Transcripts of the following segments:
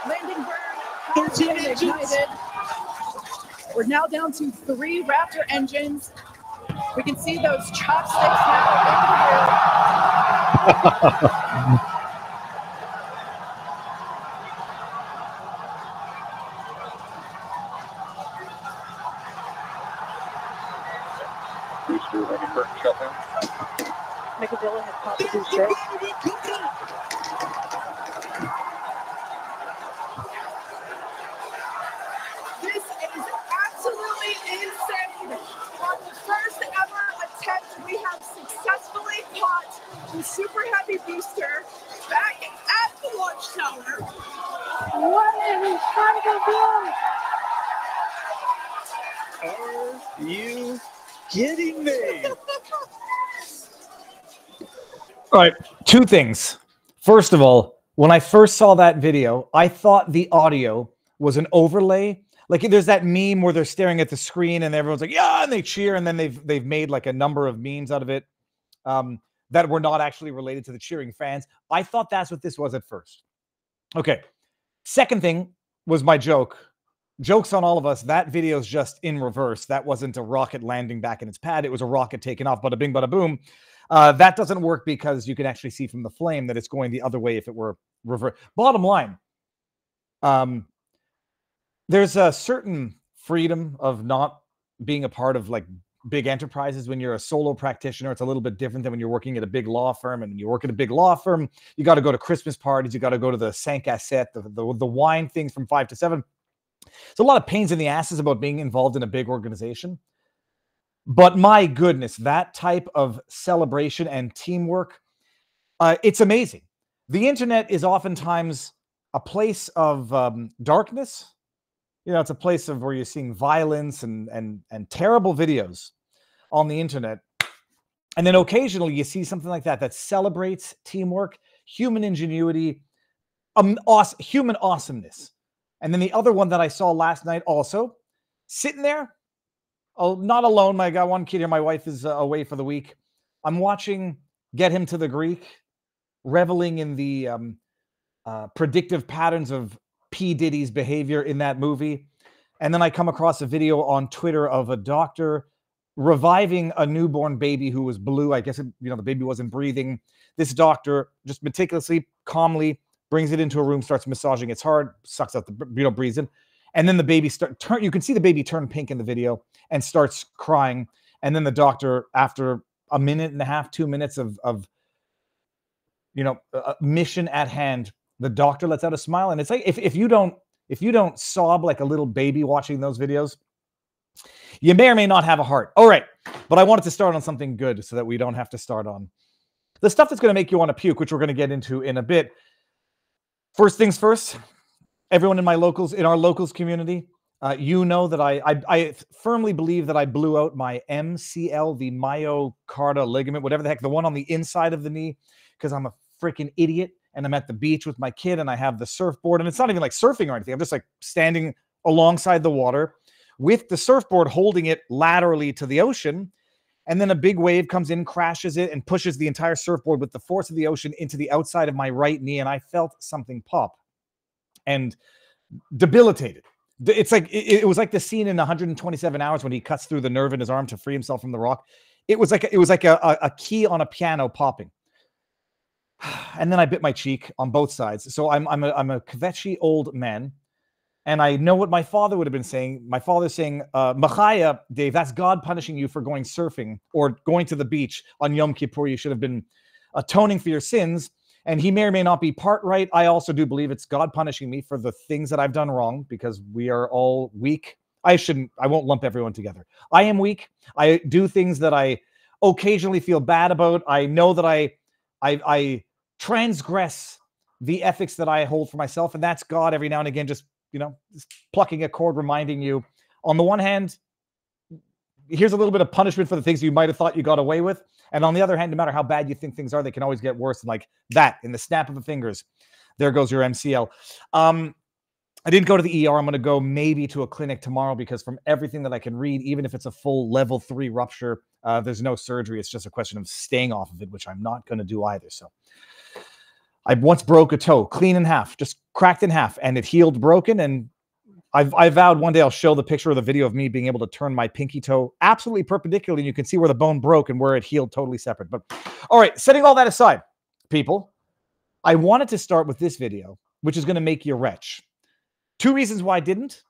Landing burn has been ignited. We're now down to 3 Raptor engines. We can see those chopsticks now in the air. Micadilla had popped the booster. This is absolutely insane. On the first ever attempt, we have successfully caught the Super Heavy booster back at the launch tower. What is Are you kidding me? All right, 2 things. First of all, when I first saw that video, I thought the audio was an overlay. Like there's that meme where they're staring at the screen and everyone's like, yeah, and they cheer, and then they've made like a number of memes out of it that were not actually related to the cheering fans. I thought that's what this was at first. Okay. Second thing was my joke. Joke's on all of us. That video's just in reverse. That wasn't a rocket landing back in its pad. It was a rocket taking off. Bada bing, bada boom. That doesn't work because you can actually see from the flame that it's going the other way if it were reverse. Bottom line, there's a certain freedom of not being a part of like big enterprises when you're a solo practitioner. It's a little bit different than when you're working at a big law firm. And when you work at a big law firm, you got to go to Christmas parties. You got to go to the 5 à 7, the wine things from 5 to 7. There's a lot of pains in the asses about being involved in a big organization. But my goodness, that type of celebration and teamwork, it's amazing. The internet is oftentimes a place of darkness. You know, it's a place of where you're seeing violence and terrible videos on the internet. And then occasionally you see something like that that celebrates teamwork, human ingenuity, human awesomeness. And then the other one that I saw last night also, sitting there, not alone. I got one kid here. My wife is away for the week. I'm watching Get Him to the Greek, reveling in the predictive patterns of P. Diddy's behavior in that movie. And then I come across a video on Twitter of a doctor reviving a newborn baby who was blue. I guess, the baby wasn't breathing. This doctor just meticulously, calmly brings it into a room, starts massaging its heart, sucks out the, breathes in. And then the baby you can see the baby turn pink in the video and starts crying. And then the doctor, after a minute and a half, 2 minutes of mission at hand, the doctor lets out a smile. And it's like, if you don't sob like a little baby watching those videos, you may or may not have a heart. All right. But I wanted to start on something good so that we don't have to start on the stuff that's going to make you want to puke, which we're going to get into in a bit. First things first, everyone in our locals community, you know that I firmly believe that I blew out my MCL, the myocardial ligament, whatever the heck, the one on the inside of the knee, because I'm a freaking idiot and I'm at the beach with my kid and I have the surfboard, and it's not even like surfing or anything. I'm just like standing alongside the water with the surfboard, holding it laterally to the ocean. And then a big wave comes in, crashes it, and pushes the entire surfboard with the force of the ocean into the outside of my right knee. And I felt something pop and debilitated. It's like, it was like the scene in 127 Hours when he cuts through the nerve in his arm to free himself from the rock. It was like a key on a piano popping. And then I bit my cheek on both sides. So I'm a kvetchy old man. And I know what my father would have been saying. My father's saying, Machaya, Dave, that's God punishing you for going surfing or going to the beach on Yom Kippur. You should have been atoning for your sins. And he may or may not be part right. I also do believe it's God punishing me for the things that I've done wrong, because we are all weak. I won't lump everyone together. I am weak. I do things that I occasionally feel bad about. I know that I transgress the ethics that I hold for myself. And that's God every now and again, just plucking a cord, reminding you, on the one hand, here's a little bit of punishment for the things you might have thought you got away with. And on the other hand, no matter how bad you think things are, they can always get worse. And like that, in the snap of the fingers, there goes your MCL. I didn't go to the ER. I'm going to go maybe to a clinic tomorrow, because from everything that I can read, even if it's a full level 3 rupture, there's no surgery. It's just a question of staying off of it, which I'm not going to do either. So I once broke a toe, clean in half, just cracked in half, and it healed broken. And I vowed one day I'll show the picture of the video of me being able to turn my pinky toe absolutely perpendicular, and you can see where the bone broke and where it healed totally separate. But all right, setting all that aside, people, I wanted to start with this video, which is going to make you retch. 2 reasons why I didn't.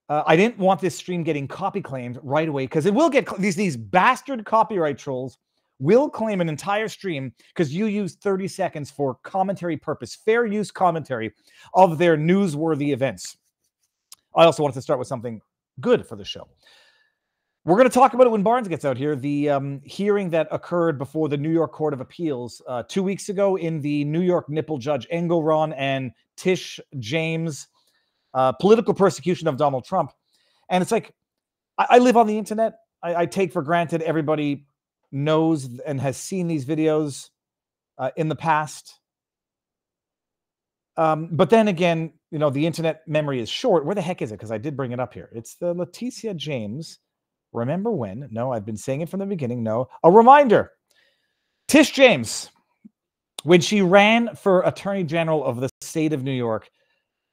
I didn't want this stream getting copy claimed right away, because it will get these bastard copyright trolls will claim an entire stream because you used 30 seconds for commentary purpose, fair use commentary of their newsworthy events. I also wanted to start with something good for the show. We're going to talk about it when Barnes gets out here. The hearing that occurred before the New York Court of Appeals 2 weeks ago in the New York nipple judge Engelron and Tish James political persecution of Donald Trump. And it's like, I live on the internet. I take for granted everybody knows and has seen these videos in the past. But then again, you know, the internet memory is short. Where the heck is it? Because I did bring it up here. It's the Leticia James. Remember when? No, I've been saying it from the beginning. No, a reminder. Tish James, when she ran for Attorney General of the state of New York,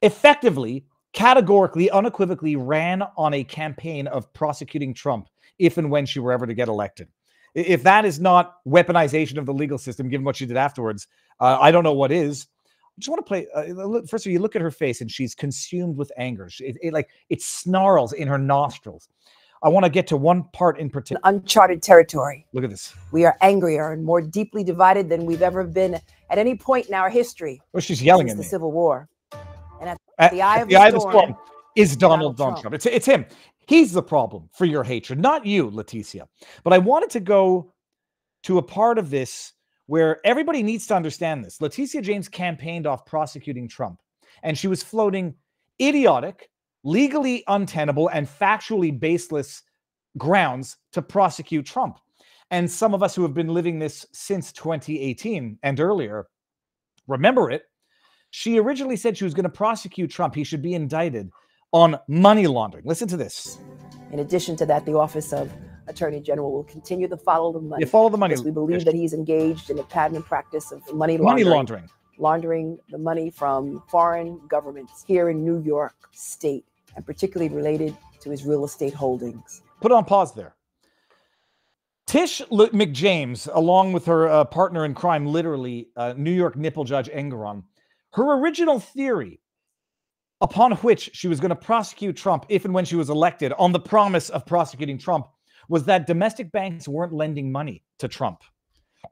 effectively, categorically, unequivocally ran on a campaign of prosecuting Trump if and when she were ever to get elected. If that is not weaponization of the legal system, given what she did afterwards, I don't know what is. I just want to play. First of all, you look at her face and she's consumed with anger. It snarls in her nostrils. I want to get to one part in particular. Uncharted territory. Look at this. We are angrier and more deeply divided than we've ever been at any point in our history. Well, she's yelling at me. The Civil War. And at the eye of the storm is Donald Trump. It's him. He's the problem for your hatred, not you, Leticia. But I wanted to go to a part of this where everybody needs to understand this. Leticia James campaigned off prosecuting Trump, and she was floating idiotic, legally untenable, and factually baseless grounds to prosecute Trump. And some of us who have been living this since 2018 and earlier remember it. She originally said she was going to prosecute Trump. He should be indicted on money laundering. Listen to this. In addition to that, the Office of Attorney General will continue to follow the money. You follow the money. Because we believe that he's engaged in a pattern and practice of money laundering. Laundering the money from foreign governments here in New York State, and particularly related to his real estate holdings. Put it on pause there. Tish McJames, along with her partner in crime, literally, New York nipple judge Engelron, her original theory upon which she was going to prosecute Trump if and when she was elected on the promise of prosecuting Trump was that domestic banks weren't lending money to Trump.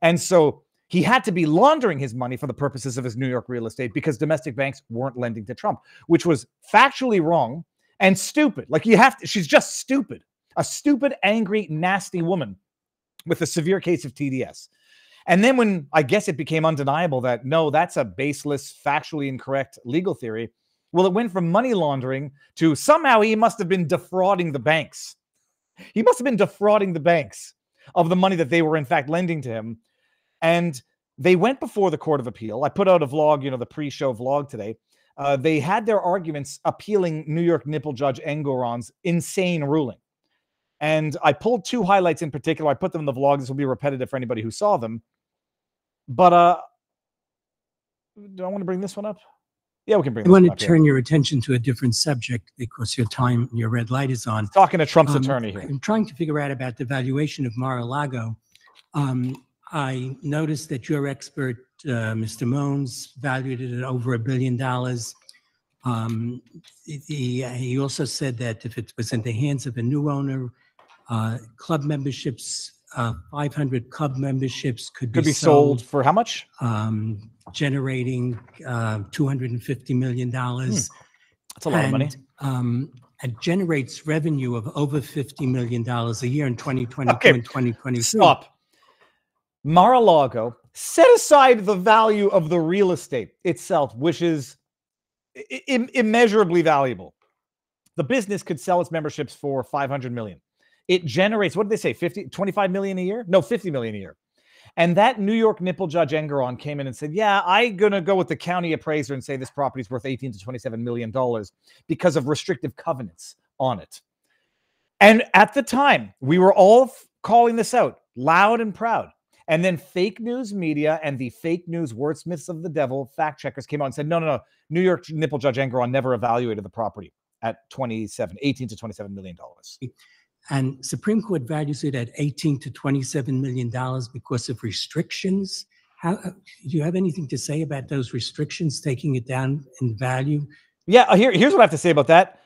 And so he had to be laundering his money for the purposes of his New York real estate because domestic banks weren't lending to Trump, which was factually wrong and stupid. Like she's just stupid. A stupid, angry, nasty woman with a severe case of TDS. And then when I guess it became undeniable that, no, that's a baseless, factually incorrect legal theory, well, it went from money laundering to somehow he must have been defrauding the banks. He must have been defrauding the banks of the money that they were in fact lending to him. And they went before the Court of Appeal. I put out a vlog, the pre-show vlog today. They had their arguments appealing New York nipple judge Engelron's insane ruling. And I pulled 2 highlights in particular. I put them in the vlog. This will be repetitive for anybody who saw them. But do I want to bring this one up? Yeah, we can bring this one up. I want to turn your attention to a different subject because your red light is on. Talking to Trump's attorney here. I'm trying to figure out about the valuation of Mar-a-Lago. I noticed that your expert, Mr. Mons, valued it at over $1 billion. He also said that if it was in the hands of a new owner, club memberships, 500 club memberships could be sold for how much? Generating $250 million. That's a lot of money. It generates revenue of over $50 million a year in 2022 and 2023. Stop. Mar-a-Lago, set aside the value of the real estate itself, which is immeasurably valuable. The business could sell its memberships for $500 million. It generates, what did they say, 25 million a year? No, 50 million a year. And that New York nipple judge Engelron came in and said, yeah, I'm going to go with the county appraiser and say this property is worth $18 to $27 million because of restrictive covenants on it. And at the time, we were all calling this out loud and proud. And then fake news media and the fake news wordsmiths of the devil, fact checkers, came out and said, no. New York nipple judge Engoron never evaluated the property at 18 to $27 million. And Supreme Court values it at 18 to $27 million because of restrictions. Do you have anything to say about those restrictions taking it down in value? Yeah, here's what I have to say about that.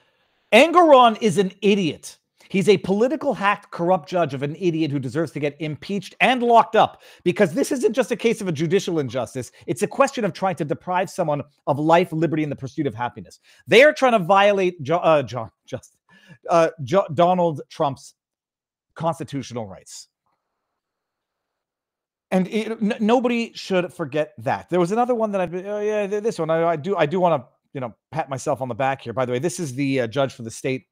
Engoron is an idiot. He's a political hacked, corrupt judge of an idiot who deserves to get impeached and locked up, because this isn't just a case of a judicial injustice. It's a question of trying to deprive someone of life, liberty, and the pursuit of happiness. They are trying to violate Donald Trump's constitutional rights. And nobody should forget that. There was another one that this one. I do want to, pat myself on the back here. By the way, this is the judge for the state.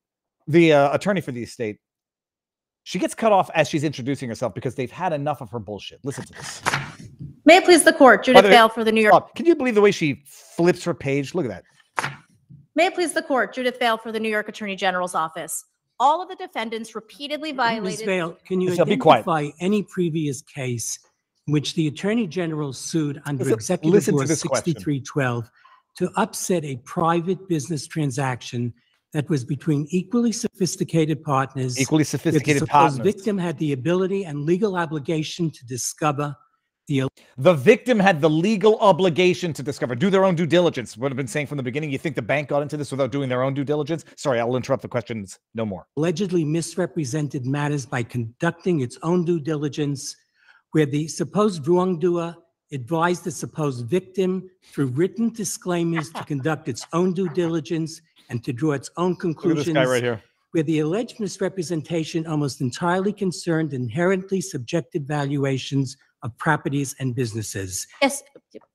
The attorney for the estate, she gets cut off as she's introducing herself because they've had enough of her bullshit. Listen to this. May it please the court, Judith Vale for the New York. Can you believe the way she flips her page? Look at that. May it please the court, Judith Vale for the New York Attorney General's office. All of the defendants repeatedly violated. Ms. Vale, can you identify any previous case in which the Attorney General sued under Executive Order 6312 to upset a private business transaction that was between equally sophisticated partners? Equally sophisticated the partners. The victim had the ability and legal obligation to discover the victim had the legal obligation to discover, do their own due diligence. What I've been saying from the beginning, you think the bank got into this without doing their own due diligence? Sorry, I'll interrupt the questions. No more. Allegedly misrepresented matters by conducting its own due diligence, where the supposed wrongdoer advised the supposed victim through written disclaimers to conduct its own due diligence and to draw its own conclusions. Look at this guy right here. Where the alleged misrepresentation almost entirely concerned inherently subjective valuations of properties and businesses. Yes.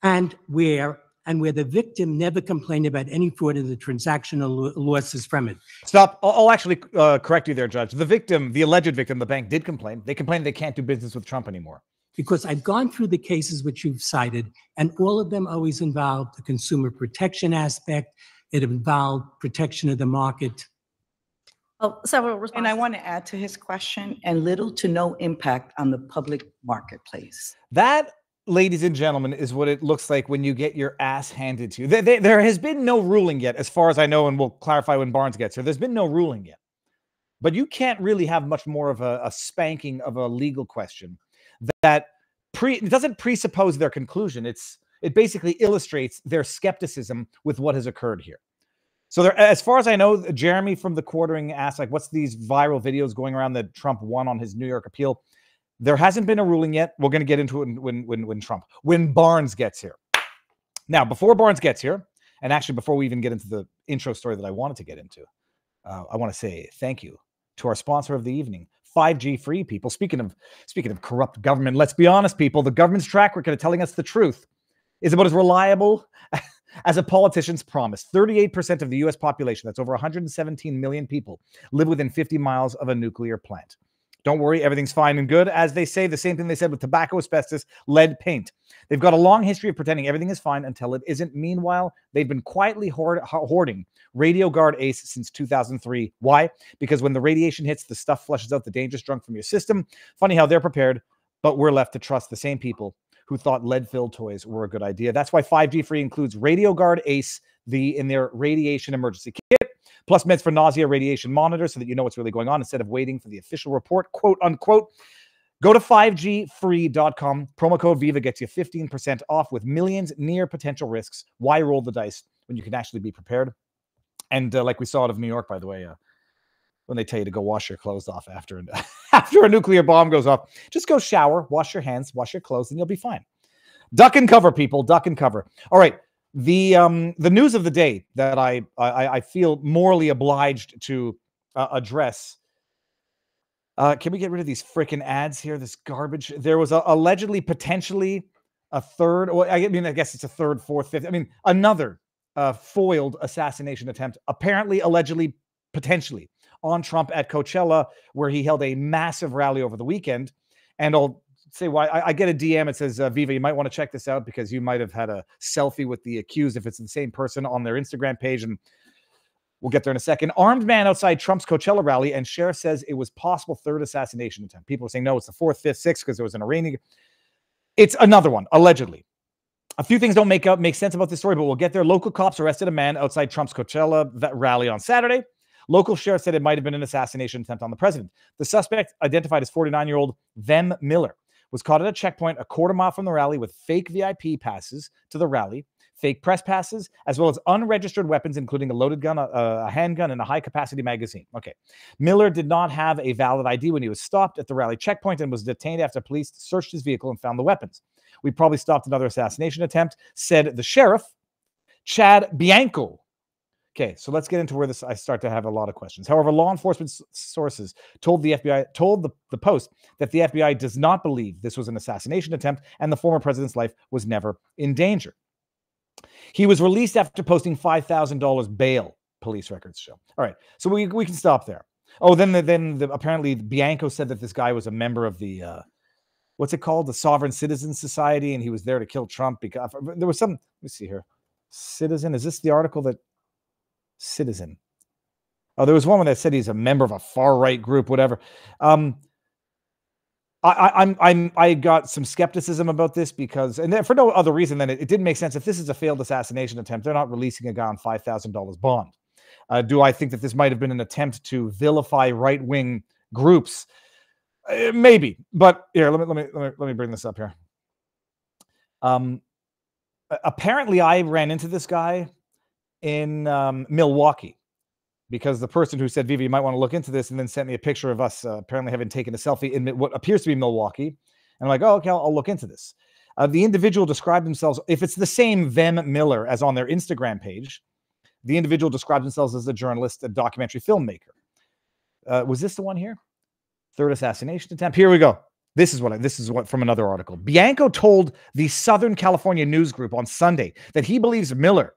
And where the victim never complained about any fraud in the transactional losses from it. Stop. I'll actually correct you there, Judge. The victim, the alleged victim, the bank did complain. They complained they can't do business with Trump anymore. Because I've gone through the cases which you've cited, and all of them always involved the consumer protection aspect. It involved protection of the market. Several responses. And I want to add to his question, and little to no impact on the public marketplace. That, ladies and gentlemen, is what it looks like when you get your ass handed to you. There has been no ruling yet, as far as I know, and we'll clarify when Barnes gets here. There's been no ruling yet. But you can't really have much more of a spanking of a legal question that it doesn't presuppose their conclusion. It basically illustrates their skepticism with what has occurred here. So there, as far as I know, Jeremy from the Quartering asked, like, what's these viral videos going around that Trump won on his New York appeal? There hasn't been a ruling yet. We're going to get into it when Barnes gets here. Now, before Barnes gets here, and actually before we even get into the intro story that I wanted to get into, I want to say thank you to our sponsor of the evening, 5G Free, people. Speaking of corrupt government, let's be honest, people. The government's track record of telling us the truth is about as reliable as a politician's promise. 38% of the U.S. population, that's over 117 million people, live within 50 miles of a nuclear plant. Don't worry, everything's fine and good. As they say, the same thing they said with tobacco, asbestos, lead, paint. They've got a long history of pretending everything is fine until it isn't. Meanwhile, they've been quietly hoarding Radio Guard Ace since 2003. Why? Because when the radiation hits, the stuff flushes out the dangerous junk from your system. Funny how they're prepared, but we're left to trust the same people who thought lead-filled toys were a good idea. That's why 5G Free includes Radio Guard Ace in their radiation emergency kit, plus meds for nausea, radiation monitor, so that you know what's really going on instead of waiting for the official report, quote unquote. Go to 5gfree.com. Promo code Viva gets you 15% off with millions near potential risks. Why roll the dice when you can actually be prepared? And like we saw out of New York, by the way, when they tell you to go wash your clothes off after a nuclear bomb goes off, just go shower, wash your hands, wash your clothes, and you'll be fine. Duck and cover, people. Duck and cover. All right. The news of the day that I feel morally obliged to address. Can we get rid of these freaking ads here? This garbage. There was allegedly, potentially, a third. Well, I guess it's a third, fourth, fifth. Another foiled assassination attempt. Apparently, allegedly, potentially on Trump at Coachella, where he held a massive rally over the weekend. And I'll say why. I get a DM. It says, Viva, you might want to check this out because you might have had a selfie with the accused if it's the same person on their Instagram page. And we'll get there in a second. Armed man outside Trump's Coachella rally, and sheriff says it was possible third assassination attempt. People are saying, no, it's the fourth, fifth, sixth, because there was an arraignment. It's another one, allegedly. A few things don't make sense about this story, but we'll get there. Local cops arrested a man outside Trump's Coachella rally on Saturday. Local sheriff said it might have been an assassination attempt on the president. The suspect, identified as 49-year-old Vem Miller, was caught at a checkpoint a quarter mile from the rally with fake VIP passes to the rally, fake press passes, as well as unregistered weapons, including a loaded gun, a handgun, and a high-capacity magazine. Okay. Miller did not have a valid ID when he was stopped at the rally checkpoint and was detained after police searched his vehicle and found the weapons. We probably stopped another assassination attempt, said the sheriff, Chad Bianco. Okay, so let's get into where I start to have a lot of questions. However, law enforcement sources told the Post that the FBI does not believe this was an assassination attempt and the former president's life was never in danger. He was released after posting $5,000 bail, police records show. All right, so we can stop there. Oh, then apparently Bianco said that this guy was a member of the what's it called, the Sovereign Citizen Society, and he was there to kill Trump because there was some. Let me see here. Citizen, is this the article that? Citizen. Oh, there was one that said he's a member of a far right group, whatever. I got some skepticism about this because, and for no other reason than it didn't make sense. If this is a failed assassination attempt, they're not releasing a guy on $5,000 bond. Do I think that this might have been an attempt to vilify right-wing groups? Maybe, but here, let me bring this up here. Apparently, I ran into this guy in Milwaukee, because the person who said, Viva, you might want to look into this, and then sent me a picture of us apparently having taken a selfie in what appears to be Milwaukee. And I'm like, oh, okay, I'll look into this. The individual described themselves, if it's the same Vem Miller as on their Instagram page, the individual described themselves as a journalist, a documentary filmmaker. Was this the one here? Third assassination attempt. Here we go. This is what from another article. Bianco told the Southern California News Group on Sunday that he believes Miller,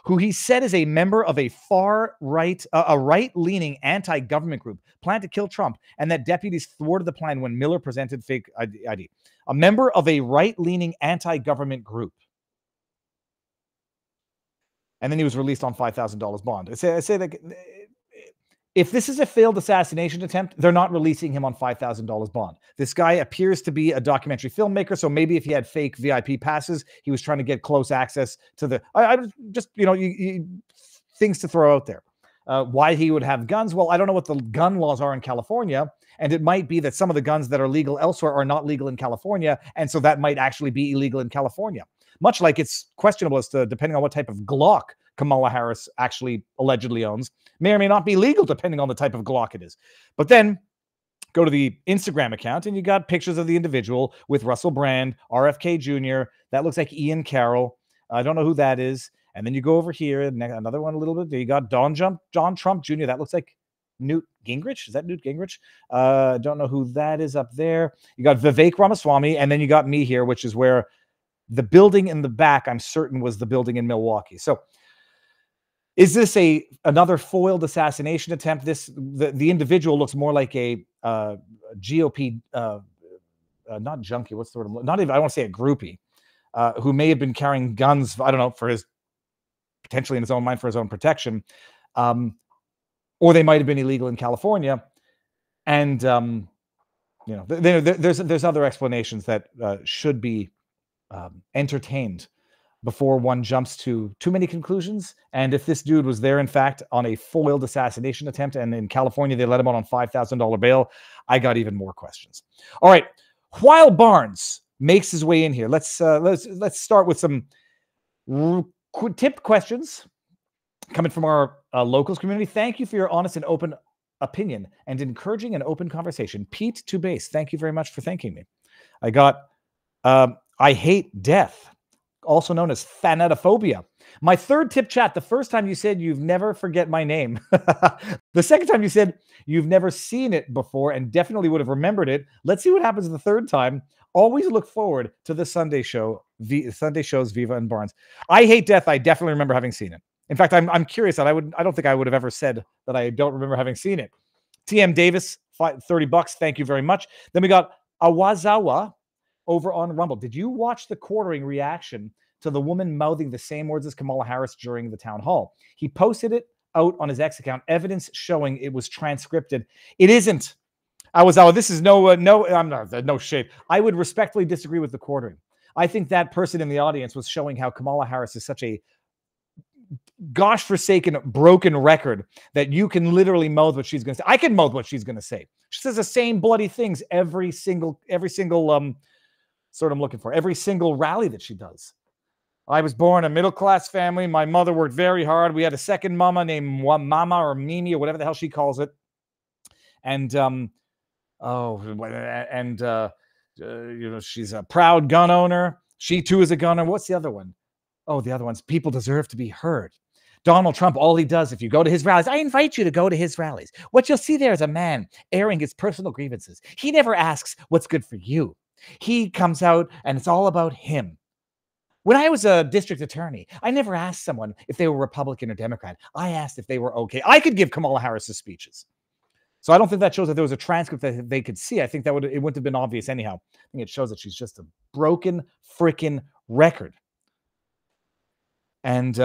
who he said is a member of a far right, a right-leaning anti-government group, planned to kill Trump, and that deputies thwarted the plan when Miller presented fake ID. A member of a right-leaning anti-government group. And then he was released on $5,000 bond. I say that if this is a failed assassination attempt, they're not releasing him on $5,000 bond. This guy appears to be a documentary filmmaker, so maybe if he had fake VIP passes, he was trying to get close access to the. Just things to throw out there. Why he would have guns? Well, I don't know what the gun laws are in California, and it might be that some of the guns that are legal elsewhere are not legal in California, and so that might actually be illegal in California. Much like it's questionable as to, depending on what type of Glock Kamala Harris actually allegedly owns, may or may not be legal depending on the type of Glock it is. But then go to the Instagram account and you got pictures of the individual with Russell Brand, RFK Jr. That looks like Ian Carroll. I don't know who that is. And then you go over here, and another one a little bit. You got Don Trump Jr. That looks like Newt Gingrich. Is that Newt Gingrich? Don't know who that is up there. You got Vivek Ramaswamy, and then you got me here, which is where the building in the back, I'm certain, was the building in Milwaukee. So is this another foiled assassination attempt? The individual looks more like a GOP, not junkie. What's the word? Not even, I want to say a groupie, who may have been carrying guns. I don't know, for his potentially in his own mind for his own protection, or they might have been illegal in California. And there's other explanations that should be entertained before one jumps to too many conclusions. And if this dude was there, in fact, on a foiled assassination attempt, and in California they let him out on $5,000 bail, I got even more questions. All right, while Barnes makes his way in here, let's start with some tipped questions coming from our locals community. Thank you for your honest and open opinion and encouraging an open conversation. Pete to base, thank you very much for thanking me. I got I hate death, also known as thanatophobia. My third tip chat, the first time you said you've never forget my name. The second time you said you've never seen it before and definitely would have remembered it. Let's see what happens the third time. Always look forward to the Sunday show, Sunday shows Viva and Barnes. I hate death. I definitely remember having seen it. In fact, I'm curious that I don't think I would have ever said that I don't remember having seen it. TM Davis, $30. Thank you very much. Then we got Awazawa over on Rumble. Did you watch the quartering reaction to the woman mouthing the same words as Kamala Harris during the town hall? He posted it out on his X account, evidence showing it was transcripted. It isn't. This is no, I'm not, no shade. I would respectfully disagree with the quartering. I think that person in the audience was showing how Kamala Harris is such a gosh forsaken broken record that you can literally mouth what she's going to say. I can mouth what she's going to say. She says the same bloody things every single sort I'm looking for, every single rally that she does. I was born in a middle-class family. My mother worked very hard. We had a second mama named Mama or Mimi or whatever the hell she calls it. And, she's a proud gun owner. She too is a gunner. What's the other one? Oh, the other one's people deserve to be heard. Donald Trump, all he does, if you go to his rallies, I invite you to go to his rallies. What you'll see there is a man airing his personal grievances. He never asks what's good for you. He comes out and it's all about him. When I was a district attorney, I never asked someone if they were Republican or Democrat. I asked if they were okay. I could give Kamala Harris's speeches. So I don't think that shows that there was a transcript that they could see. I think it wouldn't have been obvious anyhow. I think it shows that she's just a broken freaking record. And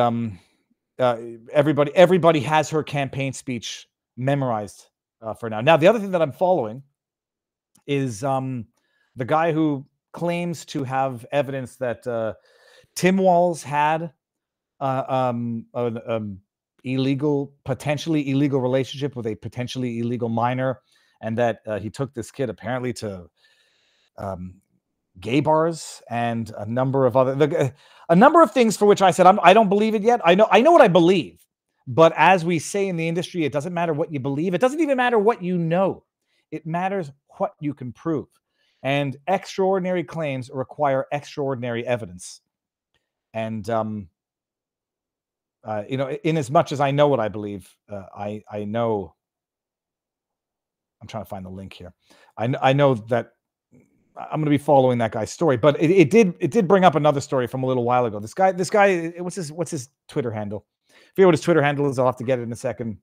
everybody has her campaign speech memorized for now. Now, the other thing that I'm following is the guy who claims to have evidence that Tim Walz had potentially illegal relationship with a potentially illegal minor, and that he took this kid apparently to gay bars and a number of things for which I said I don't believe it yet. I know what I believe, but as we say in the industry, it doesn't matter what you believe. It doesn't even matter what you know. It matters what you can prove. And extraordinary claims require extraordinary evidence. And in as much as I know what I believe, I know. I'm trying to find the link here. I know that I'm going to be following that guy's story, but it did bring up another story from a little while ago. This guy, what's his Twitter handle? I forget what his Twitter handle is. I'll have to get it in a second.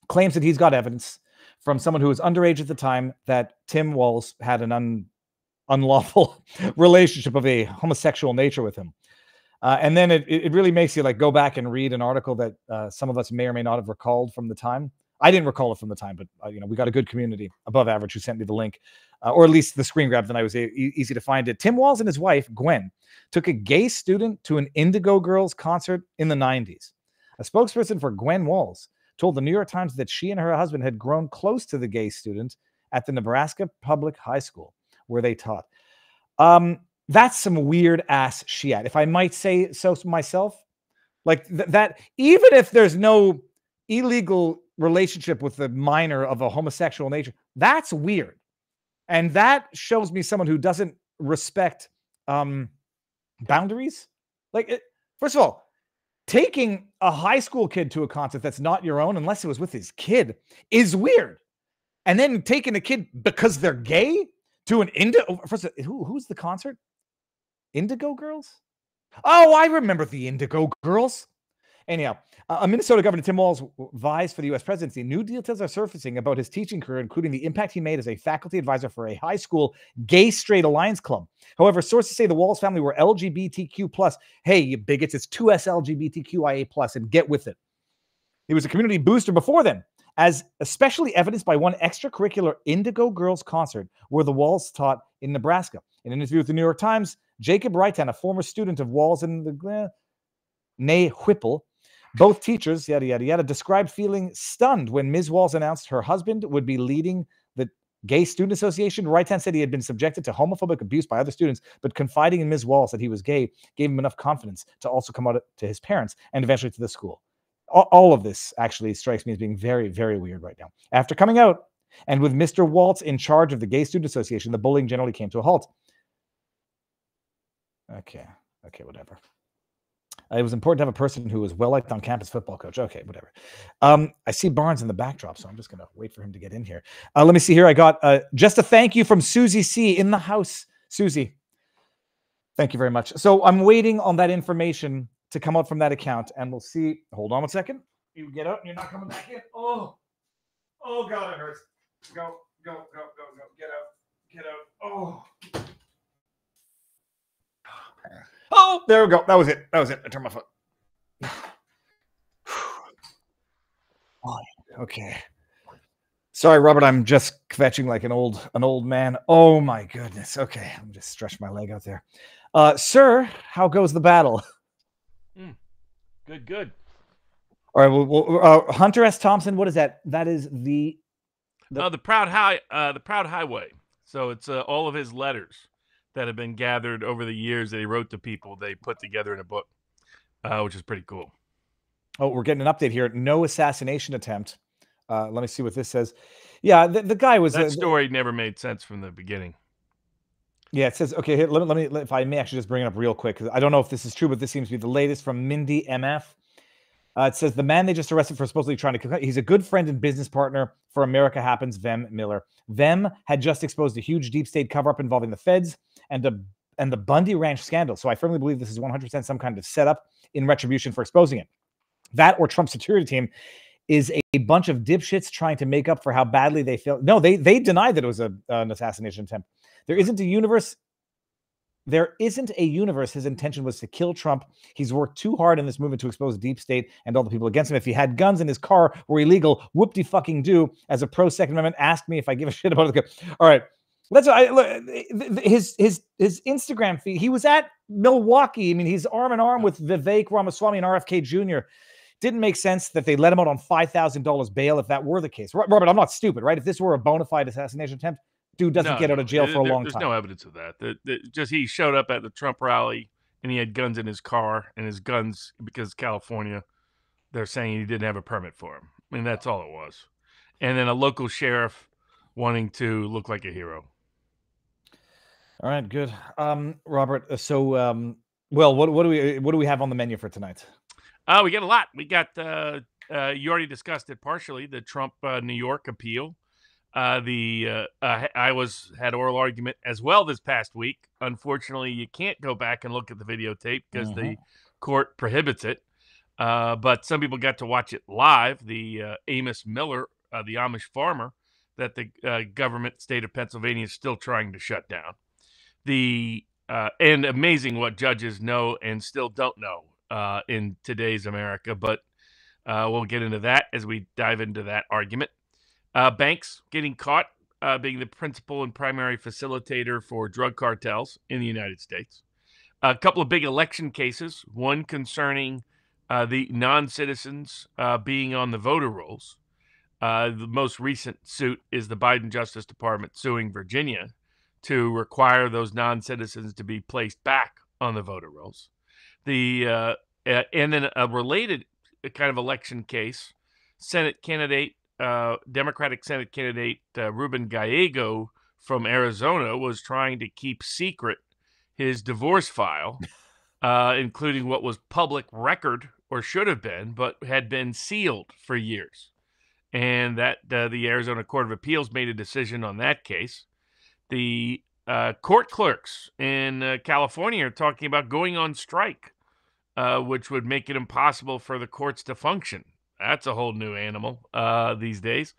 Claims that he's got evidence from someone who was underage at the time that Tim Walz had an unlawful relationship of a homosexual nature with him. And then it really makes you go back and read an article that some of us may or may not have recalled from the time. I didn't recall it from the time, but we got a good community above average who sent me the link, or at least the screen grab that I was easy to find it. Tim Walz and his wife, Gwen, took a gay student to an Indigo Girls concert in the 90s. A spokesperson for Gwen Walz told the New York Times that she and her husband had grown close to the gay student at the Nebraska Public High School where they taught. That's some weird ass shit, if I might say so myself. That even if there's no illegal relationship with the minor of a homosexual nature, that's weird. And that shows me someone who doesn't respect boundaries. First of all, taking a high school kid to a concert that's not your own, unless it was with his kid, is weird. And then taking a kid because they're gay to an first of all, who's the concert? Indigo Girls? Oh, I remember the Indigo Girls. Anyhow, a Minnesota Governor, Tim Walz, vies for the U.S. presidency. New details are surfacing about his teaching career, including the impact he made as a faculty advisor for a high school gay-straight alliance club. However, sources say the Walz family were LGBTQ+. Hey, you bigots, it's 2S LGBTQIA+, and get with it. He was a community booster before then, as especially evidenced by one extracurricular Indigo Girls concert where the Walz taught in Nebraska. In an interview with the New York Times, Jacob Reitan, a former student of Walz and the nay Whipple, both teachers, yada, yada, yada, described feeling stunned when Ms. Walz announced her husband would be leading the Gay Student Association. Reitan said he had been subjected to homophobic abuse by other students, but confiding in Ms. Walz that he was gay gave him enough confidence to also come out to his parents and eventually to the school. All of this actually strikes me as being very, very weird right now. After coming out, and with Mr. Walz in charge of the Gay Student Association, the bullying generally came to a halt. Okay, whatever. It was important to have a person who was well-liked on campus football coach. Okay, whatever. I see Barnes in the backdrop, so I'm just going to wait for him to get in here. Let me see here. I got just a thank you from Susie C. in the house. Susie, thank you very much. So I'm waiting on that information to come out from that account, and we'll see. Hold on 1 second. You get out, and you're not coming back in. Oh, God, it hurts. Go. Get out. Oh, there we go. That was it. I turned my foot. Okay. Sorry, Robert, I'm just kvetching like an old man. Oh my goodness. Okay, I'm just stretching my leg out there. Sir, how goes the battle? Good. All right. Well, Hunter S. Thompson. What is that? That is the Proud Highway. So it's all of his letters that have been gathered over the years that he wrote to people. They put together in a book, which is pretty cool. Oh, we're getting an update here. No assassination attempt. Let me see what this says. Yeah, the guy was... That story never made sense from the beginning. Yeah, it says, okay, here, let me, if I may actually just bring it up real quick, because I don't know if this is true, but this seems to be the latest from Mindy MF. It says, the man they just arrested for supposedly trying to... He's a good friend and business partner for America Happens, Vem Miller. Vem had just exposed a huge deep state cover-up involving the feds and the Bundy Ranch scandal. So I firmly believe this is 100% some kind of setup in retribution for exposing it. That or Trump's security team is a bunch of dipshits trying to make up for how badly they feel. No, they denied that it was an assassination attempt. There isn't a universe his intention was to kill Trump. He's worked too hard in this movement to expose deep state and all the people against him. If he had guns in his car were illegal, whoop-de-fucking-do. As a pro-Second Amendment, ask me if I give a shit about it. All right. His Instagram feed, he was at Milwaukee. I mean, he's arm in arm with Vivek Ramaswamy and RFK Jr. Didn't make sense that they let him out on $5,000 bail if that were the case. Robert, I'm not stupid, right? If this were a bona fide assassination attempt, dude doesn't get out of jail for a long time. There's no evidence of that. Just he showed up at the Trump rally and he had guns in his car, and his guns, because California, they're saying he didn't have a permit for him. I mean, that's all it was. And then a local sheriff wanting to look like a hero. All right, good. Robert, so well, what do we have on the menu for tonight? We got a lot. We got you already discussed it partially, the Trump New York appeal. Had oral argument as well this past week. Unfortunately, you can't go back and look at the videotape because the court prohibits it. But some people got to watch it live. The Amos Miller, the Amish farmer that the government, state of Pennsylvania, is still trying to shut down. And amazing what judges know and still don't know in today's America. But we'll get into that as we dive into that argument. Banks getting caught being the principal and primary facilitator for drug cartels in the United States. A couple of big election cases, one concerning the non-citizens being on the voter rolls. The most recent suit is the Biden Justice Department suing Virginia to require those non-citizens to be placed back on the voter rolls. And then a related kind of election case, Senate candidate, Democratic Senate candidate Ruben Gallego from Arizona was trying to keep secret his divorce file, including what was public record or should have been, but had been sealed for years. And that the Arizona Court of Appeals made a decision on that case. The court clerks in California are talking about going on strike, which would make it impossible for the courts to function. That's a whole new animal these days.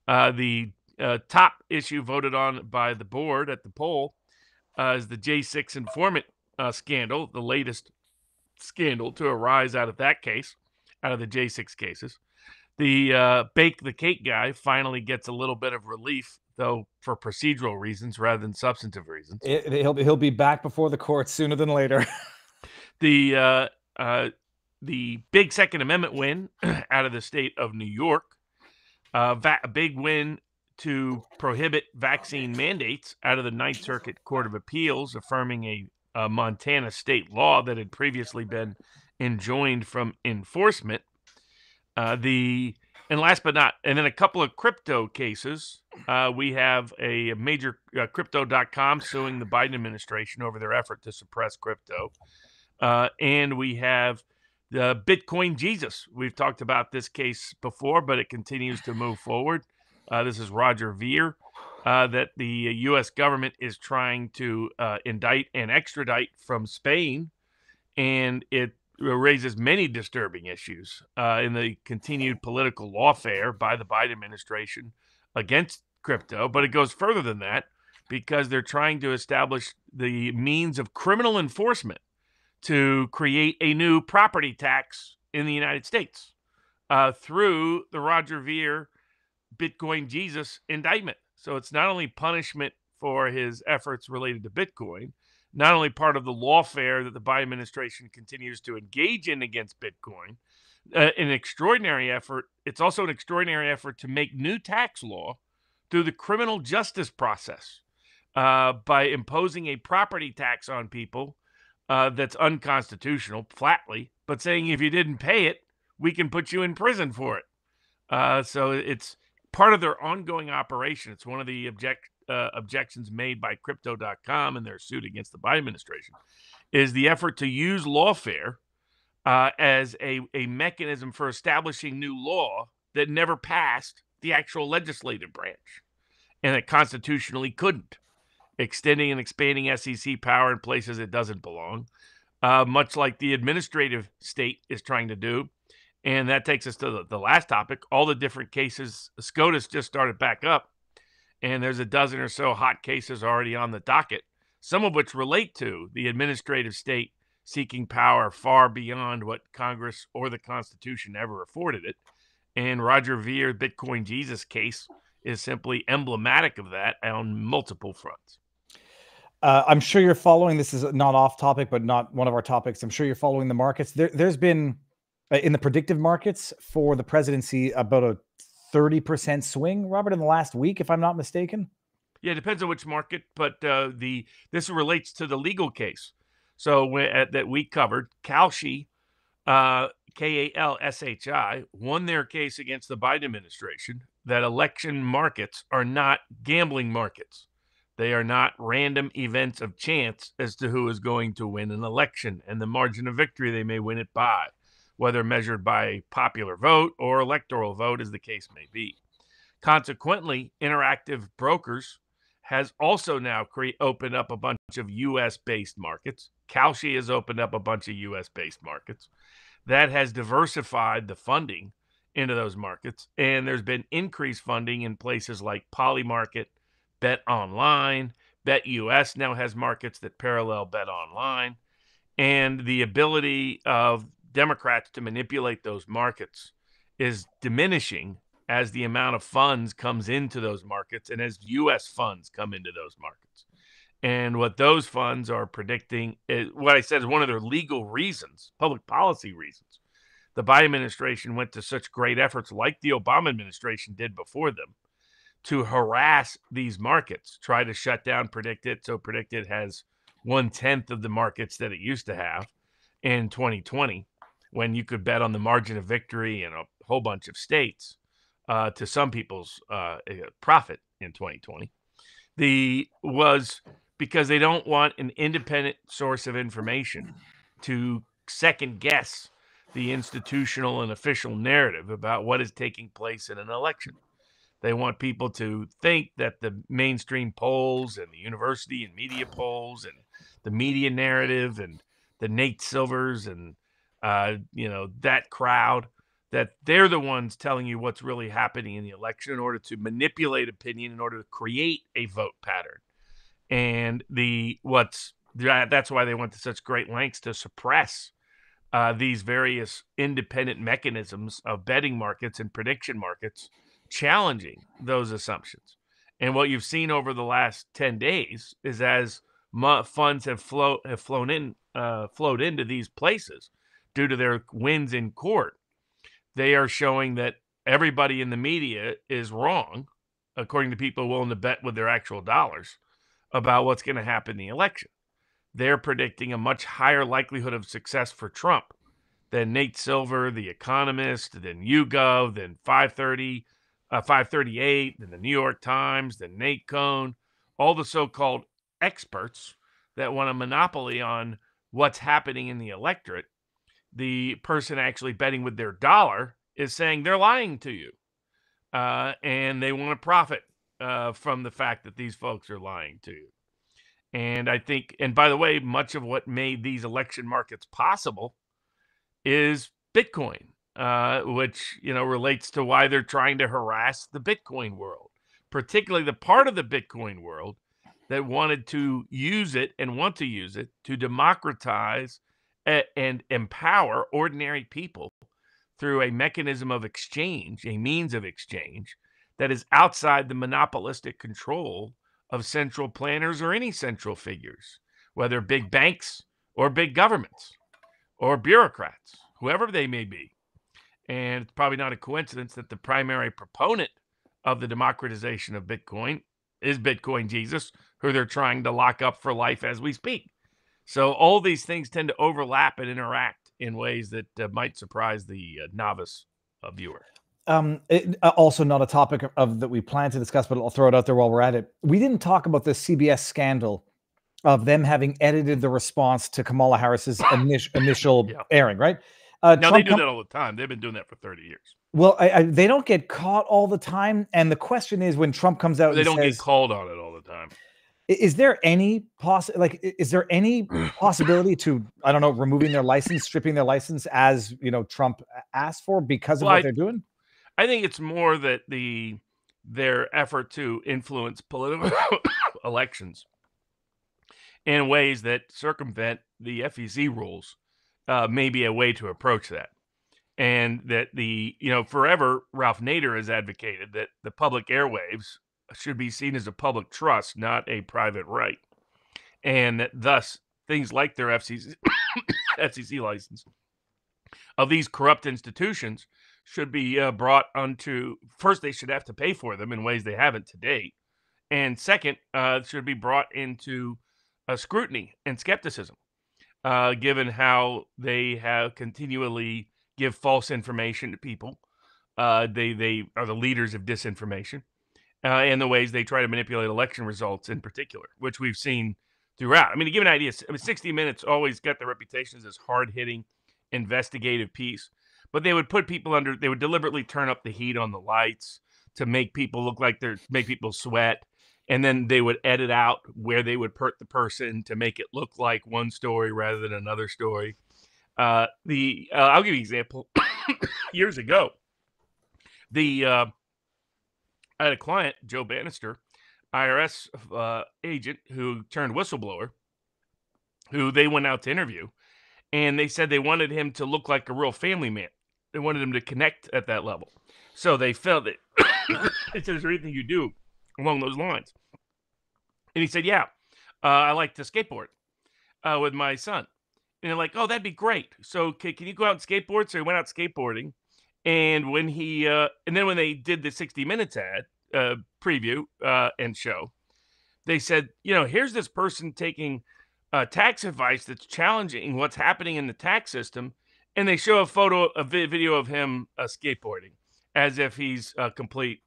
The top issue voted on by the board at the poll is the J6 informant scandal, the latest scandal to arise out of that case, out of the J6 cases. The bake the cake guy finally gets a little bit of relief, though for procedural reasons rather than substantive reasons. He'll be back before the court sooner than later. The big Second Amendment win out of the state of New York, a big win to prohibit vaccine mandates out of the Ninth Circuit Court of Appeals, affirming a Montana state law that had previously been enjoined from enforcement. And then a couple of crypto cases. We have a major crypto.com suing the Biden administration over their effort to suppress crypto. And we have the Bitcoin Jesus. We've talked about this case before, but it continues to move forward. This is Roger Ver, that the U.S. government is trying to indict and extradite from Spain. And it raises many disturbing issues in the continued political lawfare by the Biden administration against crypto. But it goes further than that because they're trying to establish the means of criminal enforcement to create a new property tax in the United States through the Roger Ver Bitcoin Jesus indictment. So it's not only punishment for his efforts related to Bitcoin, not only part of the lawfare that the Biden administration continues to engage in against Bitcoin, an extraordinary effort. It's also an extraordinary effort to make new tax law through the criminal justice process by imposing a property tax on people that's unconstitutional, flatly, but saying if you didn't pay it, we can put you in prison for it. So it's part of their ongoing operation. It's one of the objections made by Crypto.com in their suit against the Biden administration, is the effort to use lawfare as a mechanism for establishing new law that never passed the actual legislative branch and that constitutionally couldn't, extending and expanding SEC power in places it doesn't belong, much like the administrative state is trying to do. And that takes us to the last topic, all the different cases. SCOTUS just started back up, and there's a dozen or so hot cases already on the docket, some of which relate to the administrative state seeking power far beyond what Congress or the Constitution ever afforded it. And Roger Ver, Bitcoin Jesus case is simply emblematic of that on multiple fronts. I'm sure you're following, this is not off topic, but not one of our topics. I'm sure you're following the markets. There's been, in the predictive markets for the presidency, about a 30% swing, Robert, in the last week, if I'm not mistaken. Yeah, it depends on which market, but this relates to the legal case. So that we covered, Kalshi, Kalshi, won their case against the Biden administration that election markets are not gambling markets. They are not random events of chance as to who is going to win an election and the margin of victory they may win it by, whether measured by popular vote or electoral vote, as the case may be. Consequently, Interactive Brokers has also now opened up a bunch of U.S.-based markets. Kalshi has opened up a bunch of U.S.-based markets. That has diversified the funding into those markets, and there's been increased funding in places like Polymarket, Bet Online, Bet US now has markets that parallel Bet Online, and the ability of Democrats to manipulate those markets is diminishing as the amount of funds comes into those markets and as U.S. funds come into those markets. And what those funds are predicting is what I said is one of their legal reasons, public policy reasons. The Biden administration went to such great efforts like the Obama administration did before them to harass these markets, try to shut down Predictit. So Predictit has 1/10 of the markets that it used to have in 2020, when you could bet on the margin of victory in a whole bunch of states to some people's profit in 2020. Was because they don't want an independent source of information to second guess the institutional and official narrative about what is taking place in an election. They want people to think that the mainstream polls and the university and media polls and the media narrative and the Nate Silvers and that crowd, that they're the ones telling you what's really happening in the election in order to manipulate opinion, in order to create a vote pattern. And that's why they went to such great lengths to suppress these various independent mechanisms of betting markets and prediction markets, challenging those assumptions. And what you've seen over the last 10 days is as funds have flowed into these places due to their wins in court, they are showing that everybody in the media is wrong, according to people willing to bet with their actual dollars, about what's going to happen in the election. They're predicting a much higher likelihood of success for Trump than Nate Silver, The Economist, than YouGov, than 538, than the New York Times, than Nate Cohn, all the so-called experts that want a monopoly on what's happening in the electorate. The person actually betting with their dollar is saying they're lying to you. And they want to profit from the fact that these folks are lying to you. And I think, and by the way, much of what made these election markets possible is Bitcoin, which, relates to why they're trying to harass the Bitcoin world, particularly the part of the Bitcoin world that wanted to use it and want to use it to democratize and empower ordinary people through a mechanism of exchange, a means of exchange that is outside the monopolistic control of central planners or any central figures, whether big banks or big governments or bureaucrats, whoever they may be. And it's probably not a coincidence that the primary proponent of the democratization of Bitcoin is Bitcoin Jesus, who they're trying to lock up for life as we speak. So all these things tend to overlap and interact in ways that might surprise the novice viewer. Also not a topic of that we plan to discuss, but I'll throw it out there while we're at it. We didn't talk about the CBS scandal of them having edited the response to Kamala Harris's initial airing, right? Now, they do that all the time. They've been doing that for 30 years. Well, they don't get caught all the time. And the question is, when Trump comes out, they don't get called on it all the time. Is there any is there any possibility to, I don't know, removing their license, stripping their license, as Trump asked for, because of what they're doing? I think it's more that their effort to influence political elections in ways that circumvent the FEC rules may be a way to approach that. And that forever Ralph Nader has advocated that the public airwaves should be seen as a public trust, not a private right. And that thus things like their FCC license of these corrupt institutions should be brought onto, first, they should have to pay for them in ways they haven't to date. And second, should be brought into scrutiny and skepticism, given how they have continually give false information to people. They are the leaders of disinformation, and the ways they try to manipulate election results in particular, which we've seen throughout. I mean, to give an idea, 60 Minutes always got the reputation as this hard-hitting, investigative piece, but they would put people under, they would deliberately turn up the heat on the lights to make people look like make people sweat. And then they would edit out where they would hurt the person to make it look like one story rather than another story. I'll give you an example. Years ago, I had a client, Joe Bannister, IRS agent, who turned whistleblower, who they went out to interview, and they said they wanted him to look like a real family man. They wanted him to connect at that level. So they felt that it said, "Is there anything you do along those lines?" And he said, "Yeah, I like to skateboard with my son." And they're like, "Oh, that'd be great. So can you go out and skateboard?" So he went out skateboarding. And when when they did the 60 Minutes ad preview and show, they said, here's this person taking tax advice that's challenging what's happening in the tax system. And they show a video of him skateboarding as if he's a complete,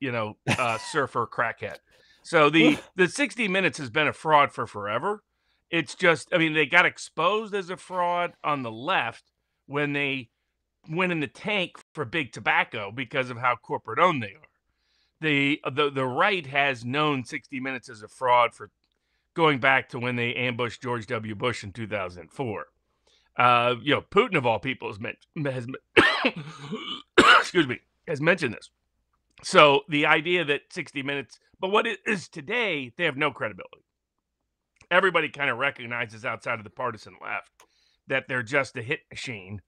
surfer crackhead. So the 60 Minutes has been a fraud for forever. It's just, they got exposed as a fraud on the left when they went in the tank for big tobacco because of how corporate owned they are. The right has known 60 Minutes as a fraud for going back to when they ambushed George W. Bush in 2004. Putin, of all people, has mentioned this. So the idea that 60 Minutes, but what it is today, they have no credibility. Everybody kind of recognizes outside of the partisan left that they're just a hit machine.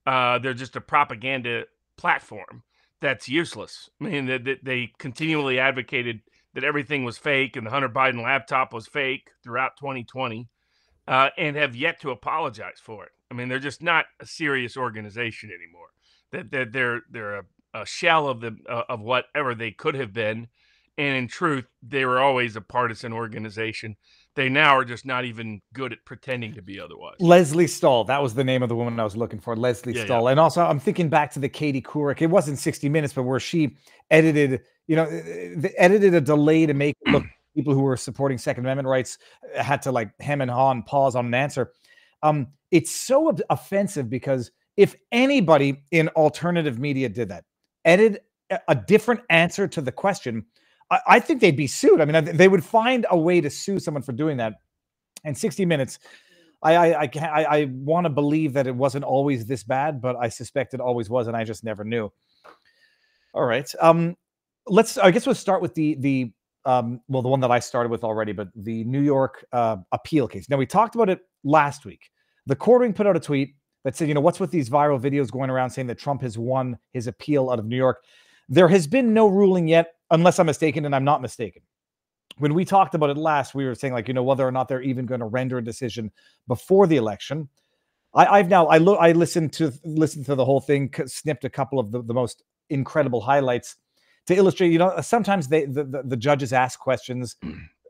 They're just a propaganda platform that's useless. They continually advocated that everything was fake and the Hunter Biden laptop was fake throughout 2020, and have yet to apologize for it. They're just not a serious organization anymore. They're a shell of whatever they could have been, and in truth, they were always a partisan organization. They now are just not even good at pretending to be otherwise. Leslie Stahl, that was the name of the woman I was looking for, Leslie Stahl. Yeah. And also, I'm thinking back to the Katie Couric. It wasn't 60 Minutes, but where she edited, edited a delay to make it look people who were supporting Second Amendment rights had to hem and haw and pause on an answer. It's so offensive because if anybody in alternative media did that, edit a different answer to the question, I think they'd be sued. They would find a way to sue someone for doing that. And 60 Minutes, I want to believe that it wasn't always this bad, but I suspect it always was, and I just never knew. All right. I guess we'll start with the one that I started with already, but the New York appeal case. Now, we talked about it last week. The Quartering put out a tweet that said, what's with these viral videos going around saying that Trump has won his appeal out of New York? There has been no ruling yet. unless I'm mistaken, and I'm not mistaken. When we talked about it last, we were saying, like, whether or not they're even going to render a decision before the election. I listened to the whole thing, snipped a couple of the most incredible highlights to illustrate. Sometimes the judges ask questions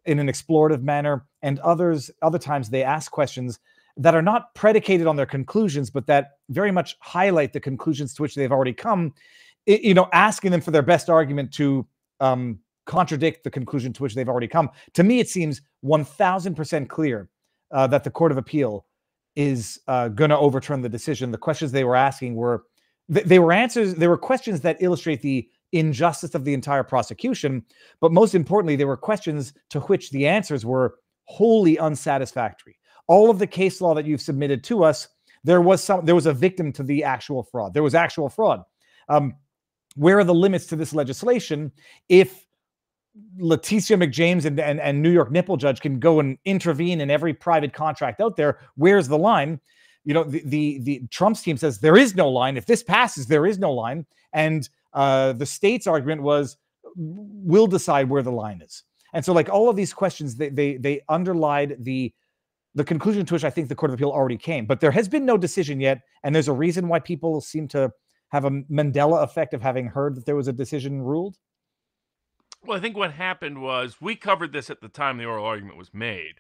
in an explorative manner, and other times they ask questions that are not predicated on their conclusions, but that very much highlight the conclusions to which they've already come. Asking them for their best argument to contradict the conclusion to which they've already come. To me, it seems 1,000% clear that the Court of Appeal is going to overturn the decision. The questions they were asking were questions that illustrate the injustice of the entire prosecution, but most importantly, they were questions to which the answers were wholly unsatisfactory. All of the case law that you've submitted to us, there was a victim to the actual fraud. There was actual fraud. Where are the limits to this legislation if Letitia McJames and New York nipple judge can go and intervene in every private contract out there? Where's the line? The Trump's team says there is no line. If this passes, there is no line. And the state's argument was, we'll decide where the line is. And so, like, all of these questions, they underlied the conclusion to which I think the Court of Appeal already came. But there has been no decision yet, and there's a reason why people seem to have a Mandela effect of having heard that there was a decision ruled. Well, I think what happened was we covered this at the time the oral argument was made,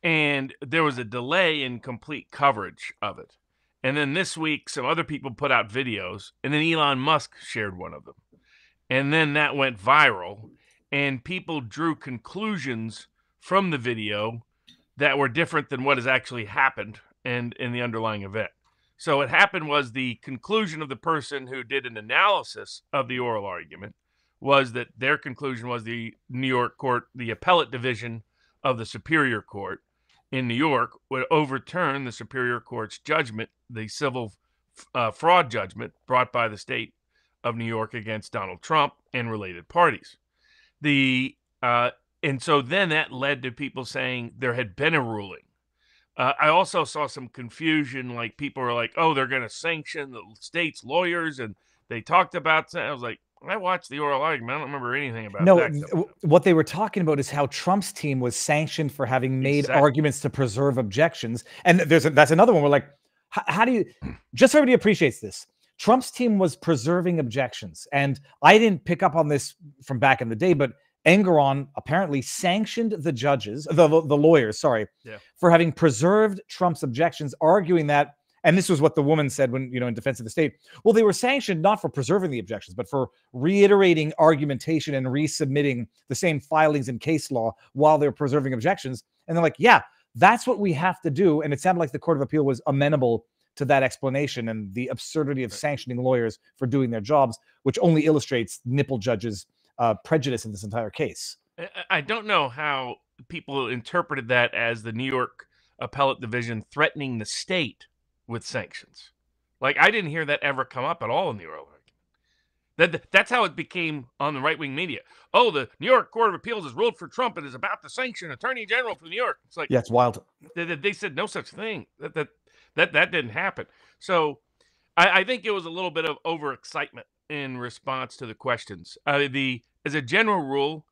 and there was a delay in complete coverage of it. And then this week, some other people put out videos, and then Elon Musk shared one of them. And then that went viral, and people drew conclusions from the video that were different than what has actually happened and in the underlying event. So what happened was the conclusion of the person who did an analysis of the oral argument was that their conclusion was the New York court, the appellate division of the Superior Court in New York, would overturn the Superior Court's judgment, the civil fraud judgment brought by the state of New York against Donald Trump and related parties. And so then that led to people saying there had been a ruling. I also saw some confusion, like people were like, oh, they're going to sanction the state's lawyers, and they talked about that. I was like, I watched the oral argument. I don't remember anything about that. What they were talking about is how Trump's team was sanctioned for having made arguments to preserve objections. And that's another one. We're like, how do you, just so everybody appreciates this, Trump's team was preserving objections. And I didn't pick up on this from back in the day, but Engoron apparently sanctioned the judges, the lawyers, for having preserved Trump's objections, arguing that, and this was what the woman said when, in defense of the state, well, they were sanctioned not for preserving the objections, but for reiterating argumentation and resubmitting the same filings in case law while they're preserving objections. And they're like, yeah, that's what we have to do. And it sounded like the Court of Appeal was amenable to that explanation and the absurdity of sanctioning lawyers for doing their jobs, which only illustrates nipple judges' prejudice in this entire case. I don't know how people interpreted that as the New York Appellate Division threatening the state with sanctions. Like, I didn't hear that ever come up at all in the oral argument. That's how it became on the right-wing media. Oh, the New York Court of Appeals has ruled for Trump and is about to sanction Attorney General for New York. It's like, yeah, it's wild. They said no such thing. That didn't happen. So I think it was a little bit of overexcitement in response to the questions. As a general rule,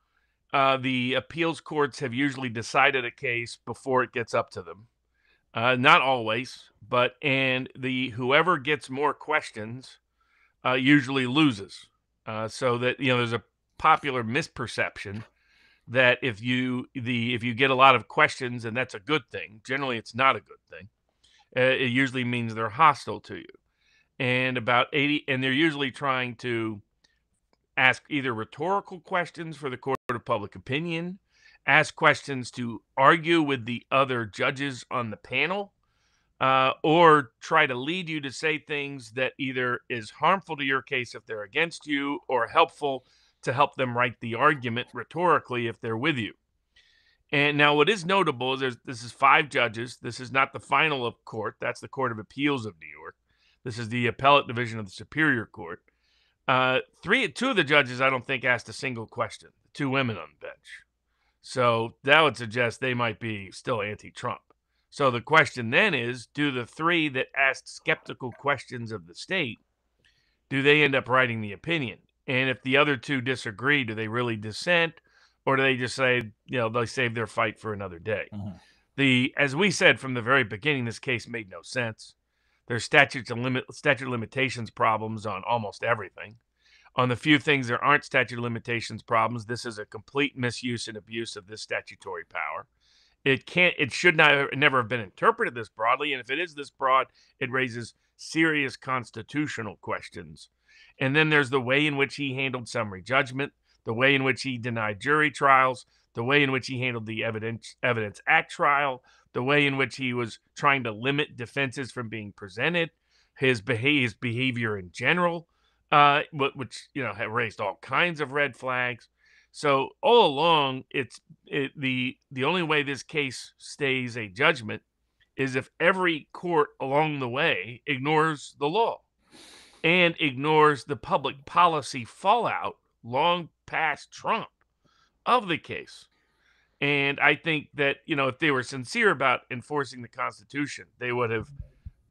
the appeals courts have usually decided a case before it gets up to them. Not always, but whoever gets more questions usually loses. So that there's a popular misperception that if you get a lot of questions, and that's a good thing. Generally, it's not a good thing. It usually means they're hostile to you. And and they're usually trying to ask either rhetorical questions for the court of public opinion, ask questions to argue with the other judges on the panel, or try to lead you to say things that either is harmful to your case if they're against you, or helpful to help them write the argument rhetorically if they're with you. And now what is notable is this is 5 judges. This is not the final of court. That's the Court of Appeals of New York. This is the appellate division of the Superior Court. 2 of the judges, I don't think, asked a single question. 2 women on the bench. So that would suggest they might be still anti-Trump. So the question then is, do the 3 that asked skeptical questions of the state, do they end up writing the opinion? And if the other two disagree, do they really dissent, or do they just say, they save their fight for another day? As we said from the very beginning, this case made no sense. There's statute of limitations problems on almost everything. On the few things there aren't statute of limitations problems, this is a complete misuse and abuse of this statutory power. It should never have been interpreted this broadly, and if it is this broad, it raises serious constitutional questions. And then there's the way in which he handled summary judgment, the way in which he denied jury trials, the way in which he handled the Evidence Act trial, the way in which he was trying to limit defenses from being presented, his behavior in general, which had raised all kinds of red flags. So all along, the only way this case stays a judgment is if every court along the way ignores the law and ignores the public policy fallout long past Trump of the case. And I think that, if they were sincere about enforcing the Constitution, they would have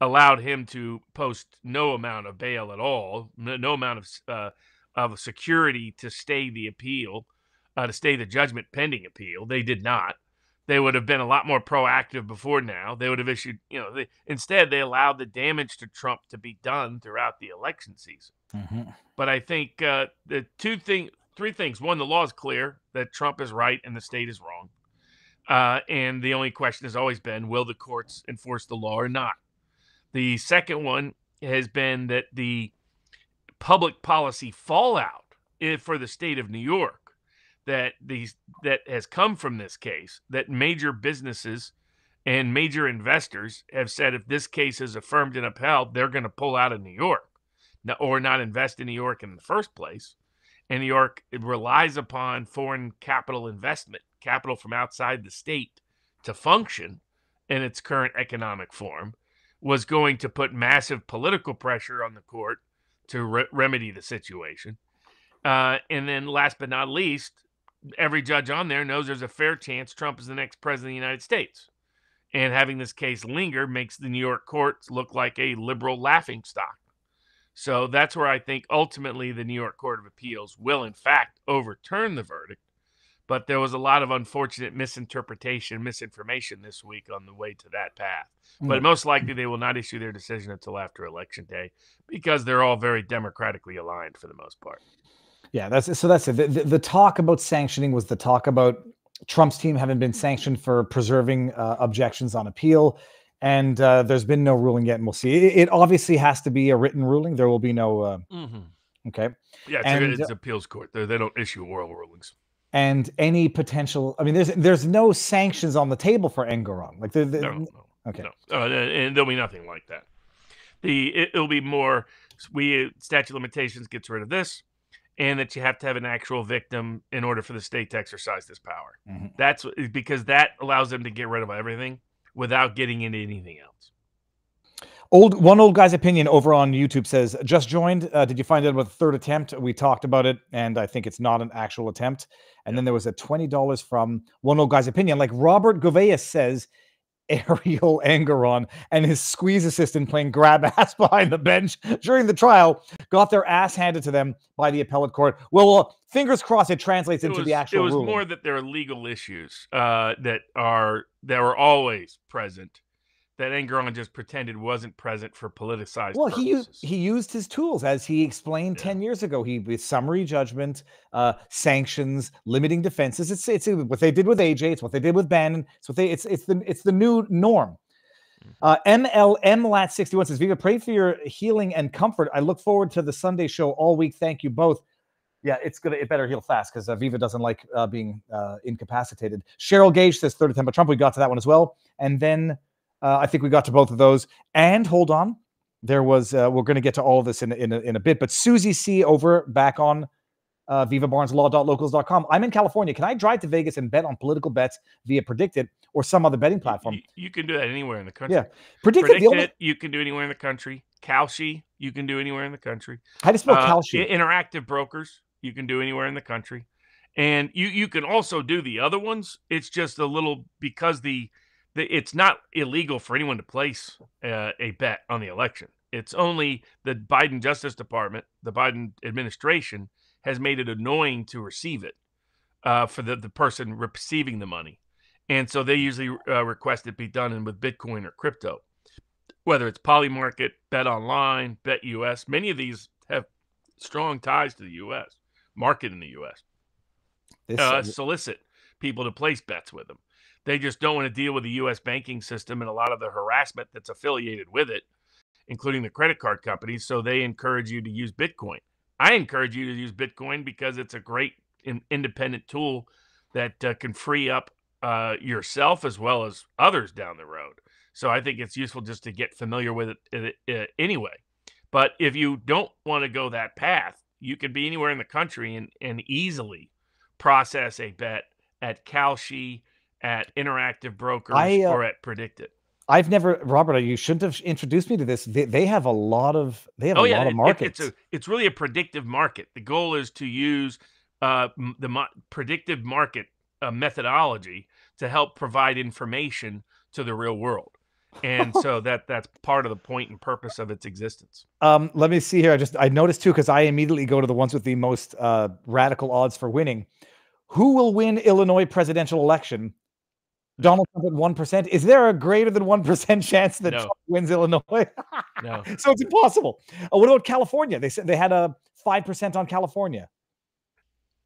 allowed him to post no amount of bail at all, no amount of security to stay the appeal, to stay the judgment pending appeal. They did not. They would have been a lot more proactive before now. They would have issued, instead they allowed the damage to Trump to be done throughout the election season. But I think the three things. One, the law is clear that Trump is right and the state is wrong. And the only question has always been, will the courts enforce the law or not? The second one has been that the public policy fallout for the state of New York that has come from this case, that major businesses and major investors have said if this case is affirmed and upheld, they're going to pull out of New York or not invest in New York in the first place. And New York relies upon foreign capital investment, capital from outside the state to function in its current economic form, was going to put massive political pressure on the court to remedy the situation. And then last but not least, every judge on there knows there's a fair chance Trump is the next president of the United States. And having this case linger makes the New York courts look like a liberal laughingstock. So that's where I think ultimately the New York Court of Appeals will, in fact, overturn the verdict. But there was a lot of unfortunate misinformation this week on the way to that path. But most likely they will not issue their decision until after Election Day because they're all very democratically aligned for the most part. Yeah, that's it. The talk about sanctioning was the talk about Trump's team having been sanctioned for preserving objections on appeal. And there's been no ruling yet, and we'll see. It obviously has to be a written ruling. There will be no... Okay. Yeah, it's appeals court. They don't issue oral rulings. And any potential... I mean, there's no sanctions on the table for Engoron. Like, No. Okay. No. And there'll be nothing like that. It'll be more... statute of limitations gets rid of this, and that you have to have an actual victim in order for the state to exercise this power. That's because that allows them to get rid of everything without getting into anything else. One old guy's opinion over on YouTube says, just joined. Did you find out about the third attempt? We talked about it, and I think it's not an actual attempt. And then there was a $20 from one old guy's opinion. Like Robert Gouveia says, Ariel Engoron and his squeeze assistant playing grab ass behind the bench during the trial got their ass handed to them by the appellate court. Well, fingers crossed it translates into the actual ruling. It was more that there are legal issues that were always present that Engoron just pretended wasn't present for politicized purposes. He used his tools, as he explained 10 years ago. With summary judgment, sanctions, limiting defenses. It's what they did with AJ. It's what they did with Bannon. It's the new norm. MLM-Lat61 says, Viva, pray for your healing and comfort. I look forward to the Sunday show all week. Thank you both. Yeah, it better heal fast because Viva doesn't like being incapacitated. Cheryl Gage says, third attempt at Trump. We got to that one as well. And then I think we got to both of those. And hold on, there was we're going to get to all of this in a bit. But Susie C back on VivaBarnesLaw.locals.com. I'm in California. Can I drive to Vegas and bet on political bets via Predicted or some other betting platform? You can do that anywhere in the country. Yeah, Predicted you can do anywhere in the country. Kalshi, you can do anywhere in the country. How do you spell Kalshi? Interactive Brokers, you can do anywhere in the country. And you can also do the other ones. It's just a little because it's not illegal for anyone to place a bet on the election. It's only the Biden Justice Department, the Biden administration, has made it annoying to receive it for the person receiving the money. And so they usually request it be done with Bitcoin or crypto, whether it's Polymarket, Bet Online, Bet US. Many of these have strong ties to the U.S., market in the U.S. Solicit people to place bets with them. They just don't want to deal with the U.S. banking system and a lot of the harassment that's affiliated with it, including the credit card companies. So they encourage you to use Bitcoin. I encourage you to use Bitcoin because it's a great independent tool that can free up yourself as well as others down the road. So I think it's useful just to get familiar with it anyway. But if you don't want to go that path, you can be anywhere in the country and easily process a bet at Kalshi, at Interactive Brokers, or at Predicted. I've never, Robert, you shouldn't have introduced me to this. They have a lot of, lot of markets. It's really a predictive market. The goal is to use the predictive market methodology to help provide information to the real world. And so that's part of the point and purpose of its existence. Let me see here. I noticed too, because I immediately go to the ones with the most radical odds for winning. Who will win Illinois presidential election? Donald Trump at 1%. Is there a greater than 1% chance that Trump wins Illinois? No. So it's impossible. What about California? They said they had a 5% on California.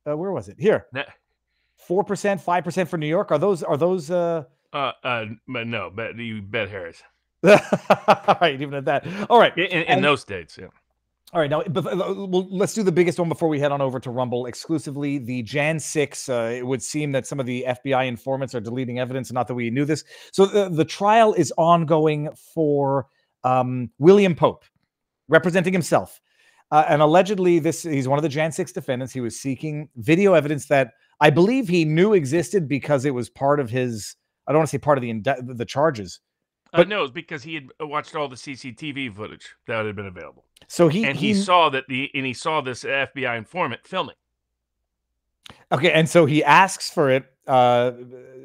Where was it? Here. 4%, 5% for New York. Are those? No, you bet Harris. All right, even at that. All right, in those states, yeah. All right, now let's do the biggest one before we head on over to Rumble exclusively. The Jan 6. It would seem that some of the FBI informants are deleting evidence. Not that we knew this. So the trial is ongoing for William Pope, representing himself, and allegedly he's one of the Jan 6 defendants. He was seeking video evidence that I believe he knew existed because it was part of his. I don't want to say part of the charges. But no, it's because he had watched all the CCTV footage that had been available. So he saw this FBI informant filming. Okay, and so he asks for it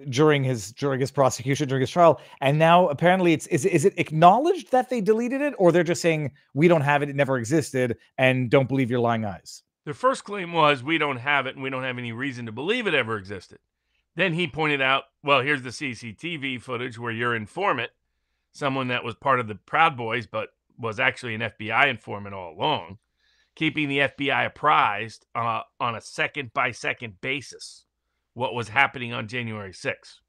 during his prosecution, during his trial, and now apparently is it acknowledged that they deleted it, or they're just saying we don't have it, it never existed, and don't believe your lying eyes? The first claim was we don't have it, and we don't have any reason to believe it ever existed. Then he pointed out, well, here's the CCTV footage where your informant, someone that was part of the Proud Boys, but was actually an FBI informant all along, keeping the FBI apprised on a second-by-second basis what was happening on January 6th.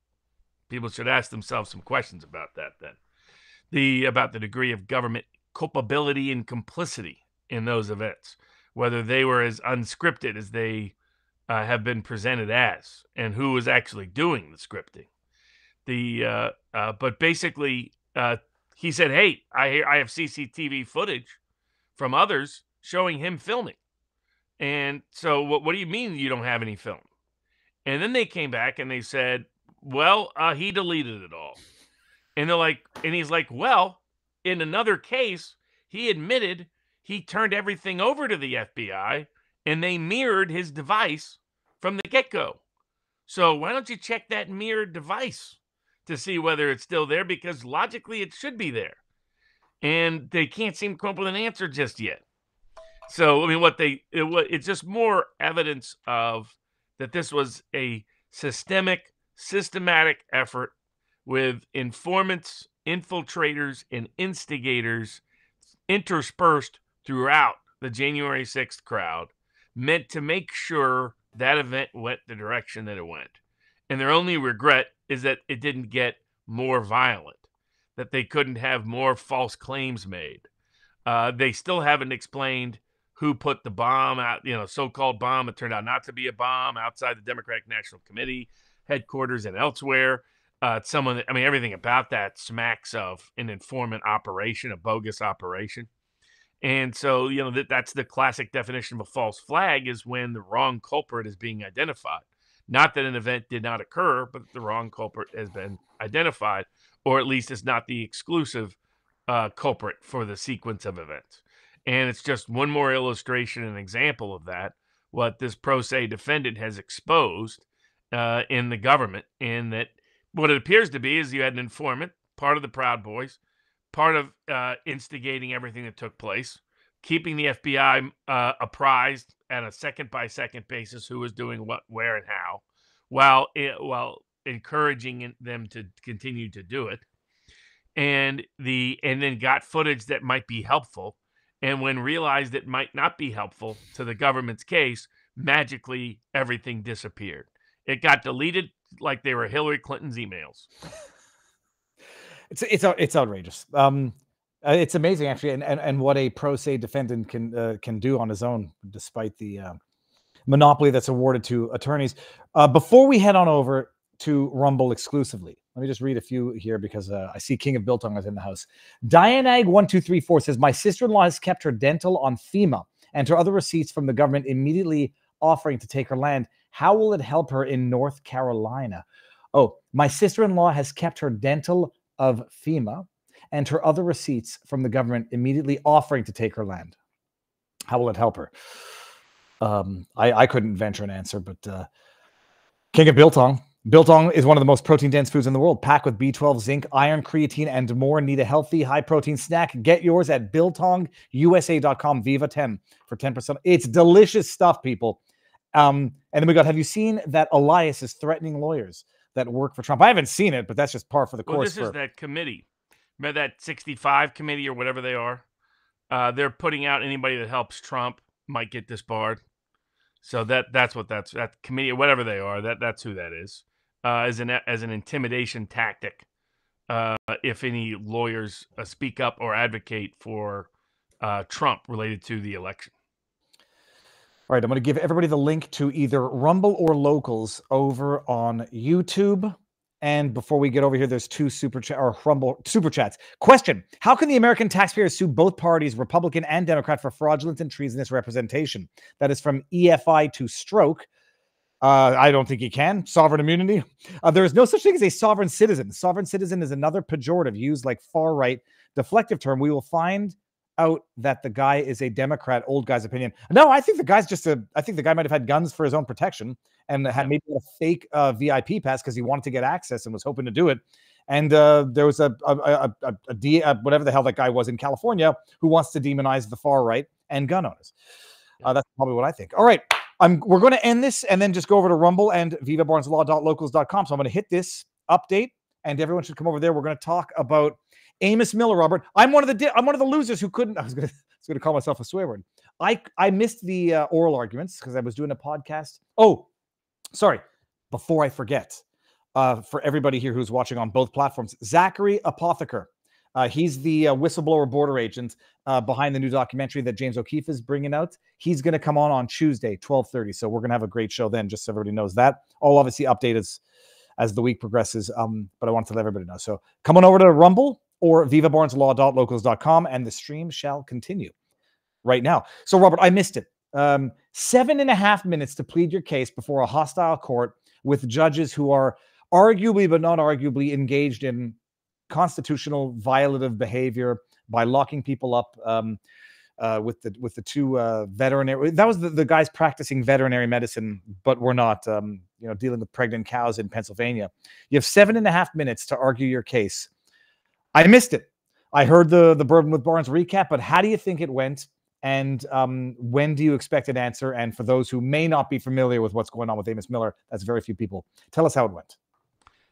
People should ask themselves some questions about that then. About the degree of government culpability and complicity in those events, whether they were as unscripted as they have been presented as, and who was actually doing the scripting. But basically, he said, hey, I have CCTV footage from others showing him filming. And so what do you mean you don't have any film? And then they came back and they said, well, he deleted it all. And he's like, well, in another case, he admitted he turned everything over to the FBI and they mirrored his device from the get-go. So why don't you check that mirrored device to see whether it's still there? Because logically it should be there. And they can't seem to come up with an answer just yet. So, I mean, it's just more evidence of that this was a systematic effort with informants, infiltrators, and instigators interspersed throughout the January 6th crowd, meant to make sure that event went the direction that it went. And their only regret is that it didn't get more violent, that they couldn't have more false claims made. They still haven't explained who put the bomb out, so-called bomb. It turned out not to be a bomb outside the Democratic National Committee headquarters and elsewhere. Everything about that smacks of an informant operation, a bogus operation. And so, that's the classic definition of a false flag, is when the wrong culprit is being identified. Not that an event did not occur, but the wrong culprit has been identified, or at least is not the exclusive culprit for the sequence of events. And it's just one more illustration and example of that, what this pro se defendant has exposed in the government, in that what it appears to be is you had an informant, part of the Proud Boys, part of instigating everything that took place, keeping the FBI apprised on a second-by-second basis who was doing what, where, and how, while encouraging them to continue to do it, and then got footage that might be helpful, and when realized it might not be helpful to the government's case, magically everything disappeared. It got deleted like they were Hillary Clinton's emails. It's outrageous. It's amazing, actually, and what a pro se defendant can do on his own, despite the monopoly that's awarded to attorneys. Before we head on over to Rumble exclusively, let me just read a few here because I see King of Biltong is in the house. Dianag1234 says, my sister-in-law has kept her dental on FEMA and her other receipts from the government immediately offering to take her land. How will it help her in North Carolina? Oh, my sister-in-law has kept her dental of FEMA and her other receipts from the government immediately offering to take her land. How will it help her? I couldn't venture an answer, but King of Biltong. Biltong is one of the most protein-dense foods in the world, packed with B12, zinc, iron, creatine, and more. Need a healthy, high-protein snack? Get yours at BiltongUSA.com. Viva 10 for 10%. It's delicious stuff, people. And then we got, have you seen that Elias is threatening lawyers that work for Trump? I haven't seen it, but that's just par for the course. Well, this is that committee. Remember that 65 committee or whatever they are? They're putting out anybody that helps Trump might get disbarred. So that's what that committee or whatever they are. That's who that is. As an intimidation tactic. If any lawyers speak up or advocate for Trump related to the election. All right, I'm going to give everybody the link to either Rumble or Locals over on YouTube. And before we get over here, there's two Rumble super chats. Question: how can the American taxpayers sue both parties, Republican and Democrat, for fraudulent and treasonous representation? That is from EFI to Stroke. I don't think you can. Sovereign immunity. There is no such thing as a sovereign citizen. Sovereign citizen is another pejorative used like far-right deflective term. We will find out that the guy is a Democrat. Old guy's opinion. No, I think the guy's I think the guy might have had guns for his own protection and had maybe a fake VIP pass because he wanted to get access and was hoping to do it. And there was whatever the hell that guy was in California who wants to demonize the far right and gun owners. That's probably what I think. All right. We're going to end this and then just go over to Rumble and vivabarneslaw.locals.com. So I'm going to hit this update and everyone should come over there. We're going to talk about Amos Miller, Robert. I'm one of the losers who couldn't. I was going to call myself a swear word. I missed the oral arguments because I was doing a podcast. Oh, sorry. Before I forget, for everybody here who's watching on both platforms, Zachary Apotheker. He's the whistleblower border agent behind the new documentary that James O'Keefe is bringing out. He's going to come on Tuesday, 12:30. So we're going to have a great show then, just so everybody knows that. I'll obviously update as the week progresses, but I wanted to let everybody know. So come on over to Rumble or vivabarneslaw.locals.com, and the stream shall continue right now. So, Robert, I missed it. 7.5 minutes to plead your case before a hostile court with judges who are arguably, but not arguably, engaged in constitutional violative behavior by locking people up with the two veterinary. That was the guys practicing veterinary medicine, but we're not dealing with pregnant cows in Pennsylvania. You have 7.5 minutes to argue your case. I missed it. I heard the Bourbon with Barnes recap, but how do you think it went? And when do you expect an answer? And for those who may not be familiar with what's going on with Amos Miller, that's very few people. Tell us how it went.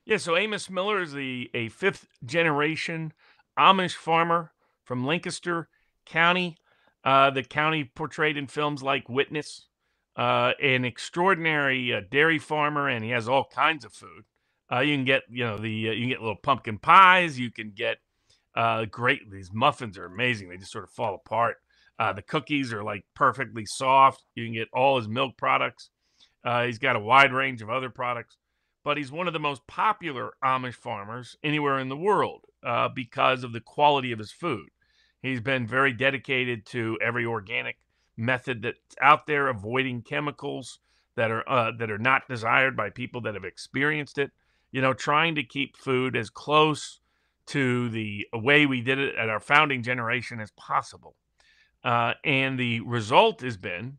Yeah, so Amos Miller is a fifth-generation Amish farmer from Lancaster County, the county portrayed in films like Witness, an extraordinary dairy farmer, and he has all kinds of food. You can get, you can get little pumpkin pies. You can get these muffins are amazing. They just sort of fall apart. The cookies are like perfectly soft. You can get all his milk products. He's got a wide range of other products. But he's one of the most popular Amish farmers anywhere in the world because of the quality of his food. He's been very dedicated to every organic method that's out there, avoiding chemicals that are not desired by people that have experienced it. Trying to keep food as close to the way we did it at our founding generation as possible. And the result has been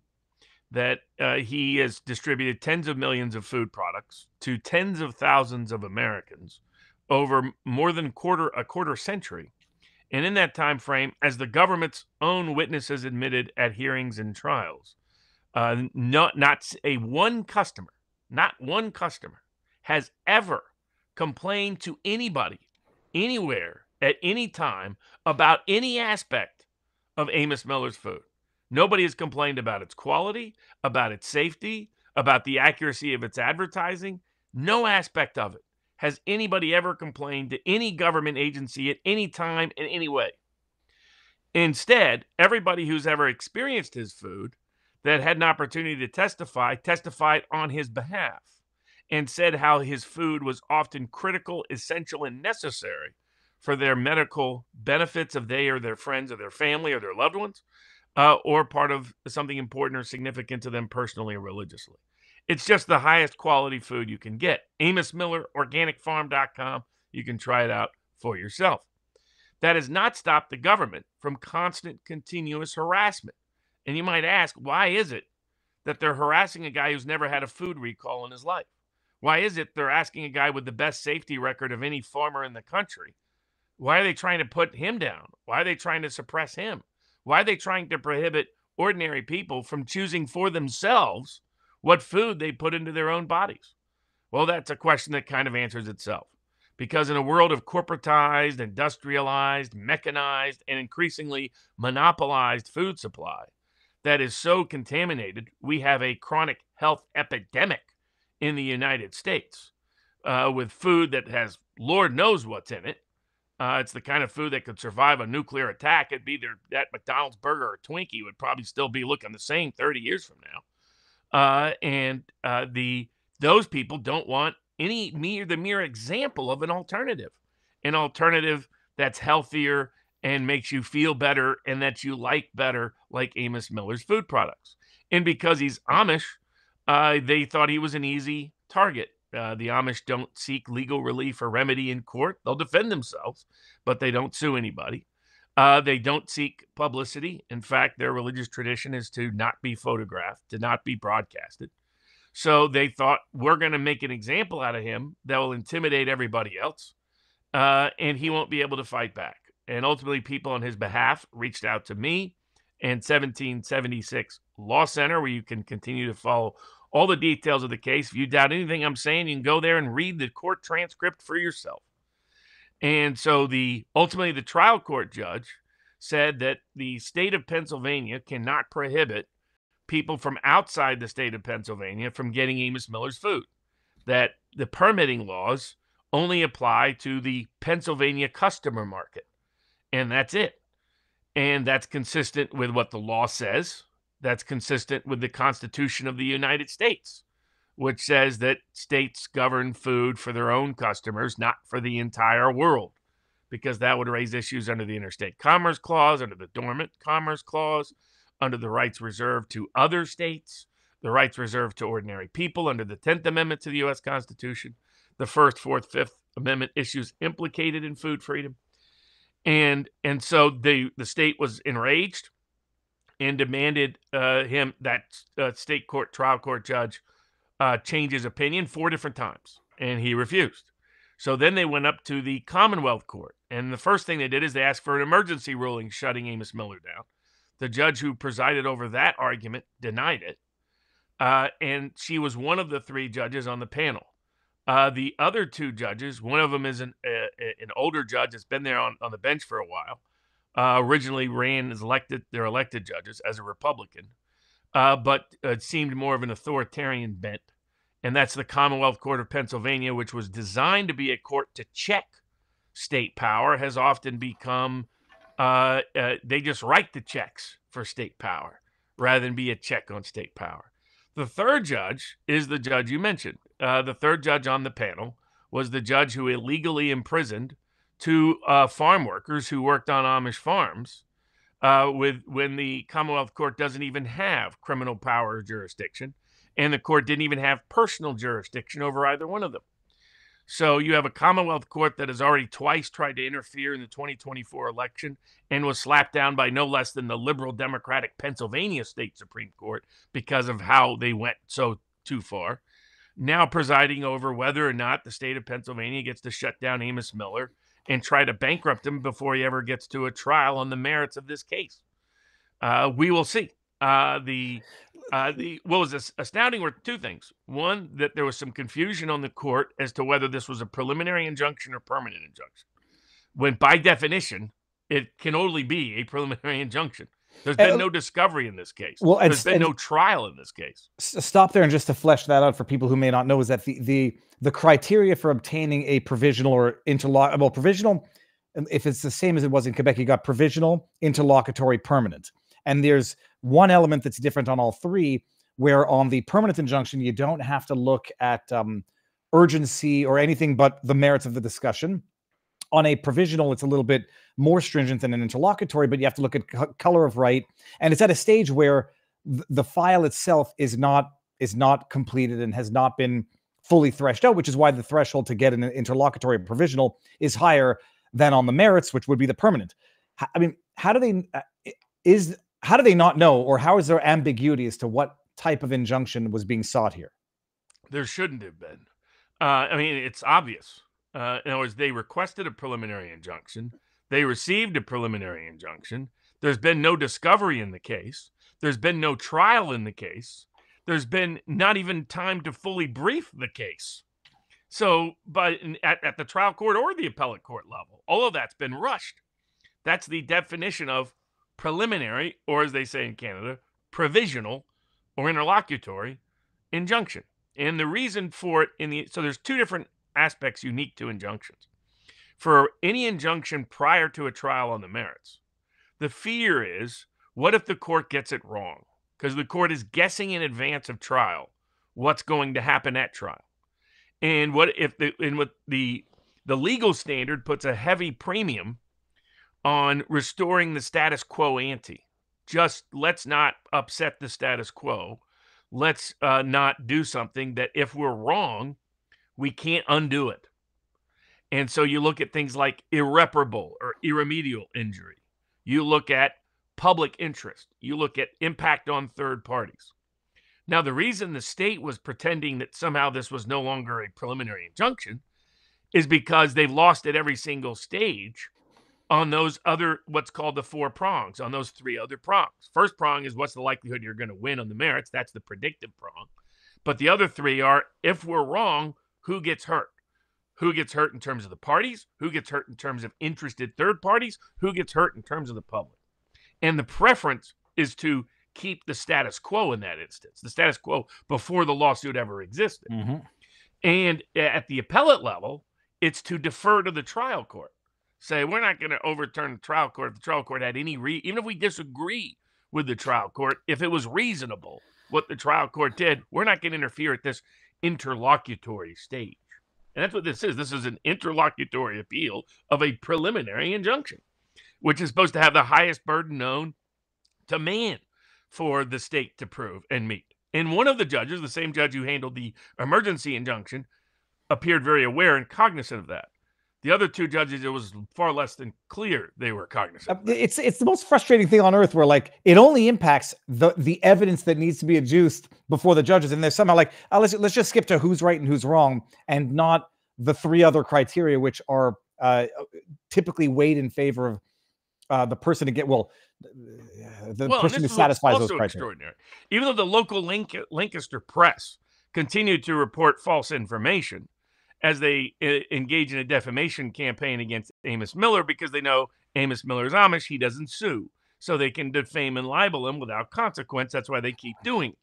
that he has distributed tens of millions of food products to tens of thousands of Americans over more than a quarter century. And in that time frame, as the government's own witnesses admitted at hearings and trials, Not one customer has ever complained to anybody, anywhere, at any time about any aspect of Amos Miller's food. Nobody has complained about its quality, about its safety, about the accuracy of its advertising. No aspect of it has anybody ever complained to any government agency at any time in any way. Instead, everybody who's ever experienced his food that had an opportunity to testified on his behalf and said how his food was often critical, essential, and necessary for their medical benefits of they or their friends or their family or their loved ones, or part of something important or significant to them personally or religiously. It's just the highest quality food you can get. Amos Miller, organicfarm.com. You can try it out for yourself. That has not stopped the government from constant, continuous harassment. And you might ask, why is it that they're harassing a guy who's never had a food recall in his life? Why is it they're asking a guy with the best safety record of any farmer in the country? Why are they trying to put him down? Why are they trying to suppress him? Why are they trying to prohibit ordinary people from choosing for themselves what food they put into their own bodies? Well, that's a question that kind of answers itself. Because in a world of corporatized, industrialized, mechanized, and increasingly monopolized food supply that is so contaminated, we have a chronic health epidemic in the United States with food that has Lord knows what's in it. It's the kind of food that could survive a nuclear attack. It'd be that McDonald's burger or Twinkie would probably still be looking the same 30 years from now. Those people don't want the mere example of an alternative that's healthier and makes you feel better and that you like better, like Amos Miller's food products. And because he's Amish, they thought he was an easy target. The Amish don't seek legal relief or remedy in court. They'll defend themselves, but they don't sue anybody. They don't seek publicity. In fact, their religious tradition is to not be photographed, to not be broadcasted. So they thought, we're going to make an example out of him that will intimidate everybody else, and he won't be able to fight back. And ultimately, people on his behalf reached out to me and 1776 Law Center, where you can continue to follow all the details of the case. If you doubt anything I'm saying, you can go there and read the court transcript for yourself. And so ultimately, the trial court judge said that the state of Pennsylvania cannot prohibit people from outside the state of Pennsylvania from getting Amos Miller's food, that the permitting laws only apply to the Pennsylvania customer market. And that's it. And that's consistent with what the law says. That's consistent with the Constitution of the United States, which says that states govern food for their own customers, not for the entire world, because that would raise issues under the Interstate Commerce Clause, under the Dormant Commerce Clause, under the rights reserved to other states, the rights reserved to ordinary people under the 10th Amendment to the U.S. Constitution, the First, Fourth, Fifth Amendment issues implicated in food freedom. And so the state was enraged and demanded that state court, trial court judge change his opinion 4 different times, and he refused. So then they went up to the Commonwealth Court, and the first thing they did is they asked for an emergency ruling shutting Amos Miller down. The judge who presided over that argument denied it, and she was one of the 3 judges on the panel. The other 2 judges, one of them is an older judge that's been there on the bench for a while, originally ran as they're elected judges as a Republican, but seemed more of an authoritarian bent. And that's the Commonwealth Court of Pennsylvania, which was designed to be a court to check state power, has often become, they just write the checks for state power rather than be a check on state power. The third judge is the judge you mentioned. The third judge on the panel was the judge who illegally imprisoned 2 farm workers who worked on Amish farms when the Commonwealth Court doesn't even have criminal power jurisdiction, and the court didn't even have personal jurisdiction over either one of them. So you have a Commonwealth Court that has already twice tried to interfere in the 2024 election and was slapped down by no less than the liberal Democratic Pennsylvania State Supreme Court because of how they went too far. Now presiding over whether or not the state of Pennsylvania gets to shut down Amos Miller and try to bankrupt him before he ever gets to a trial on the merits of this case. We will see. What was astounding were two things. One, that there was some confusion on the court as to whether this was a preliminary injunction or permanent injunction, when by definition, it can only be a preliminary injunction. There's been no discovery in this case. Well, there's been no trial in this case. Stop there, and just to flesh that out for people who may not know, is that the criteria for obtaining a provisional or provisional, if it's the same as it was in Quebec, you got provisional, interlocutory, permanent. And there's one element that's different on all three, where on the permanent injunction, you don't have to look at urgency or anything but the merits of the discussion. On a provisional, it's a little bit more stringent than an interlocutory, but you have to look at color of right. And it's at a stage where the file itself is not completed and has not been fully threshed out, which is why the threshold to get an interlocutory provisional is higher than on the merits, which would be the permanent. I mean, how do they not know, or how is there ambiguity as to what type of injunction was being sought here? There shouldn't have been. I mean, it's obvious. In other words, they requested a preliminary injunction. They received a preliminary injunction. There's been no discovery in the case. There's been no trial in the case. There's been not even time to fully brief the case. So, but at the trial court or the appellate court level, all of that's been rushed. That's the definition of preliminary, or as they say in Canada, provisional or interlocutory injunction. And the reason for it so there's two different aspects unique to injunctions. For any injunction prior to a trial on the merits, the fear is, what if the court gets it wrong? Because the court is guessing in advance of trial what's going to happen at trial. And what if the legal standard puts a heavy premium on restoring the status quo ante. Just let's not upset the status quo. Let's not do something that if we're wrong, we can't undo it. And so you look at things like irreparable or irremediable injury. You look at public interest. You look at impact on third parties. Now, the reason the state was pretending that somehow this was no longer a preliminary injunction is because they've lost at every single stage on those other, what's called the four prongs, on those three other prongs. First prong is what's the likelihood you're going to win on the merits. That's the predictive prong. But the other three are, if we're wrong, who gets hurt? Who gets hurt in terms of the parties? Who gets hurt in terms of interested third parties? Who gets hurt in terms of the public? And the preference is to keep the status quo in that instance, the status quo before the lawsuit ever existed. Mm-hmm. And at the appellate level, it's to defer to the trial court. Say, we're not going to overturn the trial court if the trial court had any even if we disagree with the trial court, if it was reasonable what the trial court did, we're not going to interfere at this interlocutory stage. And that's what this is. This is an interlocutory appeal of a preliminary injunction, which is supposed to have the highest burden known to man for the state to prove and meet. And one of the judges, the same judge who handled the emergency injunction, appeared very aware and cognizant of that. The other two judges, it was far less than clear they were cognizant. It's the most frustrating thing on earth, where like it only impacts the evidence that needs to be adduced before the judges, and they're somehow like, oh, let's just skip to who's right and who's wrong, and not the three other criteria, which are typically weighed in favor of the person to get the person who satisfies those criteria. Extraordinary. Even though the local Lancaster press continued to report false information as they engage in a defamation campaign against Amos Miller, because they know Amos Miller's Amish, he doesn't sue. So they can defame and libel him without consequence. That's why they keep doing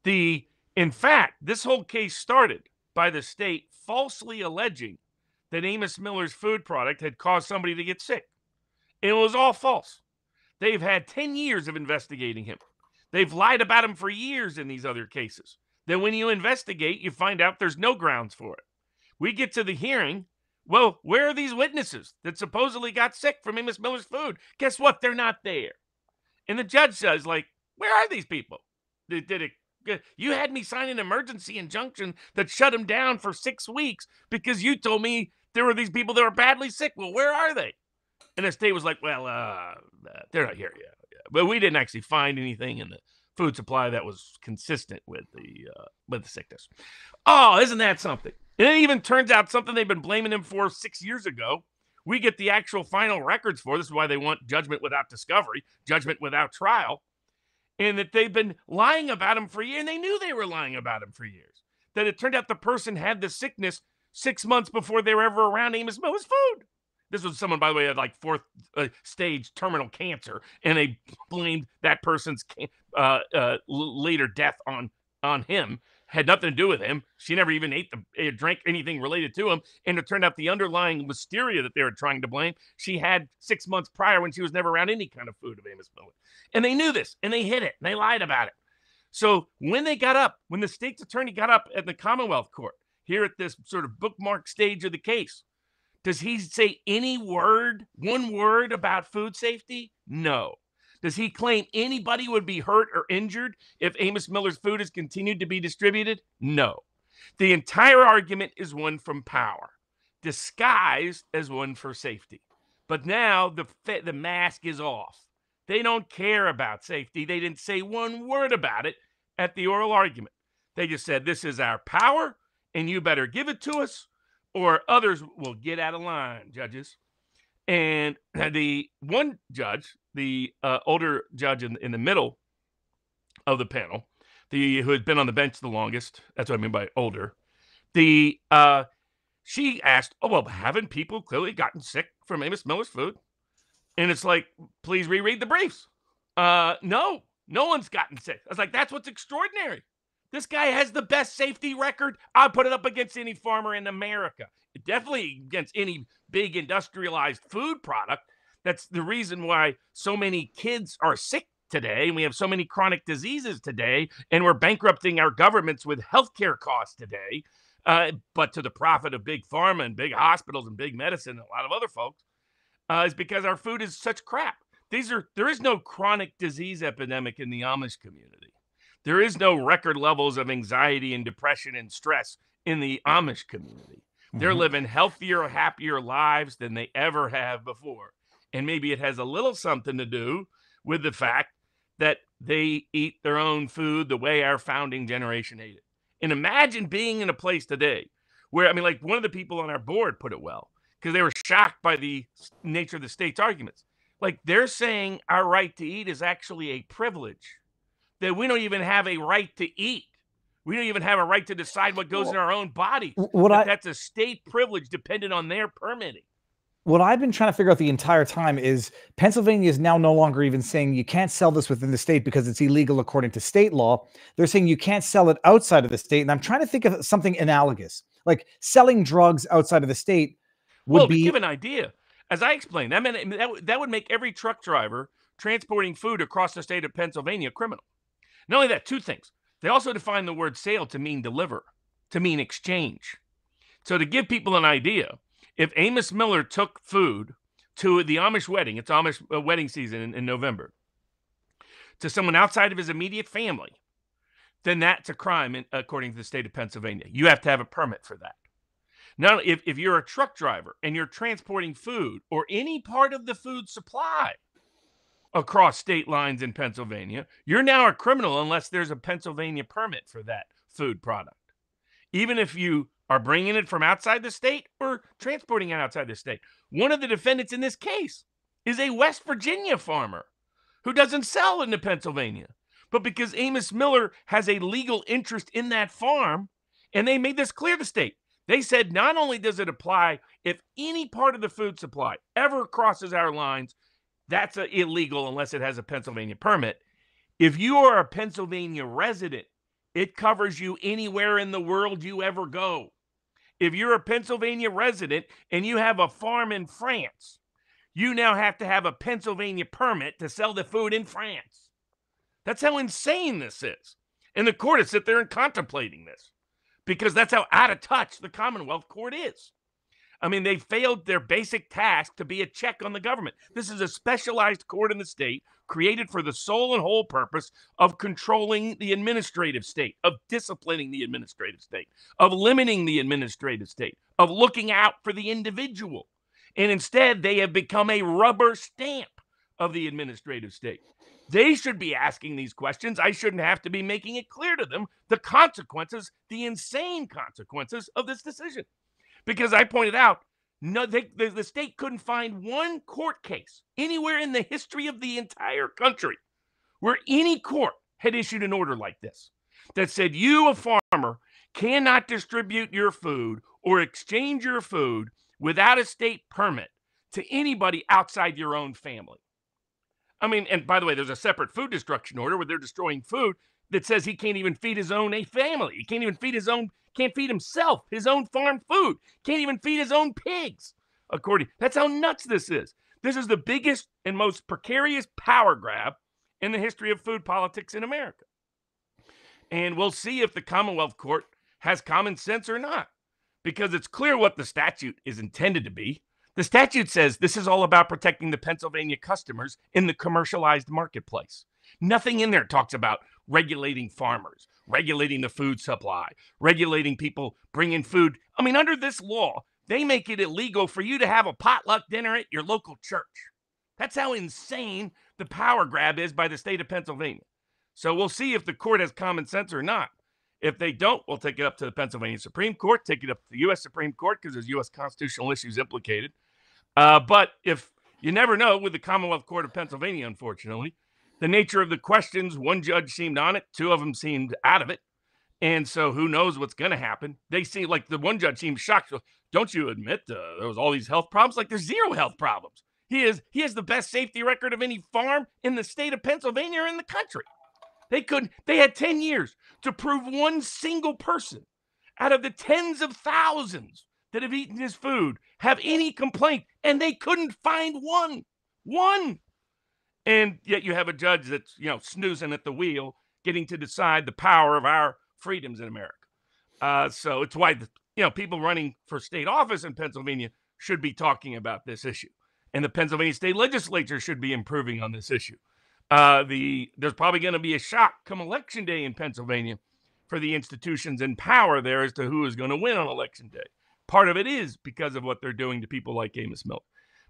it. In fact, this whole case started by the state falsely alleging that Amos Miller's food product had caused somebody to get sick. And it was all false. They've had 10 years of investigating him. They've lied about him for years in these other cases. Then when you investigate, you find out there's no grounds for it. We get to the hearing. Well, where are these witnesses that supposedly got sick from Amos Miller's food? Guess what? They're not there. And the judge says, like, where are these people? You had me sign an emergency injunction that shut him down for 6 weeks because you told me there were these people that were badly sick. Well, where are they? And the state was like, well, they're not here yet. But we didn't actually find anything in the food supply that was consistent with the sickness. Oh, isn't that something? And it even turns out something they've been blaming him for 6 years ago. We get the actual final records for. This is why they want judgment without discovery, judgment without trial. and that they've been lying about him for years, and they knew they were lying about him for years. That it turned out the person had the sickness 6 months before they were ever around Amos Miller's food. This was someone, by the way, had like fourth stage terminal cancer, and they blamed that person's later death on him. Had nothing to do with him. She never even drank anything related to him. And it turned out the underlying listeria that they were trying to blame, she had 6 months prior when she was never around any kind of food of Amos Miller. And they knew this, and they hid it, and they lied about it. So when the state's attorney got up at the Commonwealth Court, here at this sort of bookmark stage of the case, does he say one word about food safety? No. Does he claim anybody would be hurt or injured if Amos Miller's food is continued to be distributed? No. The entire argument is one from power, disguised as one for safety. But now the mask is off. They don't care about safety. They didn't say one word about it at the oral argument. They just said, this is our power, and you better give it to us, or others will get out of line, judges. And the one judge, the older judge in the middle of the panel, who had been on the bench the longest, that's what I mean by older, she asked, oh, well, haven't people clearly gotten sick from Amos Miller's food? And it's like, please reread the briefs. No one's gotten sick. I was like, that's what's extraordinary. This guy has the best safety record. I'll put it up against any farmer in America. Definitely against any big industrialized food product. That's the reason why so many kids are sick today, and we have so many chronic diseases today, and we're bankrupting our governments with healthcare costs today, but to the profit of big pharma and big hospitals and big medicine and a lot of other folks, is because our food is such crap. There is no chronic disease epidemic in the Amish community. There is no record levels of anxiety and depression and stress in the Amish community. They're living healthier, happier lives than they ever have before. And maybe it has a little something to do with the fact that they eat their own food the way our founding generation ate it. And imagine being in a place today where, like one of the people on our board put it well, because they were shocked by the nature of the state's arguments. Like, they're saying our right to eat is actually a privilege, that we don't even have a right to eat. We don't even have a right to decide what goes in our own bodies. That's a state privilege dependent on their permitting. What I've been trying to figure out the entire time is Pennsylvania is now no longer even saying you can't sell this within the state because it's illegal according to state law. They're saying you can't sell it outside of the state. And I'm trying to think of something analogous, like selling drugs outside of the state would be... to give an idea, as I explained, that would make every truck driver transporting food across the state of Pennsylvania criminal. Not only that, two things. They also define the word sale to mean deliver, to mean exchange. So to give people an idea, if Amos Miller took food to the Amish wedding, it's Amish wedding season in November, to someone outside of his immediate family, then that's a crime according to the state of Pennsylvania. You have to have a permit for that. Now, if you're a truck driver and you're transporting food or any part of the food supply across state lines in Pennsylvania, you're now a criminal unless there's a Pennsylvania permit for that food product. Even if you are bringing it from outside the state or transporting it outside the state. One of the defendants in this case is a West Virginia farmer who doesn't sell into Pennsylvania. But because Amos Miller has a legal interest in that farm, and they made this clear to the state, they said not only does it apply if any part of the food supply ever crosses our lines, that's illegal unless it has a Pennsylvania permit. If you are a Pennsylvania resident, it covers you anywhere in the world you ever go. If you're a Pennsylvania resident and you have a farm in France, you now have to have a Pennsylvania permit to sell the food in France. That's how insane this is. And the court is sitting there and contemplating this because that's how out of touch the Commonwealth Court is. I mean, they failed their basic task to be a check on the government. This is a specialized court in the state created for the sole and whole purpose of controlling the administrative state, of disciplining the administrative state, of limiting the administrative state, of looking out for the individual. And instead, they have become a rubber stamp of the administrative state. They should be asking these questions. I shouldn't have to be making it clear to them the consequences, the insane consequences of this decision. Because I pointed out, the state couldn't find one court case anywhere in the history of the entire country where any court had issued an order like this that said you, a farmer, cannot distribute your food or exchange your food without a state permit to anybody outside your own family. I mean, and by the way, there's a separate food destruction order where they're destroying food that says he can't even feed his own family. He can't even feed can't feed himself, his own farm food, can't even feed his own pigs. That's how nuts this is. This is the biggest and most precarious power grab in the history of food politics in America. And we'll see if the Commonwealth Court has common sense or not, because it's clear what the statute is intended to be. The statute says this is all about protecting the Pennsylvania customers in the commercialized marketplace. Nothing in there talks about regulating farmers, regulating the food supply, regulating people bringing food. I mean, under this law, they make it illegal for you to have a potluck dinner at your local church. That's how insane the power grab is by the state of Pennsylvania. So we'll see if the court has common sense or not. If they don't, we'll take it up to the Pennsylvania Supreme Court, take it up to the U.S. Supreme Court because there's U.S. constitutional issues implicated. But if you never know with the Commonwealth Court of Pennsylvania, unfortunately, the nature of the questions, one judge seemed on it, two of them seemed out of it. And so who knows what's going to happen? They seem like the one judge seemed shocked. So, don't you admit there was all these health problems? Like there's zero health problems. He has the best safety record of any farm in the state of Pennsylvania or in the country. They had 10 years to prove one single person out of the tens of thousands that have eaten his food have any complaint, and they couldn't find one. And yet you have a judge that's, snoozing at the wheel, getting to decide the power of our freedoms in America. So it's why, people running for state office in Pennsylvania should be talking about this issue. And the Pennsylvania state legislature should be improving on this issue. There's probably going to be a shock come election day in Pennsylvania for the institutions in power there as to who is going to win on election day. Part of it is because of what they're doing to people like Amos Miller.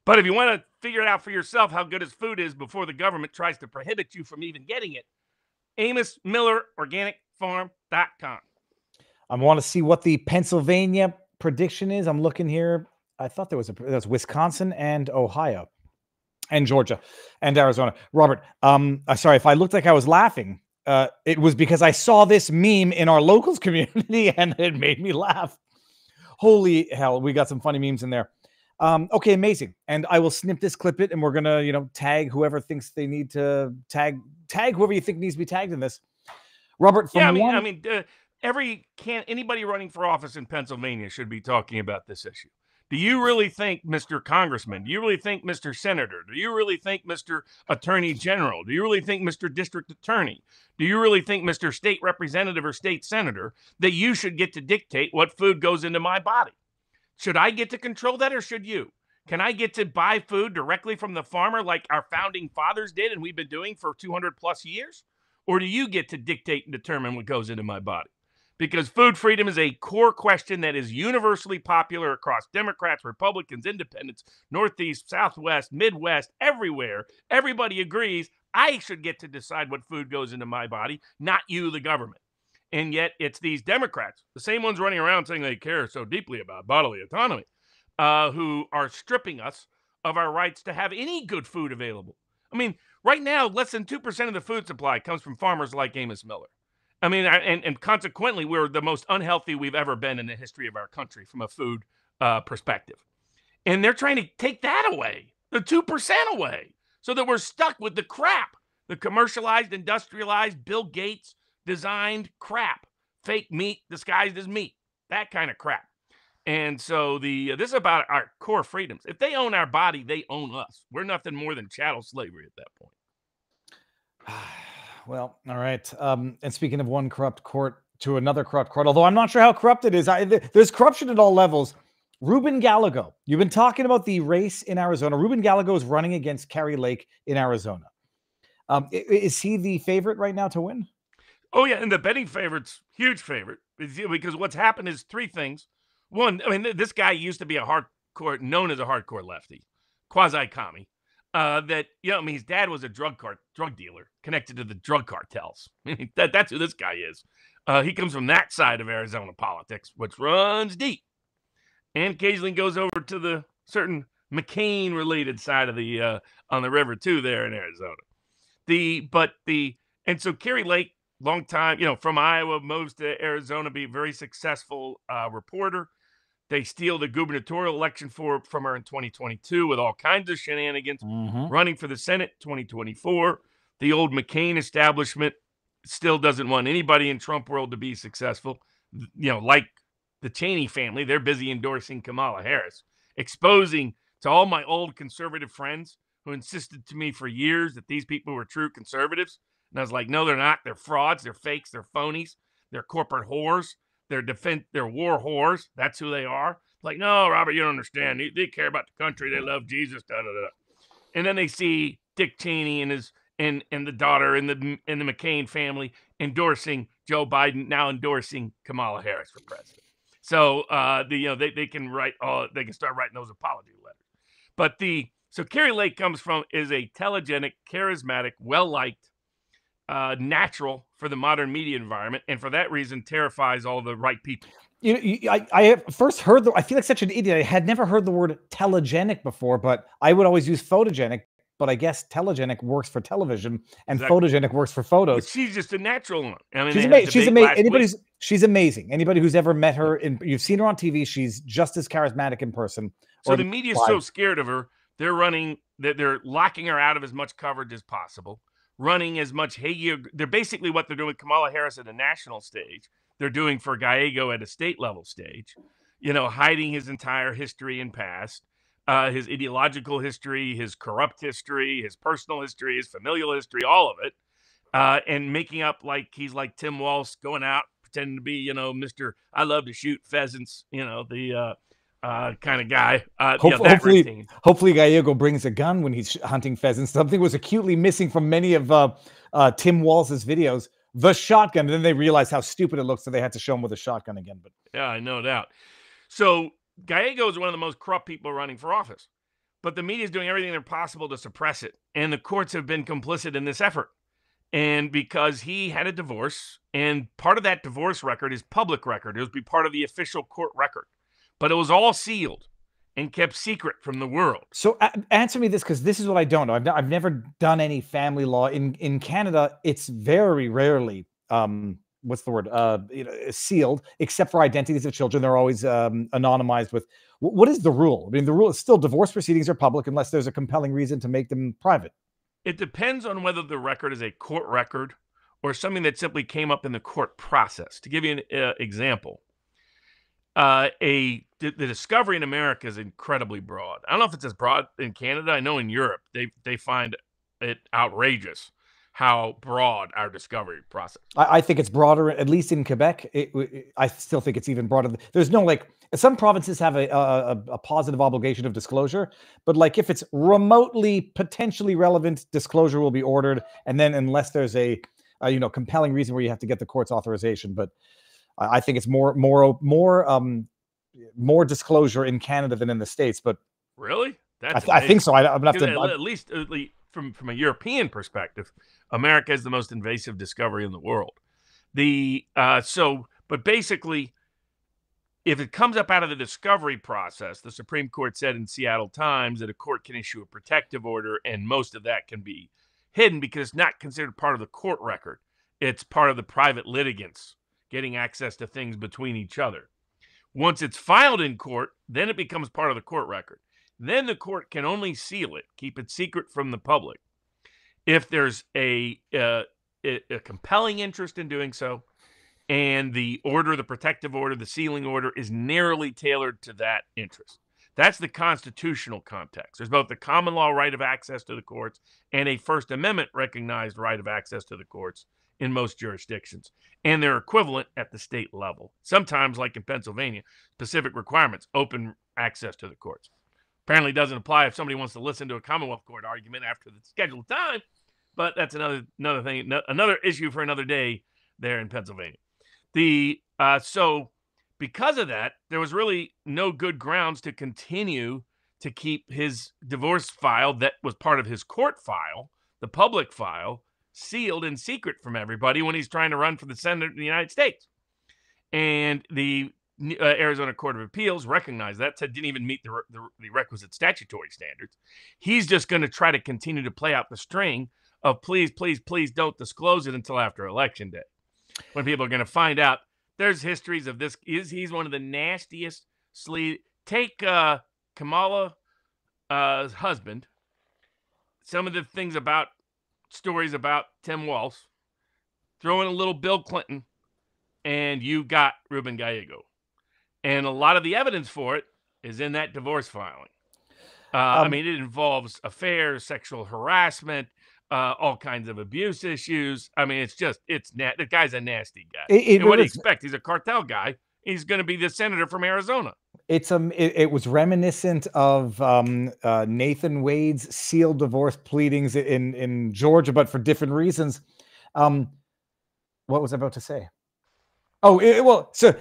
But if you want to figure it out for yourself how good his food is before the government tries to prohibit you from even getting it, AmosMillerOrganicFarm.com. I want to see what the Pennsylvania prediction is. I'm looking here. I thought there was Wisconsin and Ohio and Georgia and Arizona. Robert, sorry if I looked like I was laughing. It was because I saw this meme in our locals community and it made me laugh. Holy hell, we got some funny memes in there. Okay, amazing. And I will snip this, clip it, and we're gonna, tag whoever thinks they need to tag whoever you think needs to be tagged in this. Robert, anybody running for office in Pennsylvania should be talking about this issue. Do you really think, Mr. Congressman, do you really think, Mr. Senator, do you really think, Mr. Attorney General, do you really think, Mr. District Attorney, do you really think, Mr. State Representative or State Senator, that you should get to dictate what food goes into my body? Should I get to control that, or should you? Can I get to buy food directly from the farmer like our founding fathers did and we've been doing for 200 plus years? Or do you get to dictate and determine what goes into my body? Because food freedom is a core question that is universally popular across Democrats, Republicans, Independents, Northeast, Southwest, Midwest, everywhere. Everybody agrees I should get to decide what food goes into my body, not you, the government. And yet it's these Democrats, the same ones running around saying they care so deeply about bodily autonomy, who are stripping us of our rights to have any good food available. I mean, right now, less than 2% of the food supply comes from farmers like Amos Miller. I mean, and consequently, we're the most unhealthy we've ever been in the history of our country from a food perspective. And they're trying to take that away, the 2% away, so that we're stuck with the crap, the commercialized, industrialized, Bill Gates designed crap, fake meat disguised as meat, that kind of crap. And so this is about our core freedoms. If they own our body, they own us. We're nothing more than chattel slavery at that point. Well, all right. And speaking of one corrupt court to another corrupt court, although I'm not sure how corrupt it is, there's corruption at all levels. Ruben Gallego, you've been talking about the race in Arizona. Ruben Gallego is running against Kari Lake in Arizona. Is he the favorite right now to win? Oh, yeah. And the betting favorite's huge favorite because what's happened is three things. One, I mean, this guy used to be known as a hardcore lefty, quasi-commie. His dad was a drug dealer connected to the drug cartels. That's who this guy is. He comes from that side of Arizona politics, which runs deep, and occasionally goes over to the certain McCain-related side of the on the river too, there in Arizona. And so Carrie Lake, long time, from Iowa, moves to Arizona, be a very successful reporter. They steal the gubernatorial election from her in 2022 with all kinds of shenanigans. Running for the Senate 2024. The old McCain establishment still doesn't want anybody in Trump world to be successful. Like the Cheney family, they're busy endorsing Kamala Harris, exposing to all my old conservative friends who insisted to me for years that these people were true conservatives. And I was like, no, they're not. They're frauds. They're fakes. They're phonies. They're corporate whores. They're war whores. That's who they are. Like, no, Robert, you don't understand. They care about the country. They love Jesus. Da, da, da. And then they see Dick Cheney and his and the daughter and the McCain family endorsing Joe Biden, now endorsing Kamala Harris for president. So they can start writing those apology letters. But so Carrie Lake is a telegenic, charismatic, well-liked, natural for the modern media environment, and for that reason terrifies all the right people. I first heard I feel like such an idiot. I had never heard the word telegenic before, but I would always use photogenic. But I guess telegenic works for television, and photogenic works for photos. But she's just a natural one. I mean, she's amazing. She's amazing. Anybody who's ever met her, you've seen her on TV. She's just as charismatic in person. So the media is so scared of her, they're locking her out of as much coverage as possible. Running as much they're basically what they're doing with Kamala Harris at a national stage. They're doing for Gallego at a state level stage. Hiding his entire history and past. His ideological history, his corrupt history, his personal history, his familial history, all of it, and making up like he's like Tim Walsh, going out pretending to be, Mr. I love to shoot pheasants, the kind of guy. Hopefully Gallego brings a gun when he's hunting pheasants. Something was acutely missing from many of Tim Walsh's videos, the shotgun. And then they realized how stupid it looks, so they had to show him with a shotgun again. But yeah, no doubt. So Gallego is one of the most corrupt people running for office, but the media is doing everything they're possible to suppress it. And the courts have been complicit in this effort. And because he had a divorce, and part of that divorce record is public record. It would be part of the official court record, but it was all sealed and kept secret from the world. So answer me this, because this is what I don't know. I've never done any family law in Canada. It's very rarely, what's the word? Sealed, except for identities of children. They're always anonymized with. What is the rule? I mean, the rule is still divorce proceedings are public unless there's a compelling reason to make them private. It depends on whether the record is a court record or something that simply came up in the court process. To give you an example, the discovery in America is incredibly broad. I don't know if it's as broad in Canada. I know in Europe they find it outrageous how broad our discovery process. I think it's broader, at least in Quebec. I still think it's even broader. There's no some provinces have a positive obligation of disclosure, but if it's remotely potentially relevant, disclosure will be ordered, and then unless there's a compelling reason where you have to get the court's authorization. But I think it's more disclosure in Canada than in the States. But really, I think so. I'm gonna have to at least from a European perspective, America is the most invasive discovery in the world. But basically, if it comes up out of the discovery process, the Supreme Court said in Seattle Times that a court can issue a protective order, and most of that can be hidden because it's not considered part of the court record. It's part of the private litigants getting access to things between each other. Once it's filed in court, then it becomes part of the court record. Then the court can only seal it, keep it secret from the public, if there's a compelling interest in doing so, and the protective order, the sealing order is narrowly tailored to that interest. That's the constitutional context. There's both the common law right of access to the courts and a First Amendment recognized right of access to the courts in most jurisdictions. And they're equivalent at the state level. Sometimes, like in Pennsylvania, specific requirements, open access to the courts. Apparently doesn't apply if somebody wants to listen to a Commonwealth Court argument after the scheduled time, but that's another thing, another issue for another day there in Pennsylvania. So because of that, there was really no good grounds to continue to keep his divorce file that was part of his court file, the public file, sealed in secret from everybody when he's trying to run for the Senate of the United States. And the Arizona Court of Appeals recognized that, said didn't even meet the requisite statutory standards. He's just going to try to continue to play out the string of please, please, please don't disclose it until after Election Day, when people are going to find out there's histories of this. He's one of the nastiest Take Kamala's husband. Some of the things about stories about Tim Walz. Throw in a little Bill Clinton, and you got Ruben Gallego. And a lot of the evidence for it is in that divorce filing. I mean, it involves affairs, sexual harassment, all kinds of abuse issues. I mean, the guy's a nasty guy. And what do you expect? He's a cartel guy. He's going to be the senator from Arizona. It was reminiscent of Nathan Wade's sealed divorce pleadings in Georgia, but for different reasons. What was I about to say? So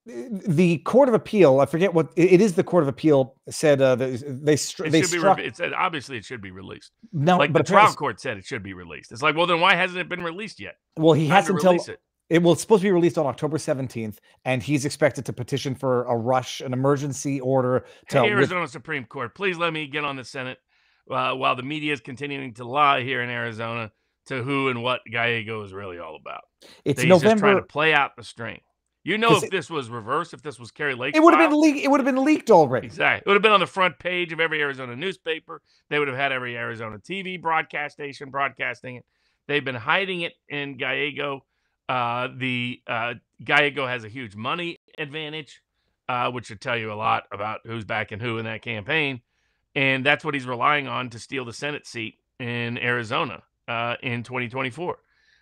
the Court of Appeal, I forget what it is. The Court of Appeal said they struck. It said obviously it should be released. No, like the trial court said it should be released. It's like, well, then why hasn't it been released yet? Well, he hasn't released it. It's supposed to be released on October 17th, and he's expected to petition for an emergency order. Hey, Arizona Supreme Court, please let me get on the Senate while the media is continuing to lie here in Arizona to who and what Gallego is really all about. It's He's November. Just trying to play out the string. You know, if this was reversed, if this was Carrie Lake's it would have been leaked. It would have been leaked already. Exactly. It would have been on the front page of every Arizona newspaper. They would have had every Arizona TV broadcast station broadcasting it. They've been hiding it in Gallego. Gallego has a huge money advantage, which should tell you a lot about who's backing who in that campaign. And that's what he's relying on to steal the Senate seat in Arizona in 2024.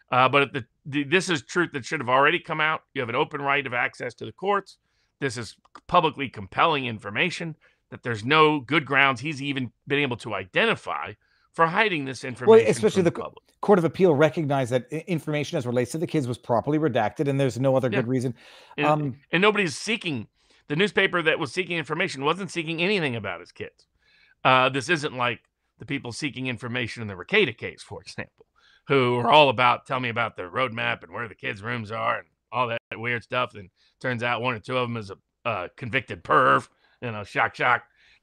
But this is truth that should have already come out. You have an open right of access to the courts. This is publicly compelling information that there's no good grounds he's even been able to identify for hiding this information. Well, especially the public. Court of Appeal recognized that information as relates to the kids was properly redacted, and there's no other good reason. And nobody's seeking. The newspaper that was seeking information wasn't seeking anything about his kids. This isn't like the people seeking information in the Rekieta case, for example, who are all about, tell me about the roadmap and where the kids' rooms are and all that weird stuff. And turns out one or two of them is a convicted perv, shock.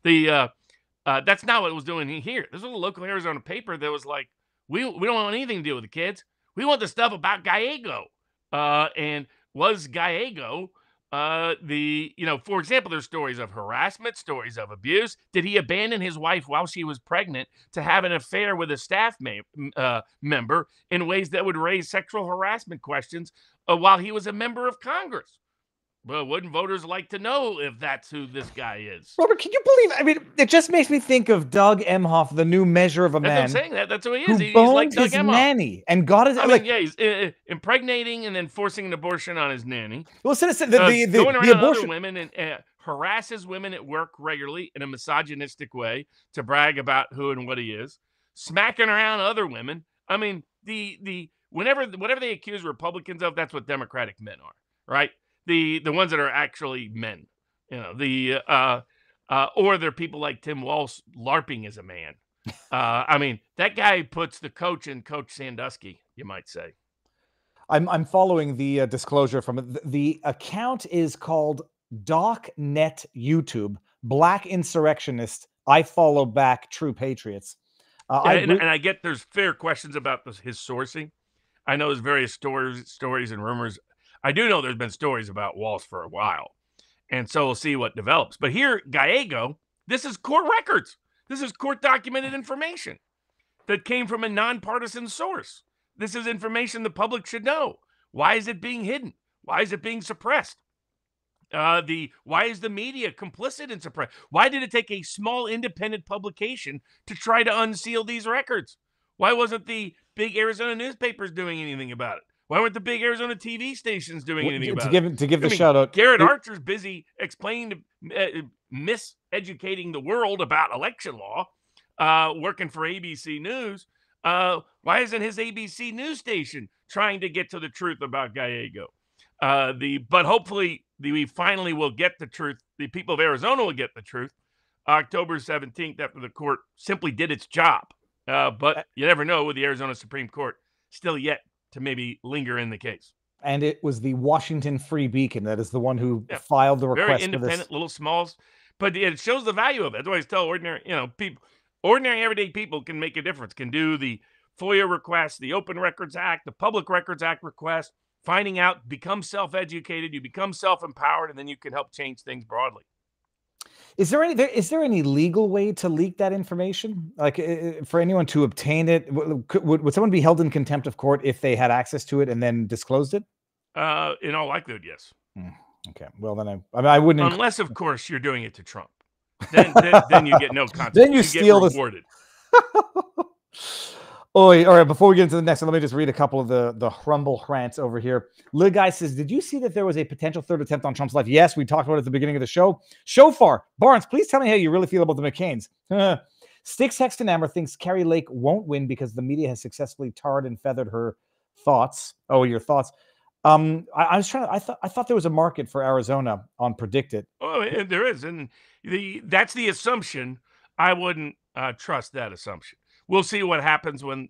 That's not what it was doing here. This was a local Arizona paper that was like, we don't want anything to do with the kids. We want the stuff about Gallego. And was Gallego for example, there's stories of harassment, stories of abuse. Did he abandon his wife while she was pregnant to have an affair with a staff member in ways that would raise sexual harassment questions while he was a member of Congress? Well, wouldn't voters like to know if that's who this guy is? Robert, can you believe? I mean, it just makes me think of Doug Emhoff, the new measure of a man. That's what I'm saying. That's who he is. He's like Doug Emhoff. Nanny and got his. He's impregnating and then forcing an abortion on his nanny. Well, going around abortion. Other women and harasses women at work regularly in a misogynistic way to brag about who and what he is. Smacking around other women. I mean, whatever they accuse Republicans of, that's what Democratic men are, right? The ones that are actually men, or they're people like Tim Walz LARPing as a man. I mean, that guy puts the coach in Coach Sandusky, you might say. I'm following the disclosure from it. The account is called DocNet YouTube, Black Insurrectionist. I follow back True Patriots. And I get there's fair questions about his sourcing. I know there's various stories and rumors. I do know there's been stories about Walz for a while, and so we'll see what develops. But here, Gallego, this is court records. This is court-documented information that came from a nonpartisan source. This is information the public should know. Why is it being hidden? Why is it being suppressed? Why is the media complicit in suppress? Why did it take a small independent publication to try to unseal these records? Why wasn't the big Arizona newspapers doing anything about it? Why weren't the big Arizona TV stations doing anything about it? To give the shout out, Garrett Archer's busy explaining, miseducating the world about election law, working for ABC News. Why isn't his ABC News station trying to get to the truth about Gallego? But hopefully we finally will get the truth. The people of Arizona will get the truth October 17th after the court simply did its job. But you never know with the Arizona Supreme Court still yet to maybe linger in the case. And it was the Washington Free Beacon that is the one who filed the request. Very independent, little smalls, but it shows the value of it. That's why I tell ordinary, people, ordinary everyday people can make a difference, can do the FOIA requests, the Open Records Act, the Public Records Act request, finding out, become self-educated, you become self-empowered, and then you can help change things broadly. Is there any legal way to leak that information? Like for anyone to obtain it, would someone be held in contempt of court if they had access to it and then disclosed it? In all likelihood, yes. Okay. Well, then I wouldn't. Unless, of course, you're doing it to Trump. Then you get no consequence. Then you steal get rewarded. All right, before we get into the next one, let me just read a couple of the Rumble rants over here. Lil Guy says, did you see that there was a potential third attempt on Trump's life? Yes, we talked about it at the beginning of the show. Shofar, Barnes, please tell me how you really feel about the McCains. Sticks Hexton Amber thinks Carrie Lake won't win because the media has successfully tarred and feathered her thoughts. Oh, your thoughts. I thought there was a market for Arizona on Predict It. Oh, and there is. And that's the assumption. I wouldn't trust that assumption. We'll see what happens when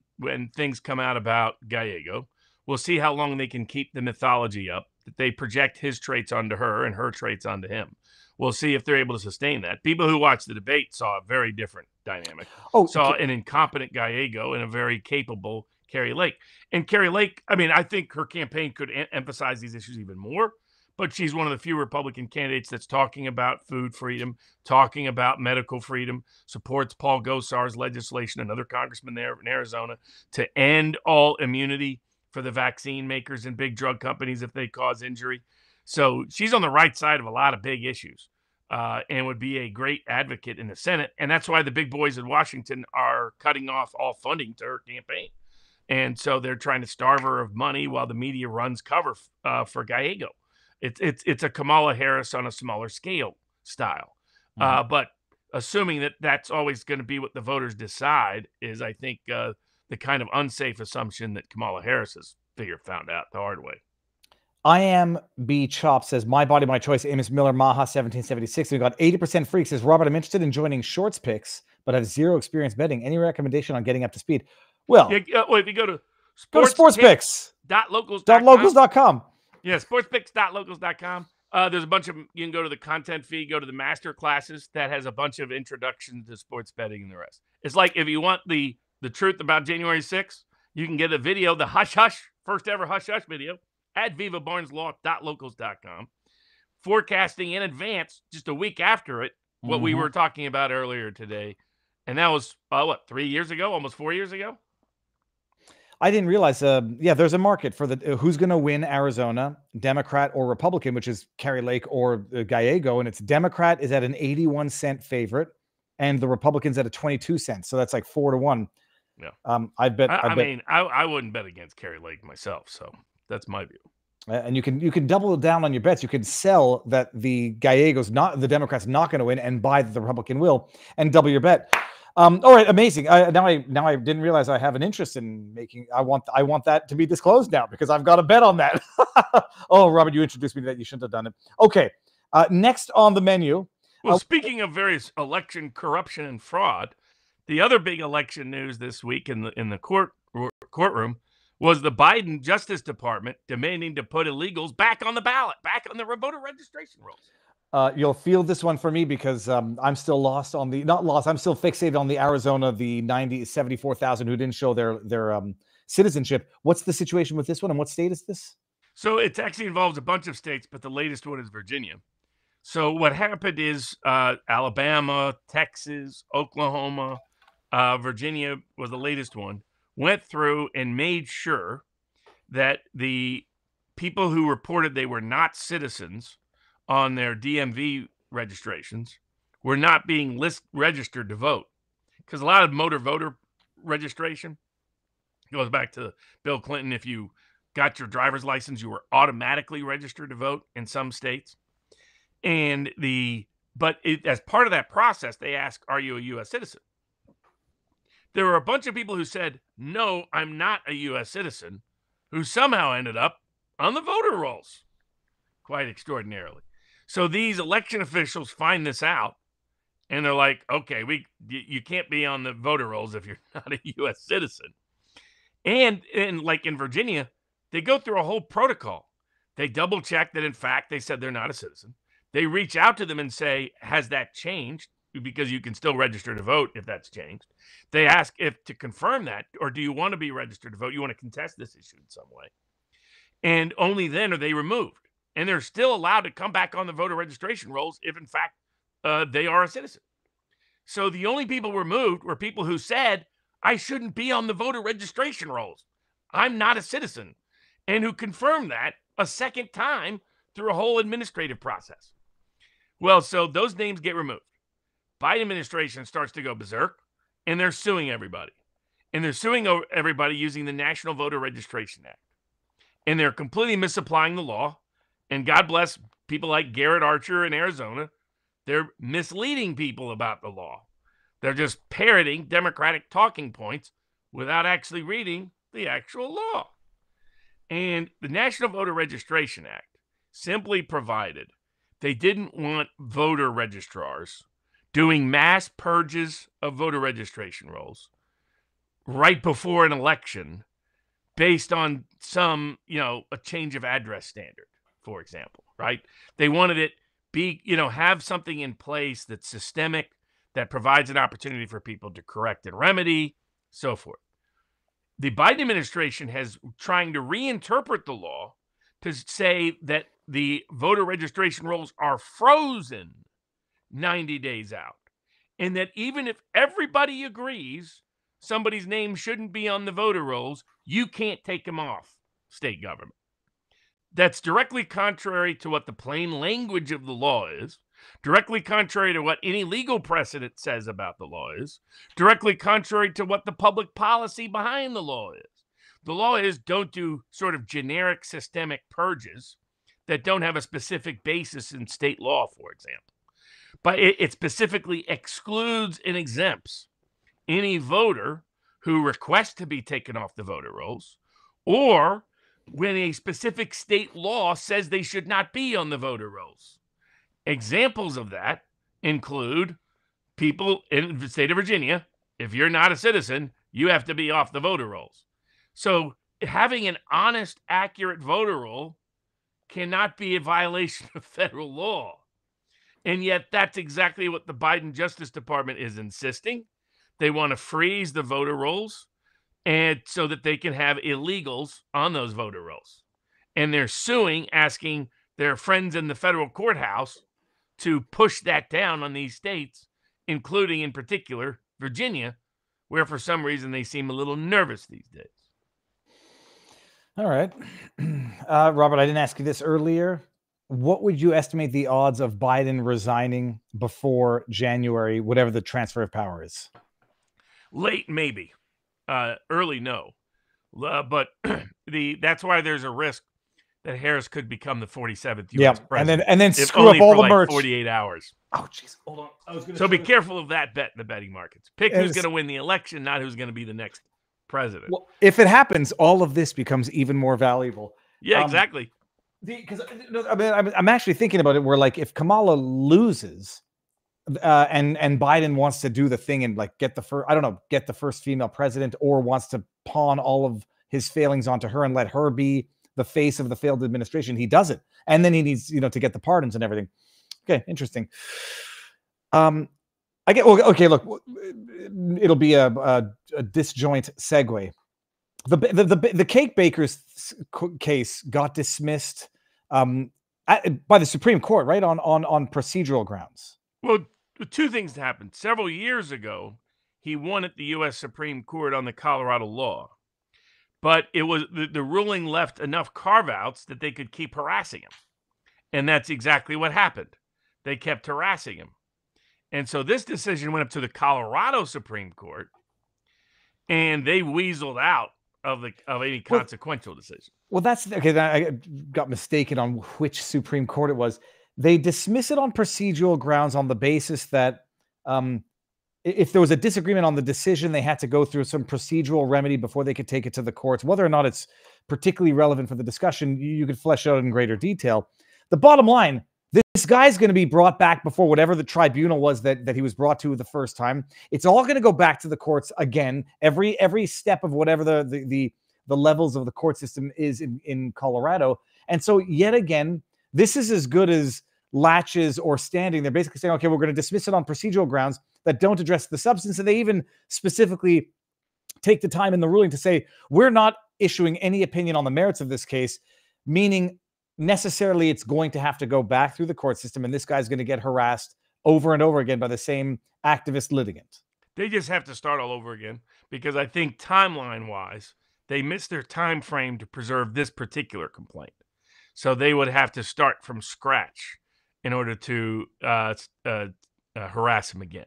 things come out about Gallego. We'll see how long they can keep the mythology up, that they project his traits onto her and her traits onto him. We'll see if they're able to sustain that. People who watched the debate saw a very different dynamic. Saw an incompetent Gallego and a very capable Carrie Lake. And Carrie Lake, I mean, I think her campaign could emphasize these issues even more, but she's one of the few Republican candidates that's talking about food freedom, talking about medical freedom, supports Paul Gosar's legislation, another congressman there in Arizona, to end all immunity for the vaccine makers and big drug companies if they cause injury. So she's on the right side of a lot of big issues and would be a great advocate in the Senate. And that's why the big boys in Washington are cutting off all funding to her campaign. And so they're trying to starve her of money while the media runs cover for Gallego. It's a Kamala Harris on a smaller scale style. But assuming that that's always going to be what the voters decide is, I think, the kind of unsafe assumption that Kamala Harris has found out the hard way. I am B Chop says, my body, my choice. Amos Miller, Maha 1776. We got 80% freak says, Robert, I'm interested in joining shorts picks, but have zero experience betting. Any recommendation on getting up to speed? Well, if you go to sportspicks.locals.com. Yeah, sportspicks.locals.com. There's a bunch of, you can go to the content feed, go to the master classes that has a bunch of introduction to sports betting and the rest. It's like if you want the truth about January 6th, you can get a video, the hush hush, first ever hush hush video at vivabarneslaw.locals.com. Forecasting in advance, just a week after it, what we were talking about earlier today. And that was, 3 years ago, almost 4 years ago? I didn't realize, there's a market for the who's going to win Arizona, Democrat or Republican, which is Carrie Lake or Gallego, and it's Democrat is at an 81-cent favorite, and the Republicans at a 22 cents. So that's like 4-1. Yeah, I bet. I wouldn't bet against Carrie Lake myself, so that's my view. And you can double down on your bets. You could sell that the Gallego's not, the Democrats not going to win, and buy that the Republican will, and double your bet. All right, amazing. Now I didn't realize I have an interest in making. I want that to be disclosed now because I've got a bet on that. Oh, Robert, you introduced me to that. You shouldn't have done it. Okay, next on the menu. Well, speaking of various election corruption and fraud, the other big election news this week in the courtroom was the Biden Justice Department demanding to put illegals back on the ballot, back on the voter registration rolls. You'll feel this one for me because I'm still lost on I'm still fixated on the Arizona, the 74,000 who didn't show their citizenship. What's the situation with this one, and what state is this? So it actually involves a bunch of states, but the latest one is Virginia. So what happened is Alabama, Texas, Oklahoma, Virginia was the latest one, went through and made sure that the people who reported they were not citizens on their DMV registrations were not being registered to vote. Because a lot of motor voter registration goes back to Bill Clinton. If you got your driver's license, you were automatically registered to vote in some states. And as part of that process, they ask, are you a U.S. citizen? There were a bunch of people who said, no, I'm not a U.S. citizen, who somehow ended up on the voter rolls. Quite extraordinarily. So these election officials find this out, and they're like, okay, you can't be on the voter rolls if you're not a U.S. citizen. And like in Virginia, they go through a whole protocol. They double check that, in fact, they said they're not a citizen. They reach out to them and say, has that changed? because you can still register to vote if that's changed. They ask if to confirm that, or do you want to be registered to vote? You want to contest this issue in some way. And only then are they removed. And they're still allowed to come back on the voter registration rolls if, in fact, they are a citizen. So the only people removed were people who said, I shouldn't be on the voter registration rolls. I'm not a citizen. And who confirmed that a second time through a whole administrative process. Well, so those names get removed. Biden administration starts to go berserk, and they're suing everybody. And they're suing everybody using the National Voter Registration Act. And they're completely misapplying the law. And God bless people like Garrett Archer in Arizona. They're misleading people about the law. They're just parroting Democratic talking points without actually reading the actual law. And the National Voter Registration Act simply provided they didn't want voter registrars doing mass purges of voter registration rolls right before an election based on some, a change of address standard, for example, right? They wanted it be, have something in place that's systemic, that provides an opportunity for people to correct and remedy, so forth. The Biden administration has trying to reinterpret the law to say that the voter registration rolls are frozen 90 days out. And that even if everybody agrees somebody's name shouldn't be on the voter rolls, you can't take them off, state government. That's directly contrary to what the plain language of the law is, directly contrary to what any legal precedent says about the law is, directly contrary to what the public policy behind the law is. The law is don't do sort of generic systemic purges that don't have a specific basis in state law, for example. But it specifically excludes and exempts any voter who requests to be taken off the voter rolls, or when a specific state law says they should not be on the voter rolls. Examples of that include people in the state of Virginia. If you're not a citizen, you have to be off the voter rolls. So having an honest, accurate voter roll cannot be a violation of federal law. And yet that's exactly what the Biden Justice Department is insisting. They want to freeze the voter rolls and so that they can have illegals on those voter rolls. And they're suing, asking their friends in the federal courthouse to push that down on these states, including in particular Virginia, where for some reason they seem a little nervous these days. All right. Robert, I didn't ask you this earlier. What would you estimate the odds of Biden resigning before January, whatever the transfer of power is? Late, maybe. Early, no. But that's why there's a risk that Harris could become the 47th U.S. president. And then screw up all the merch. 48 hours. Oh, jeez. Hold on. So be careful of that bet in the betting markets. Pick who's going to win the election, not who's going to be the next president. Well, if it happens, all of this becomes even more valuable. Yeah, exactly. Because I'm actually thinking about it where, like, if Kamala loses and Biden wants to do the thing and like get the first female president, or wants to pawn all of his failings onto her and let her be the face of the failed administration, he does it. And then he needs, to get the pardons and everything. Okay, interesting. Okay, look, it'll be a disjoint segue. The cake baker's case got dismissed by the Supreme Court, right? On procedural grounds. Well, two things happened. Several years ago, he won at the U.S. Supreme Court on the Colorado law. But it was the ruling left enough carve-outs that they could keep harassing him. And that's exactly what happened. They kept harassing him. And so this decision went up to the Colorado Supreme Court, and they weaseled out of any consequential decision. Well, that's okay. I got mistaken on which Supreme Court it was. They dismiss it on procedural grounds on the basis that if there was a disagreement on the decision, they had to go through some procedural remedy before they could take it to the courts. Whether or not it's particularly relevant for the discussion, you could flesh out in greater detail. The bottom line, this guy's going to be brought back before whatever the tribunal was that he was brought to the first time. It's all going to go back to the courts again. Every step of whatever the levels of the court system is in Colorado. And so yet again, this is as good as latches or standing. They're basically saying, okay, we're going to dismiss it on procedural grounds that don't address the substance. And they even specifically take the time in the ruling to say, we're not issuing any opinion on the merits of this case, meaning necessarily it's going to have to go back through the court system, and this guy's going to get harassed over and over again by the same activist litigant. They just have to start all over again, because I think timeline-wise, they missed their time frame to preserve this particular complaint. So they would have to start from scratch in order to harass him again.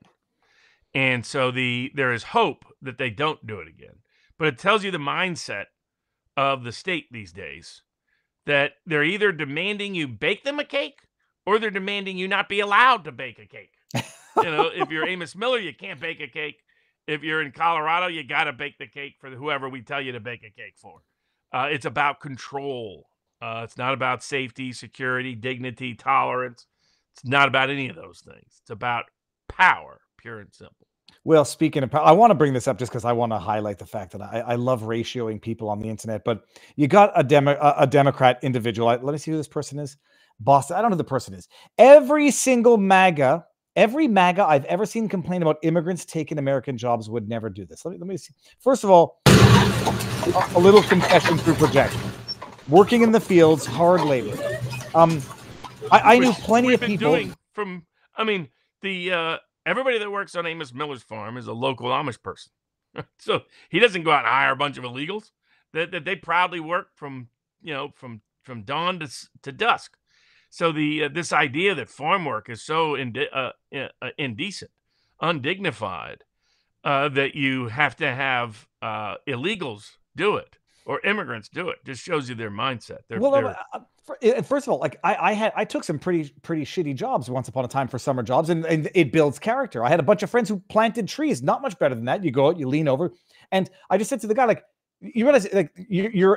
And so there is hope that they don't do it again. But it tells you the mindset of the state these days, that they're either demanding you bake them a cake, or they're demanding you not be allowed to bake a cake. If you're Amos Miller, you can't bake a cake. If you're in Colorado, you got to bake the cake for whoever we tell you to bake a cake for. It's about control. It's not about safety, security, dignity, tolerance. It's not about any of those things. It's about power, pure and simple. Well, speaking of power, I want to bring this up just because I want to highlight the fact that I love ratioing people on the internet. But you got a Democrat individual. Let me see who this person is. Boston. I don't know who the person is. Every MAGA I've ever seen complain about immigrants taking American jobs would never do this. Let me see. First of all, a little confession through projection. Working in the fields, hard labor. I knew plenty of people. Everybody that works on Amos Miller's farm is a local Amish person. So he doesn't go out and hire a bunch of illegals. That they proudly work from dawn to dusk. So this idea that farm work is so indecent, undignified, that you have to have illegals do it or immigrants do it, just shows you their mindset. First of all, like I took some pretty shitty jobs once upon a time for summer jobs, and it builds character. I had a bunch of friends who planted trees, not much better than that. You go out, you lean over, and I just said to the guy, like, you realize, like,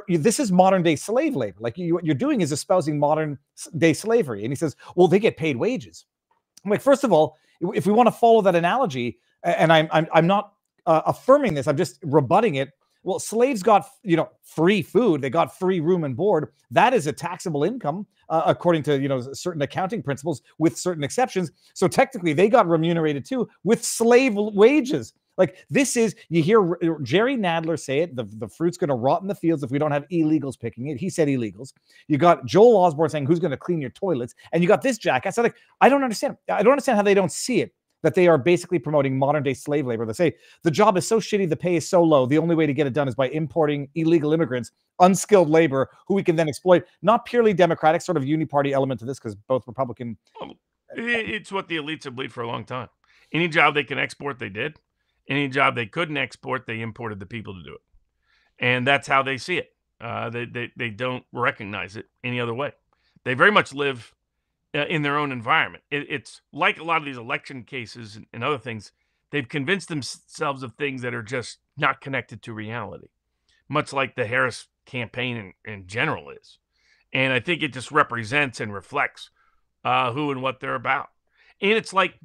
this is modern day slave labor. Like, what you're doing is espousing modern day slavery. And he says, well, they get paid wages. I'm like, first of all, if we want to follow that analogy, and I'm not affirming this, I'm just rebutting it. Well, slaves got, free food. They got free room and board. That is a taxable income, according to, certain accounting principles, with certain exceptions. So technically they got remunerated too with slave wages. Like, this is, you hear Jerry Nadler say it, the fruit's going to rot in the fields if we don't have illegals picking it. He said illegals. You got Joel Osborne saying, who's going to clean your toilets? And you got this jackass. So, like, I don't understand. I don't understand how they don't see it, that they are basically promoting modern day slave labor. They say the job is so shitty, the pay is so low, the only way to get it done is by importing illegal immigrants, unskilled labor, who we can then exploit. Not purely Democratic, sort of uniparty element to this, because both Republican. It's what the elites have believed for a long time. Any job they can export, they did. Any job they couldn't export, they imported the people to do it. And that's how they see it. They don't recognize it any other way. They very much live in their own environment. It's like a lot of these election cases and other things. They've convinced themselves of things that are just not connected to reality, much like the Harris campaign in general is. And I think it just represents and reflects who and what they're about. And it's like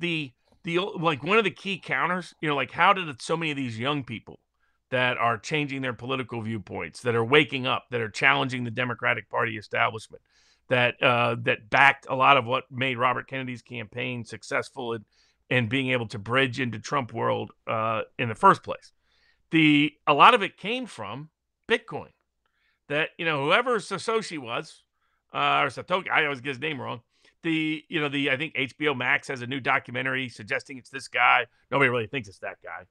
like one of the key counters, like, how did so many of these young people that are changing their political viewpoints, that are waking up, that are challenging the Democratic Party establishment, that backed a lot of what made Robert Kennedy's campaign successful and being able to bridge into Trump world in the first place. A lot of it came from Bitcoin. That, whoever Satoshi was, or Satoshi, I always get his name wrong. I think HBO Max has a new documentary suggesting it's this guy. Nobody really thinks it's that guy.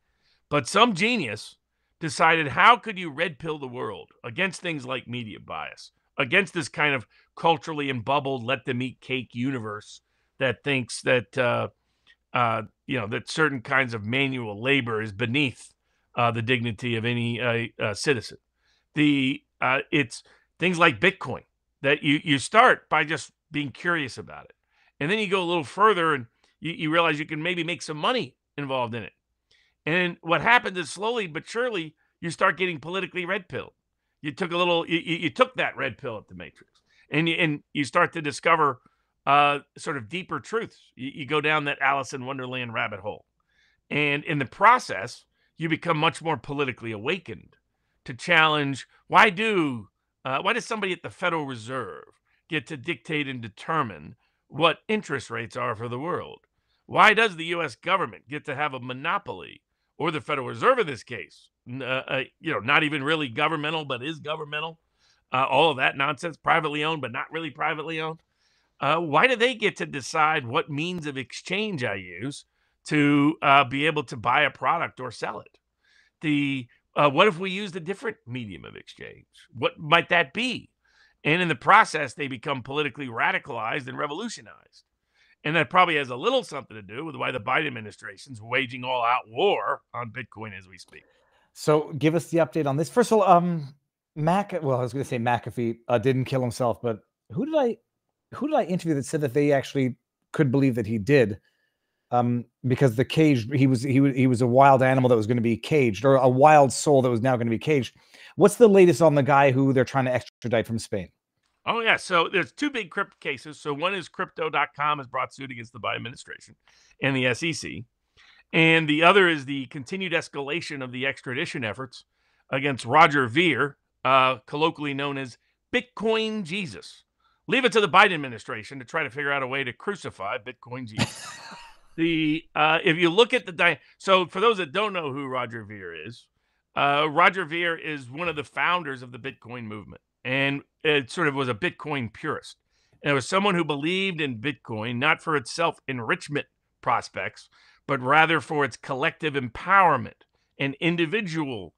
But some genius decided, how could you red pill the world against things like media bias, against this kind of culturally embubbled, let them eat cake universe that thinks that, that certain kinds of manual labor is beneath the dignity of any citizen. It's things like Bitcoin that you start by just being curious about it. And then you go a little further and you realize you can maybe make some money involved in it. And what happens is, slowly but surely, you start getting politically red pilled. You took you took that red pill at the Matrix, and you start to discover sort of deeper truths. You go down that Alice in Wonderland rabbit hole. And in the process, you become much more politically awakened to challenge, why does somebody at the Federal Reserve get to dictate and determine what interest rates are for the world? Why does the U.S. government get to have a monopoly, or the Federal Reserve in this case, not even really governmental, but is governmental? All of that nonsense, privately owned, but not really privately owned. Why do they get to decide what means of exchange I use to be able to buy a product or sell it? What if we used a different medium of exchange? What might that be? And in the process, they become politically radicalized and revolutionized. And that probably has a little something to do with why the Biden administration's waging all-out war on Bitcoin as we speak. So give us the update on this. First of all, I was going to say McAfee didn't kill himself, but who did I interview that said that they actually could believe that he did? Because the cage, he was a wild animal that was going to be caged, or a wild soul that was now going to be caged. What's the latest on the guy who they're trying to extradite from Spain? Oh, yeah. So there's two big crypto cases. So one is Crypto.com has brought suit against the Biden administration and the SEC. And the other is the continued escalation of the extradition efforts against Roger Ver, colloquially known as Bitcoin Jesus. Leave it to the Biden administration to try to figure out a way to crucify Bitcoin Jesus. If you look at so for those that don't know who Roger Ver is one of the founders of the Bitcoin movement. And it sort of was a Bitcoin purist. And it was someone who believed in Bitcoin, not for its self-enrichment prospects, but rather for its collective empowerment and individual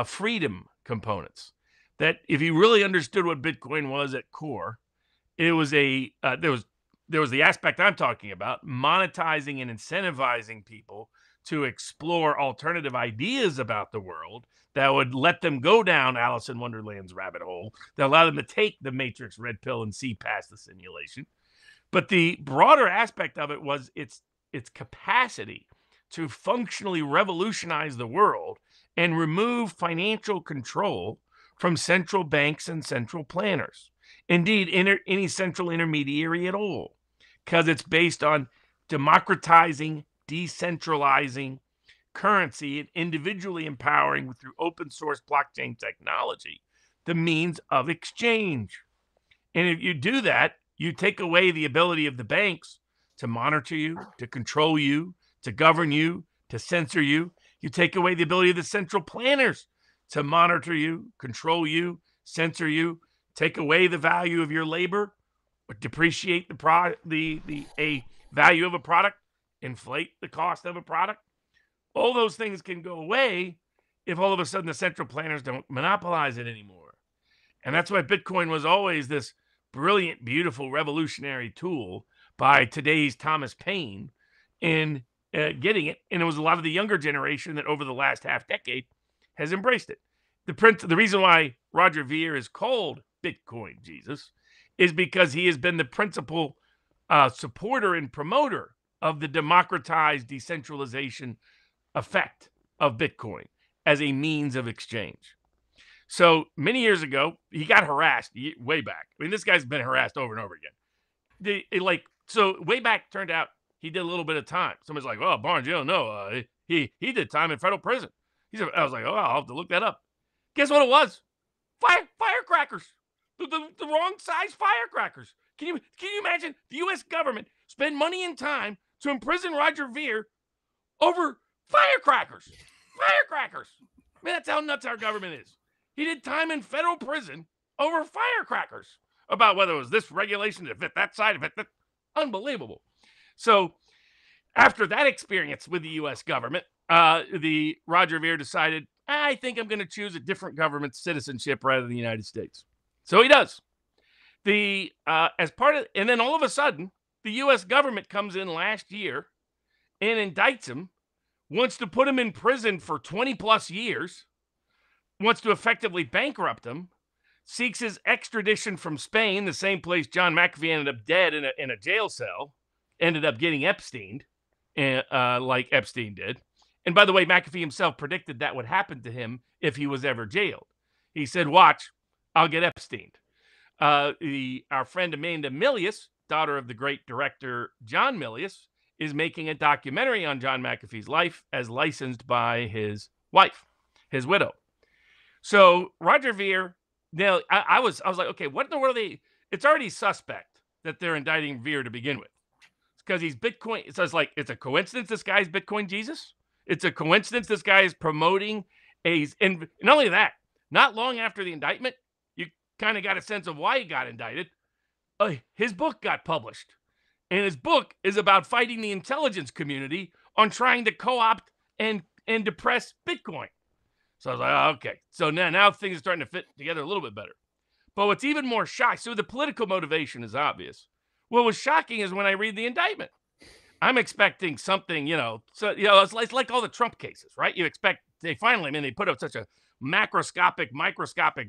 freedom components. That if you really understood what Bitcoin was at core, it was there was the aspect I'm talking about, monetizing and incentivizing people to explore alternative ideas about the world that would let them go down Alice in Wonderland's rabbit hole, that allow them to take the Matrix red pill and see past the simulation. But the broader aspect of it was its capacity to functionally revolutionize the world and remove financial control from central banks and central planners. Indeed, any central intermediary at all, because it's based on democratizing, decentralizing currency and individually empowering through open source blockchain technology the means of exchange. And if you do that, you take away the ability of the banks to monitor you, to control you, to govern you, to censor you. You take away the ability of the central planners to monitor you, control you, censor you, take away the value of your labor, or depreciate the value of a product, inflate the cost of a product. All those things can go away if all of a sudden the central planners don't monopolize it anymore. And that's why Bitcoin was always this brilliant, beautiful, revolutionary tool by today's Thomas Paine in getting it. And it was a lot of the younger generation that over the last half decade has embraced it. The reason why Roger Ver is called Bitcoin Jesus is because he has been the principal supporter and promoter of the democratized decentralization effect of Bitcoin as a means of exchange. So many years ago, he got harassed way back. I mean, this guy's been harassed over and over again. So way back, turned out he did a little bit of time. Somebody's like, "Oh, Barnes, you don't know. He did time in federal prison." I was like, "Oh, I'll have to look that up." Guess what it was? Firecrackers. The wrong size firecrackers. Can you imagine the U.S. government spend money and time to imprison Roger Ver over firecrackers? Firecrackers. I mean, that's how nuts our government is. He did time in federal prison over firecrackers about whether it was this regulation to fit that side, that. Unbelievable. So after that experience with the U.S. government, the Roger Ver decided, I think I'm going to choose a different government citizenship rather than the United States. So he does. And then all of a sudden, the U.S. government comes in last year and indicts him, wants to put him in prison for 20 plus years, wants to effectively bankrupt him, seeks his extradition from Spain, the same place John McAfee ended up dead in a jail cell, ended up getting Epsteined, like Epstein did. And by the way, McAfee himself predicted that would happen to him if he was ever jailed. He said, watch, I'll get Epsteined. Our friend Amanda Milius, daughter of the great director John Milius, is making a documentary on John McAfee's life as licensed by his wife, his widow. So Roger Ver, now I was like, okay, what in the world are they? It's already suspect that they're indicting Veer to begin with. It's because he's Bitcoin. So it's like, it's a coincidence this guy's Bitcoin Jesus? It's a coincidence this guy is promoting and not only that, not long after the indictment, you kind of got a sense of why he got indicted. His book got published. And his book is about fighting the intelligence community on trying to co-opt and depress Bitcoin. So I was like, oh, okay. So now things are starting to fit together a little bit better. But what's even more shocking, so the political motivation is obvious. What was shocking is when I read the indictment. I'm expecting something, it's like all the Trump cases, right? You expect they put up such a microscopic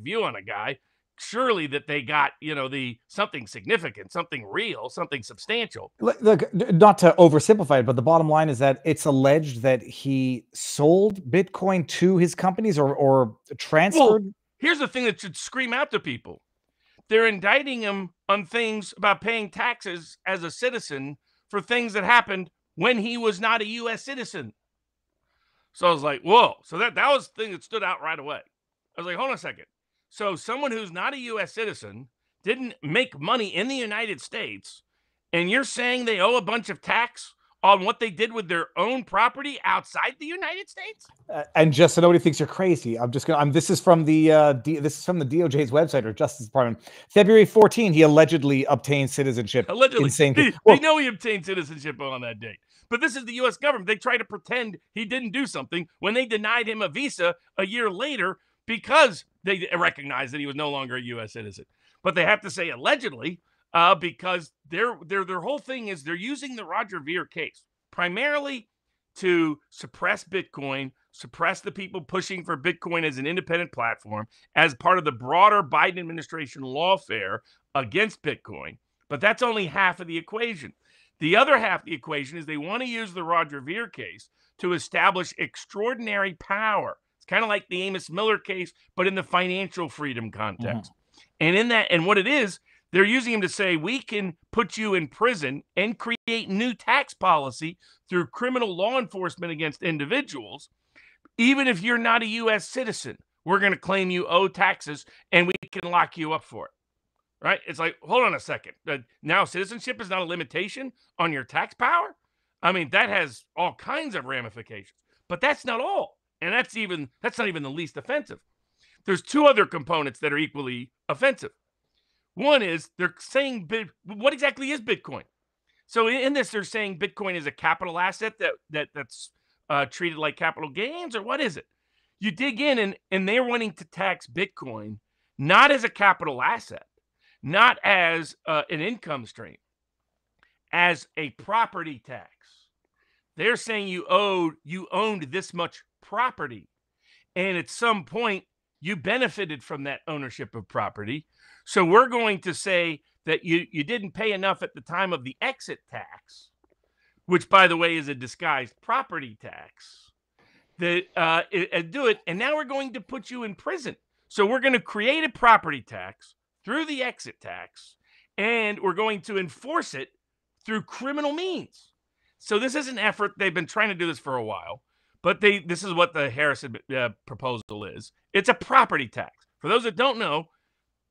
view on a guy. Surely that they got, the something significant, something real, something substantial. Look, not to oversimplify it, but the bottom line is that it's alleged that he sold Bitcoin to his companies or transferred. Well, here's the thing that should scream out to people. They're indicting him on things about paying taxes as a citizen for things that happened when he was not a U.S. citizen. So I was like, whoa. So that was the thing that stood out right away. I was like, hold on a second. So someone who's not a U.S. citizen didn't make money in the United States, and you're saying they owe a bunch of tax on what they did with their own property outside the United States? And just so nobody thinks you're crazy, this is from the DOJ's website or Justice Department. February 14, he allegedly obtained citizenship. Allegedly. They know he obtained citizenship on that date. But this is the U.S. government. They try to pretend he didn't do something when they denied him a visa a year later because they recognized that he was no longer a U.S. citizen. But they have to say allegedly because their whole thing is they're using the Roger Ver case primarily to suppress Bitcoin, suppress the people pushing for Bitcoin as an independent platform as part of the broader Biden administration lawfare against Bitcoin. But that's only half of the equation. The other half of the equation is they want to use the Roger Ver case to establish extraordinary power. It's kind of like the Amos Miller case, but in the financial freedom context. And what it is, they're using him to say, we can put you in prison and create new tax policy through criminal law enforcement against individuals. Even if you're not a U.S. citizen, we're going to claim you owe taxes and we can lock you up for it. Right? It's like, hold on a second. Now citizenship is not a limitation on your tax power? I mean, that has all kinds of ramifications. But that's not all. And that's not even the least offensive. There's two other components that are equally offensive. One is they're saying, what exactly is Bitcoin? So in this, they're saying Bitcoin is a capital asset that's treated like capital gains, or what is it? You dig in and they're wanting to tax Bitcoin not as a capital asset, not as an income stream, as a property tax. They're saying you owned this much property, and at some point you benefited from that ownership of property. So we're going to say that you didn't pay enough at the time of the exit tax, which, by the way, is a disguised property tax. Do it, and now we're going to put you in prison. So we're going to create a property tax through the exit tax, and we're going to enforce it through criminal means. So this is an effort. They've been trying to do this for a while, but this is what the Harrison proposal is. It's a property tax. For those that don't know,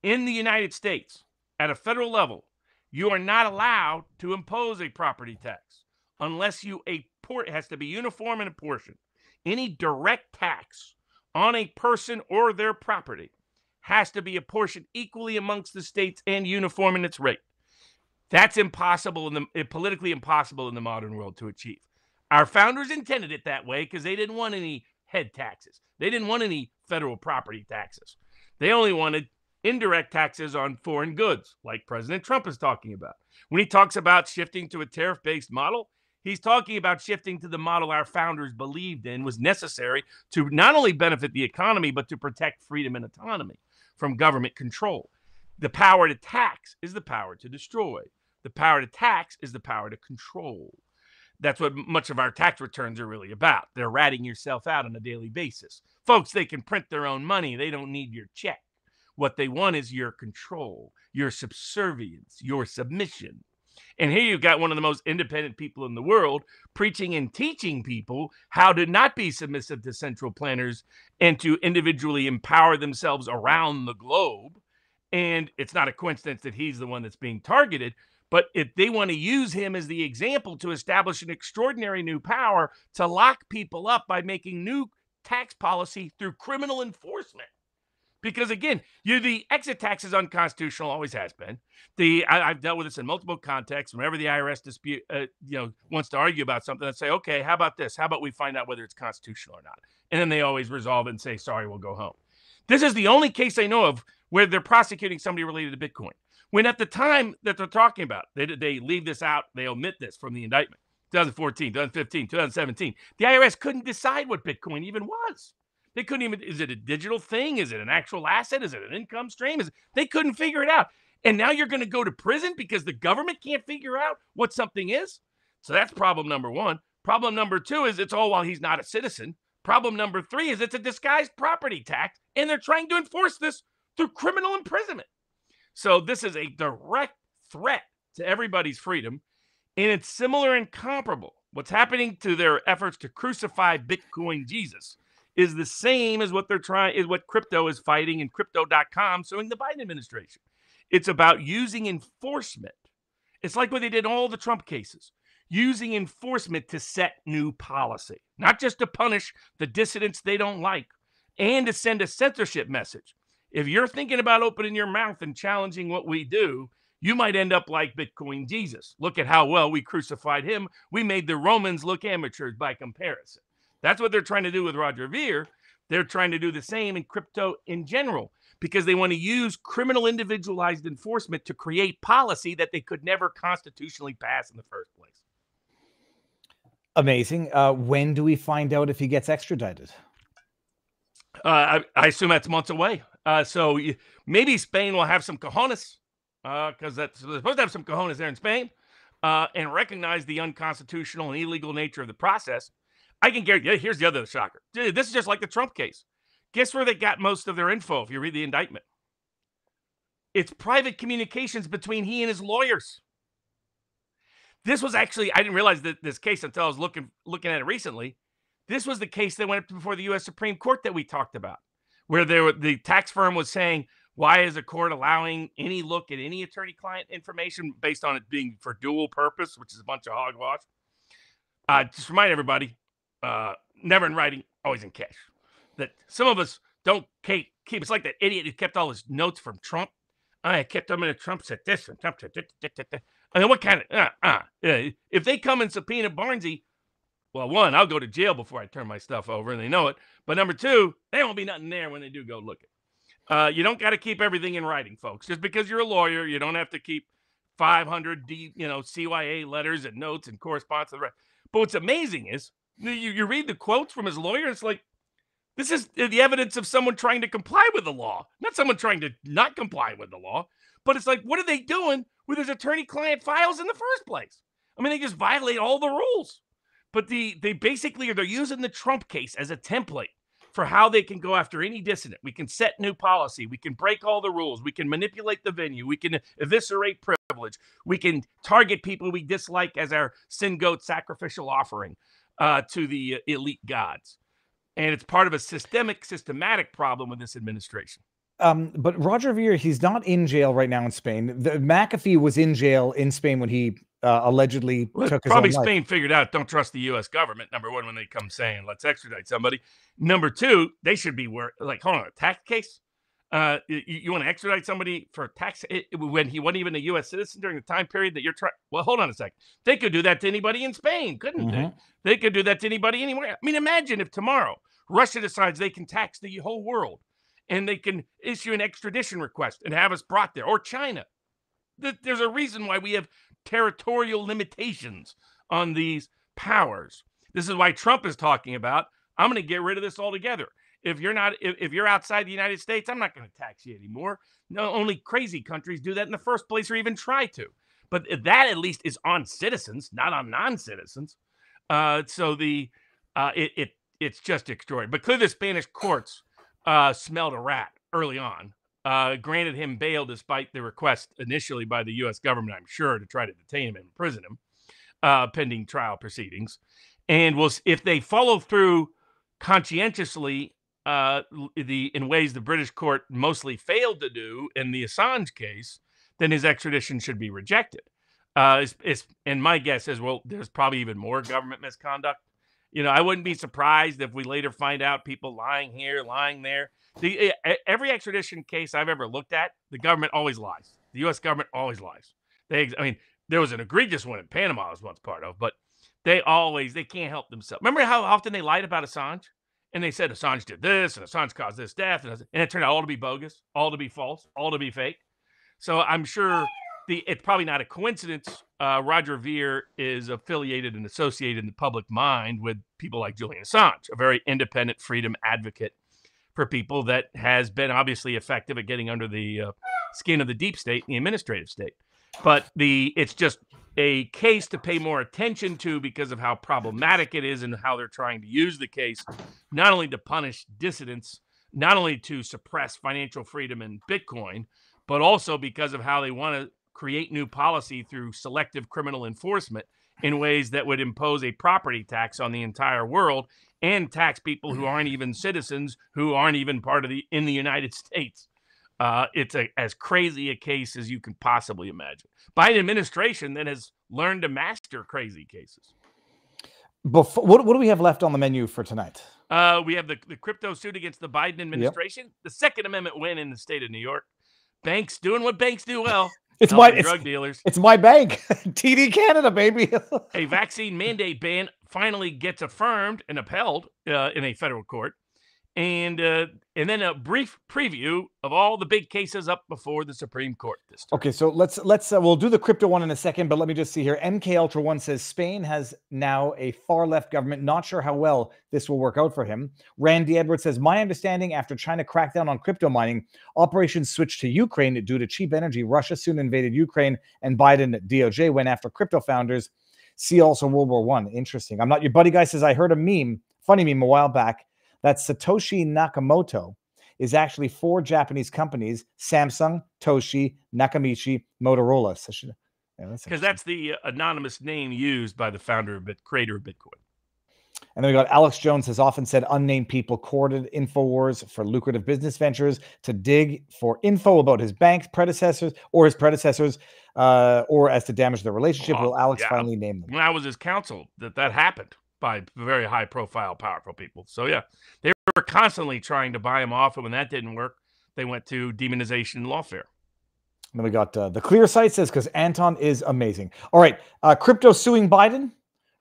in the United States, at a federal level, you are not allowed to impose a property tax unless it has to be uniform and apportioned. Any direct tax on a person or their property has to be apportioned equally amongst the states and uniform in its rate. That's impossible, politically impossible in the modern world to achieve. Our founders intended it that way because they didn't want any head taxes. They didn't want any federal property taxes. They only wanted indirect taxes on foreign goods, like President Trump is talking about. When he talks about shifting to a tariff-based model, he's talking about shifting to the model our founders believed in was necessary to not only benefit the economy, but to protect freedom and autonomy from government control. The power to tax is the power to destroy. The power to tax is the power to control. That's what much of our tax returns are really about. They're ratting yourself out on a daily basis. Folks, they can print their own money. They don't need your check. What they want is your control, your subservience, your submission. And here you've got one of the most independent people in the world preaching and teaching people how to not be submissive to central planners and to individually empower themselves around the globe. And it's not a coincidence that he's the one that's being targeted. But if they want to use him as the example to establish an extraordinary new power to lock people up by making new tax policy through criminal enforcement. Because again, the exit tax is unconstitutional, always has been. I've dealt with this in multiple contexts. Whenever the IRS dispute, wants to argue about something, and say, okay, how about this? How about we find out whether it's constitutional or not? And then they always resolve it and say, sorry, we'll go home. This is the only case I know of where they're prosecuting somebody related to Bitcoin. When at the time that they're talking about, they leave this out, they omit this from the indictment. 2014, 2015, 2017. The IRS couldn't decide what Bitcoin even was. They couldn't even, is it a digital thing? Is it an actual asset? Is it an income stream? They couldn't figure it out. And now you're going to go to prison because the government can't figure out what something is? So that's problem number one. Problem number two is it's all while he's not a citizen. Problem number three is it's a disguised property tax, and they're trying to enforce this through criminal imprisonment. So this is a direct threat to everybody's freedom, and it's similar and comparable. What's happening to their efforts to crucify Bitcoin Jesus is the same as what what crypto is fighting in crypto.com suing the Biden administration. It's about using enforcement. It's like what they did in all the Trump cases, using enforcement to set new policy, not just to punish the dissidents they don't like, and to send a censorship message. If you're thinking about opening your mouth and challenging what we do, you might end up like Bitcoin Jesus. Look at how well we crucified him. We made the Romans look amateurs by comparison. That's what they're trying to do with Roger Ver. They're trying to do the same in crypto in general because they want to use criminal individualized enforcement to create policy that they could never constitutionally pass in the first place. Amazing. When do we find out if he gets extradited? I assume that's months away. So maybe Spain will have some cojones because they're supposed to have some cojones there in Spain and recognize the unconstitutional and illegal nature of the process. I can guarantee you, here's the other shocker. This is just like the Trump case. Guess where they got most of their info if you read the indictment? It's private communications between he and his lawyers. This was actually, I didn't realize that this case until I was looking at it recently. This was the case that went up before the U.S. Supreme Court that we talked about, where the tax firm was saying, why is the court allowing any look at any attorney-client information based on it being for dual purpose, which is a bunch of hogwash? Just remind everybody, never in writing, always in cash. That some of us don't keep. It's like that idiot who kept all his notes from Trump. I kept them in a Trump said this and Trump said that. I mean, what kind of, if they come and subpoena Barnesy, well, one, I'll go to jail before I turn my stuff over, and they know it. But number two, there won't be nothing there when they do go look at. You don't got to keep everything in writing, folks. Just because you're a lawyer, you don't have to keep 500 CYA letters and notes and correspondence. But what's amazing is you read the quotes from his lawyer. It's like, this is the evidence of someone trying to comply with the law, not someone trying to not comply with the law. But it's like, what are they doing with his attorney-client files in the first place? I mean, they just violate all the rules. But they're using the Trump case as a template for how they can go after any dissident. We can set new policy. We can break all the rules. We can manipulate the venue. We can eviscerate privilege. We can target people we dislike as our sin goat sacrificial offering to the elite gods. And it's part of a systematic problem with this administration. But Roger Ver, he's not in jail right now in Spain. McAfee was in jail in Spain when he allegedly took his probably own life. Spain figured out don't trust the U.S. government. Number one, when they come saying let's extradite somebody. Number two, they should be like, hold on, a tax case. You want to extradite somebody for tax when he wasn't even a U.S. citizen during the time period that you're trying? Well, hold on a second. They could do that to anybody in Spain, couldn't they? They could do that to anybody anywhere. I mean, imagine if tomorrow Russia decides they can tax the whole world and they can issue an extradition request and have us brought there, or China. There's a reason why we have territorial limitations on these powers. This is why Trump is talking about, I'm going to get rid of this altogether. If you're outside the United States, I'm not going to tax you anymore. No, only crazy countries do that in the first place or even try to. But that at least is on citizens, not on non-citizens. So it's just extraordinary. But clearly the Spanish courts smelled a rat early on. Granted him bail despite the request initially by the U.S. government, I'm sure, to try to detain him and imprison him pending trial proceedings. And if they follow through conscientiously in ways the British court mostly failed to do in the Assange case, then his extradition should be rejected. And my guess is, well, there's probably even more government misconduct. I wouldn't be surprised if we later find out people lying here, lying there. Every extradition case I've ever looked at, the government always lies. The U.S. government always lies. There was an egregious one in Panama I was once part of, but they can't help themselves. Remember how often they lied about Assange? And they said Assange did this, and Assange caused this death, and it turned out all to be bogus, all to be false, all to be fake. So I'm sure it's probably not a coincidence. Roger Ver is affiliated and associated in the public mind with people like Julian Assange, a very independent freedom advocate for people that has been obviously effective at getting under the skin of the deep state, the administrative state. But it's just a case to pay more attention to because of how problematic it is and how they're trying to use the case, not only to punish dissidents, not only to suppress financial freedom and Bitcoin, but also because of how they want to create new policy through selective criminal enforcement in ways that would impose a property tax on the entire world and tax people who aren't even citizens, who aren't even part of in the United States. It's as crazy a case as you can possibly imagine. Biden administration that has learned to master crazy cases. What do we have left on the menu for tonight? We have the crypto suit against the Biden administration, the Second Amendment win in the state of New York, banks doing what banks do well. It's drug dealers. It's my bank, TD Canada, baby. A vaccine mandate ban finally gets affirmed and upheld in a federal court. And then a brief preview of all the big cases up before the Supreme Court this time. Okay, so let's we'll do the crypto one in a second, but let me just see here. MK Ultra One says Spain has now a far left government. Not sure how well this will work out for him. Randy Edwards says, my understanding after China cracked down on crypto mining, operations switched to Ukraine due to cheap energy. Russia soon invaded Ukraine, and Biden DOJ went after crypto founders. See also World War I. Interesting. I'm not your buddy guy says I heard a funny meme a while back that Satoshi Nakamoto is actually 4 Japanese companies: Samsung, Toshi, Nakamichi, Motorola. Because that's the anonymous name used by the creator of Bitcoin. And then we got Alex Jones has often said unnamed people courted InfoWars for lucrative business ventures to dig for info about his bank's predecessors or or as to damage their relationship. Will Alex finally name them? When I was his counsel, that happened by very high-profile, powerful people. So, yeah, they were constantly trying to buy him off, and when that didn't work, they went to demonization and lawfare. And then we got the Clear site says, because Anton is amazing. All right, crypto suing Biden,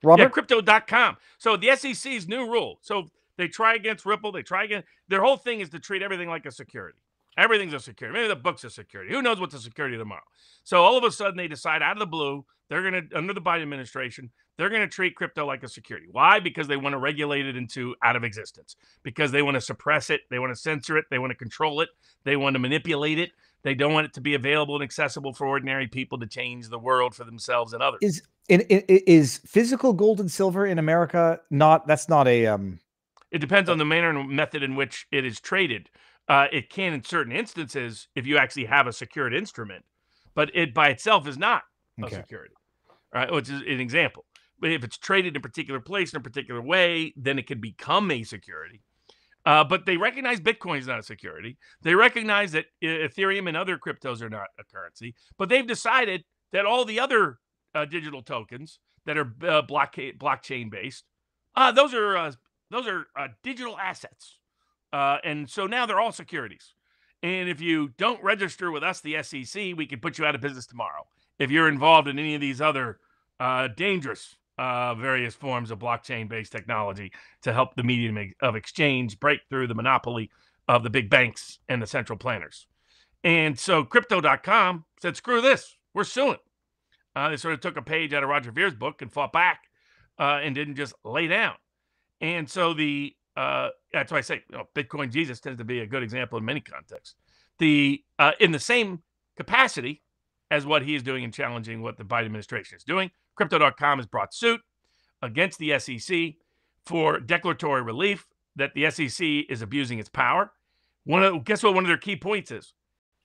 Robert? Yeah, crypto.com. So the SEC's new rule. So they try against Ripple. Their whole thing is to treat everything like a security. Everything's a security. Maybe the book's a security. Who knows what's a security tomorrow? So all of a sudden they decide out of the blue, they're going to, under the Biden administration, they're going to treat crypto like a security. Why? Because they want to regulate it out of existence. Because they want to suppress it. They want to censor it. They want to control it. They want to manipulate it. They don't want it to be available and accessible for ordinary people to change the world for themselves and others. Is physical gold and silver in America that's not a... It depends on the manner and method in which it is traded. It can, in certain instances, if you actually have a secured instrument, but it by itself is not a security, right? Which is an example. But if it's traded in a particular place in a particular way, then it can become a security. But they recognize Bitcoin is not a security. They recognize that Ethereum and other cryptos are not a currency. But they've decided that all the other digital tokens that are blockchain based, those are digital assets. And so now they're all securities. And if you don't register with us, the SEC, we can put you out of business tomorrow. If you're involved in any of these other dangerous various forms of blockchain-based technology to help the medium of exchange break through the monopoly of the big banks and the central planners. And so Crypto.com said, screw this, we're suing. They sort of took a page out of Roger Ver's book and fought back and didn't just lay down. And so that's why I say Bitcoin Jesus tends to be a good example in many contexts. In the same capacity as what he is doing in challenging what the Biden administration is doing, Crypto.com has brought suit against the SEC for declaratory relief that the SEC is abusing its power. Guess what one of their key points is?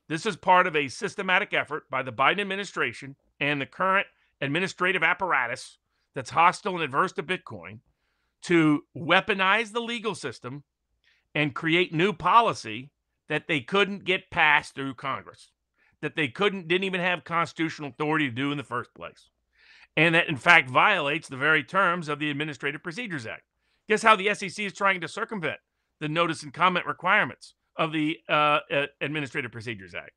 This is part of a systematic effort by the Biden administration and the current administrative apparatus that's hostile and adverse to Bitcoin to weaponize the legal system and create new policy that they couldn't get passed through Congress. that they didn't even have constitutional authority to do in the first place. And that, in fact, violates the very terms of the Administrative Procedures Act. Guess how the SEC is trying to circumvent the notice and comment requirements of the Administrative Procedures Act?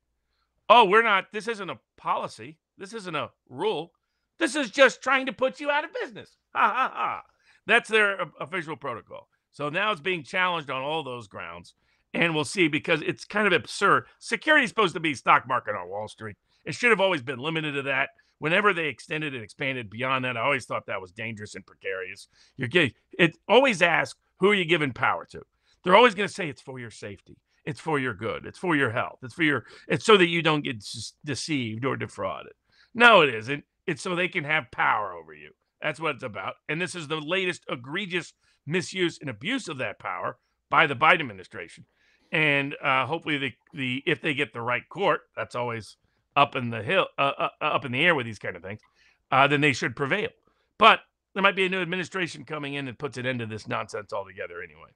Oh, this isn't a policy. This isn't a rule. This is just trying to put you out of business. Ha, ha, ha. That's their official protocol. So now it's being challenged on all those grounds. And we'll see, because it's kind of absurd. Security is supposed to be stock market on Wall Street. It should have always been limited to that. Whenever they extended and expanded beyond that, I always thought that was dangerous and precarious. Always ask, who are you giving power to? They're always going to say it's for your safety. It's for your good. It's for your health. It's so that you don't get deceived or defrauded. No, it isn't. It's so they can have power over you. That's what it's about. And this is the latest egregious misuse and abuse of that power by the Biden administration. And hopefully, if they get the right court, that's always up in the air with these kind of things, then they should prevail. But there might be a new administration coming in that puts an end to this nonsense altogether anyway.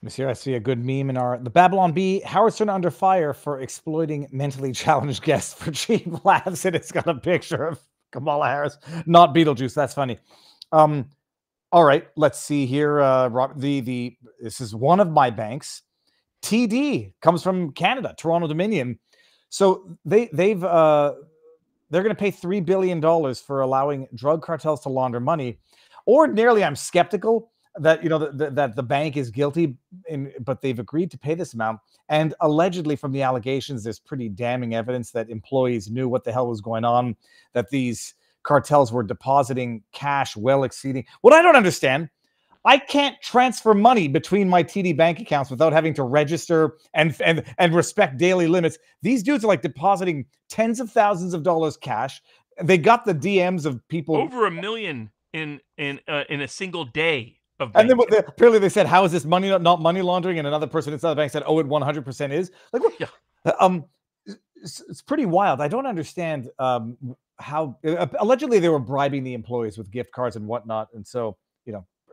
Monsieur, I see a good meme in the Babylon Bee. Howard Stern under fire for exploiting mentally challenged guests for cheap laughs, and it's got a picture of Kamala Harris, not Beetlejuice. That's funny. All right, let's see here. This is one of my banks. TD comes from Canada, Toronto Dominion. So they're going to pay $3 billion for allowing drug cartels to launder money. Ordinarily, I'm skeptical that that the bank is guilty, but they've agreed to pay this amount. And allegedly, from the allegations, there's pretty damning evidence that employees knew what the hell was going on, that these cartels were depositing cash well exceeding. What I don't understand, I can't transfer money between my TD bank accounts without having to register and respect daily limits. These dudes are like depositing tens of thousands of dollars cash. They got the DMs of people over $1 million in a single day. And then apparently they said, "How is this money not money laundering?" And another person inside the bank said, "Oh, it 100% is." Like, what? Yeah. It's pretty wild. I don't understand how allegedly they were bribing the employees with gift cards and whatnot, and so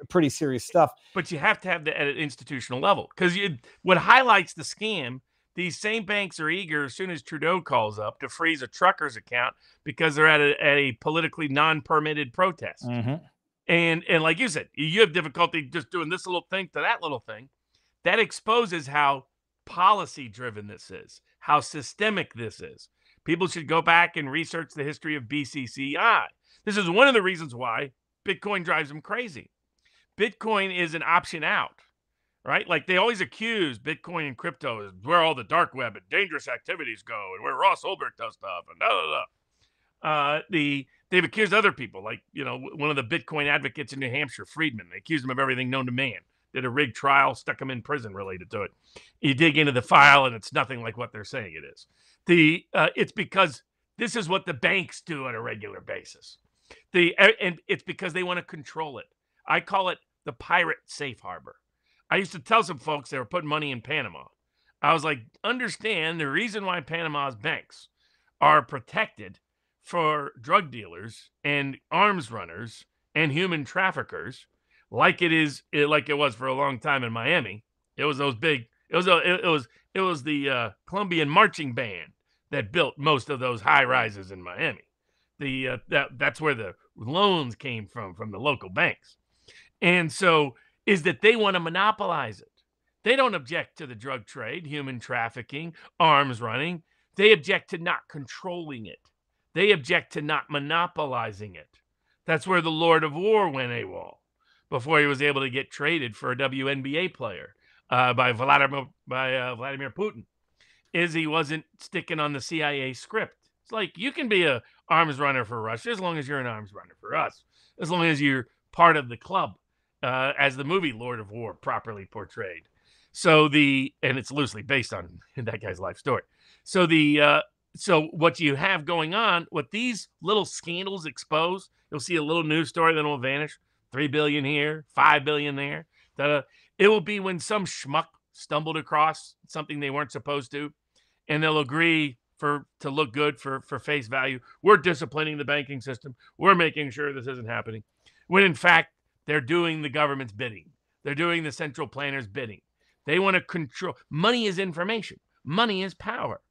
pretty serious stuff. But you have to have that at an institutional level, because what highlights the scam. These same banks are eager, as soon as Trudeau calls up, to freeze a trucker's account because they're at a politically non-permitted protest. Mm-hmm. And like you said, you have difficulty just doing this little thing to that little thing. That exposes how policy-driven this is, how systemic this is. People should go back and research the history of BCCI. This is one of the reasons why Bitcoin drives them crazy. Bitcoin is an option out, right? Like, they always accuse Bitcoin and crypto is where all the dark web and dangerous activities go, and where Ross Ulbricht does stuff, and They've accused other people, like, one of the Bitcoin advocates in New Hampshire, Friedman. They accused him of everything known to man. Did a rigged trial, stuck him in prison related to it. You dig into the file, and it's nothing like what they're saying it is. It's because this is what the banks do on a regular basis. And it's because they want to control it. I call it the pirate safe harbor. I used to tell some folks they were putting money in Panama. I was like, understand the reason why Panama's banks are protected for drug dealers and arms runners and human traffickers, like it was for a long time in Miami. It was those big. It was the Colombian marching band that built most of those high rises in Miami. That's where the loans came from the local banks, and so is that they want to monopolize it. They don't object to the drug trade, human trafficking, arms running. They object to not controlling it. They object to not monopolizing it. That's where the Lord of War went AWOL before he was able to get traded for a WNBA player by Vladimir Putin. Is he wasn't sticking on the CIA script. It's like, you can be an arms runner for Russia as long as you're an arms runner for us, as long as you're part of the club, as the movie Lord of War properly portrayed. So and it's loosely based on that guy's life story. So what you have going on, what these little scandals expose, you'll see a little news story that will vanish. 3 billion here, 5 billion there. It will be when some schmuck stumbled across something they weren't supposed to, and they'll agree to look good for face value. We're disciplining the banking system. We're making sure this isn't happening. When in fact, they're doing the government's bidding. They're doing the central planner's bidding. They want to control. Money is information. Money is power.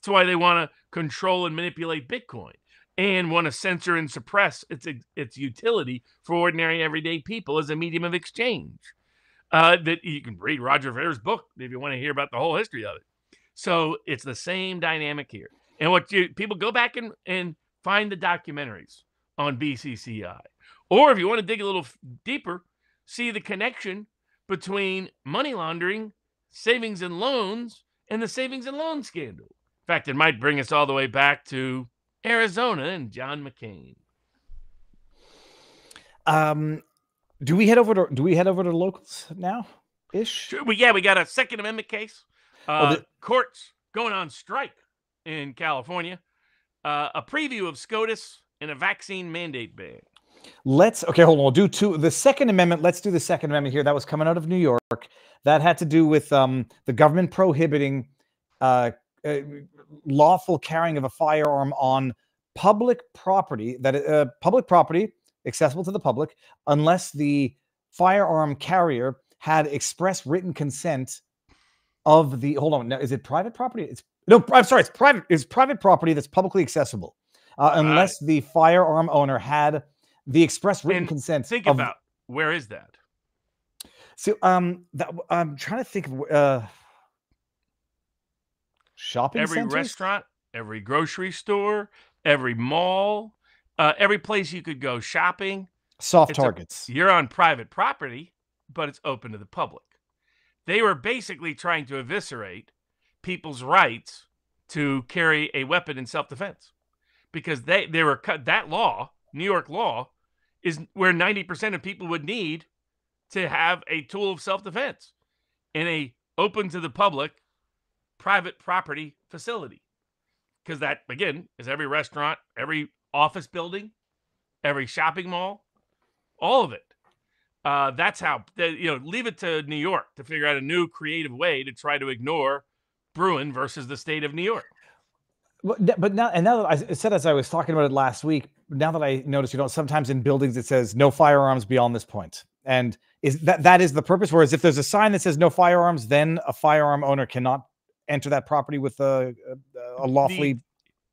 That's why they want to control and manipulate Bitcoin and want to censor and suppress its utility for ordinary everyday people as a medium of exchange. That you can read Roger Ver's book if you want to hear about the whole history of it. So it's the same dynamic here. And people go back and find the documentaries on BCCI. Or if you want to dig a little deeper, see the connection between money laundering, savings and loans, and the savings and loan scandal. In fact, it might bring us all the way back to Arizona and John McCain. Do we head over to locals now? Ish. Sure, we got a Second Amendment case. Courts going on strike in California. A preview of SCOTUS and a vaccine mandate ban. Okay, hold on. We'll do the Second Amendment. Let's do the Second Amendment here. That was coming out of New York. That had to do with the government prohibiting lawful carrying of a firearm on public property, public property accessible to the public, unless the firearm carrier had express written consent of the. Hold on. Now, is it private property? I'm sorry. It's private. It's private property that's publicly accessible, unless the firearm owner had the express written consent. Think about where is that? So, I'm trying to think of shopping every centers? Restaurant, every grocery store, every mall, every place you could go shopping. Soft targets. You're on private property, but it's open to the public. They were basically trying to eviscerate people's rights to carry a weapon in self-defense, because they were that law, New York law, is where 90% of people would need to have a tool of self-defense in a open to the public private property facility. Because that, again, is every restaurant, every office building, every shopping mall, all of it. That's how, leave it to New York to figure out a new creative way to try to ignore Bruin versus the state of New York. But now that I said, as I was talking about it last week, now that I notice, sometimes in buildings it says no firearms beyond this point. And is that is the purpose? Whereas if there's a sign that says no firearms, then a firearm owner cannot enter that property with a lawfully.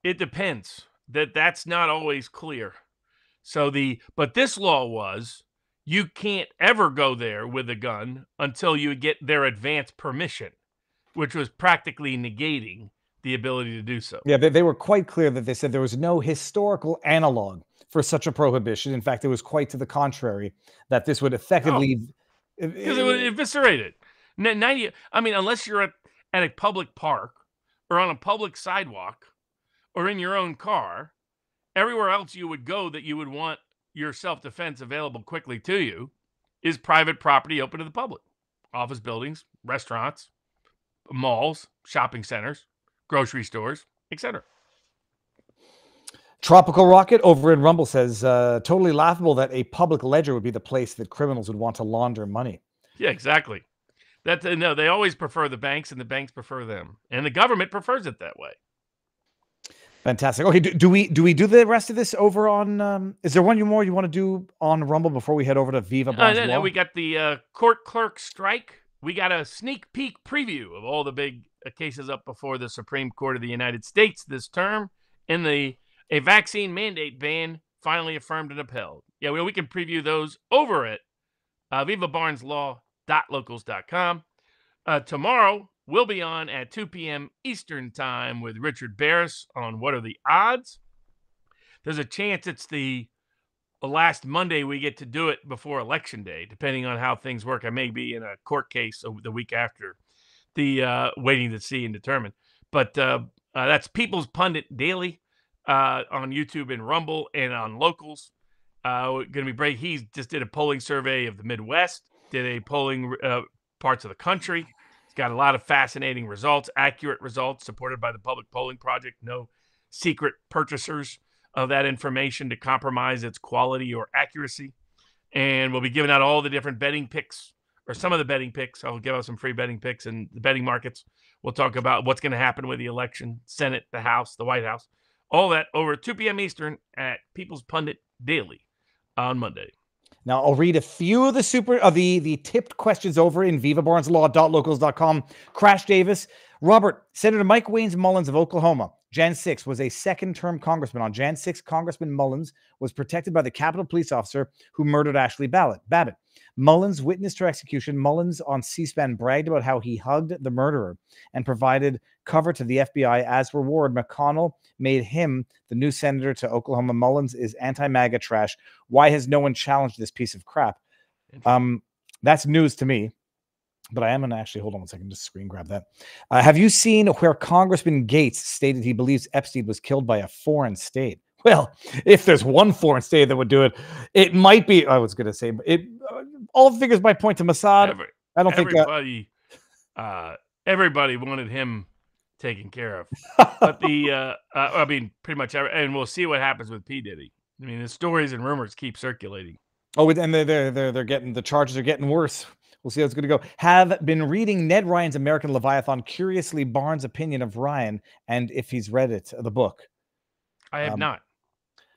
It depends. That's not always clear. But this law was, you can't ever go there with a gun until you get their advance permission, which was practically negating the ability to do so. Yeah, they were quite clear that they said there was no historical analog for such a prohibition. In fact, it was quite to the contrary, that this would effectively... Because it would eviscerate it. Unless you're at a public park or on a public sidewalk or in your own car, everywhere else you would go that you would want your self-defense available quickly to you is private property open to the public. Office buildings, restaurants, malls, shopping centers, grocery stores, etc. Tropical Rocket over in Rumble says, totally laughable that a public ledger would be the place that criminals would want to launder money. Yeah, exactly. No, they always prefer the banks, and the banks prefer them, and the government prefers it that way. Fantastic. Okay, do we do the rest of this over on? Is there one more you want to do on Rumble before we head over to Viva? No, we got the court clerk strike. We got a sneak peek preview of all the big cases up before the Supreme Court of the United States this term, and a vaccine mandate ban finally affirmed and upheld. Yeah, we can preview those over at vivabarneslaw.locals.com. Tomorrow, we'll be on at 2 p.m. Eastern Time with Richard Barris on What Are the Odds? There's a chance it's the last Monday we get to do it before Election Day, depending on how things work. I may be in a court case the week after, waiting to see and determine. But that's People's Pundit Daily on YouTube and Rumble and on Locals. Going to be great. He just did a polling survey of the Midwest, did a polling parts of the country. He's got a lot of fascinating results, accurate results, supported by the Public Polling Project. No secret purchasers of that information to compromise its quality or accuracy. And we'll be giving out all the different betting picks, or some of the betting picks. I'll give out some free betting picks and the betting markets. We'll talk about what's going to happen with the election, Senate, the House, the White House, all that over 2 p.m. Eastern at People's Pundit Daily on Monday. Now, I'll read a few of the tipped questions over in vivabarneslaw.locals.com. Crash Davis. Robert, Senator Mike Waynes Mullins of Oklahoma, Jan 6, was a second-term congressman. On Jan 6, Congressman Mullins was protected by the Capitol Police officer who murdered Ashley Babbitt. Mullins witnessed her execution. Mullins on C-SPAN bragged about how he hugged the murderer and provided cover to the FBI. As reward, McConnell made him the new senator to Oklahoma. Mullins is anti-MAGA trash. Why has no one challenged this piece of crap? That's news to me. But I am going to actually, hold on one second, just screen grab that. Have you seen where Congressman Gates stated he believes Epstein was killed by a foreign state? Well, if there's one foreign state that would do it, it might be, I was going to say, all the figures might point to Mossad. I don't think everybody wanted him taken care of. But I mean, pretty much, and we'll see what happens with P. Diddy. I mean, the stories and rumors keep circulating. Oh, and they're getting, the charges are getting worse. We'll see how it's going to go. Have been reading Ned Ryan's American Leviathan. Curiously, Barnes' opinion of Ryan and if he's read it, the book. I have not.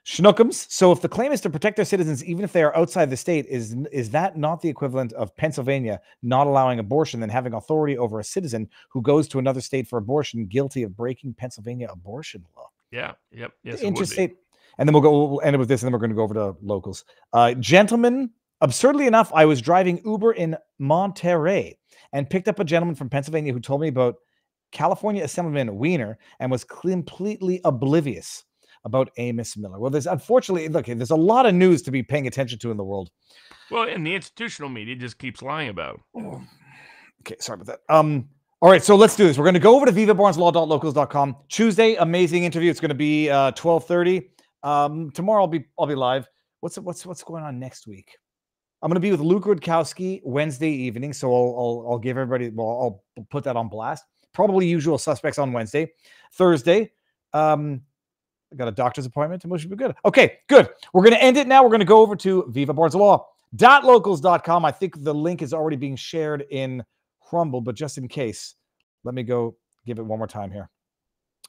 Schnookums. So if the claim is to protect their citizens, even if they are outside the state, is that not the equivalent of Pennsylvania not allowing abortion and having authority over a citizen who goes to another state for abortion, guilty of breaking Pennsylvania abortion law? Yeah. Yep. Yes. Interstate. And then we'll end it with this, and then we're going to go over to locals. Gentlemen. Absurdly enough, I was driving Uber in Monterey and picked up a gentleman from Pennsylvania who told me about California Assemblyman Weiner and was completely oblivious about Amos Miller. Well, unfortunately, look, there's a lot of news to be paying attention to in the world. Well, and the institutional media just keeps lying about it. Okay, sorry about that. All right, so let's do this. We're going to go over to vivabarneslaw.locals.com. Tuesday, amazing interview. It's going to be 12:30. Tomorrow I'll be live. What's going on next week? I'm going to be with Luke Rudkowski Wednesday evening, so I'll give everybody, I'll put that on blast. Probably usual suspects on Wednesday. Thursday, I got a doctor's appointment, and we should be good. Okay, good. We're going to end it now. We're going to go over to vivabarneslaw.locals.com. I think the link is already being shared in Rumble, but just in case, let me go give it one more time here.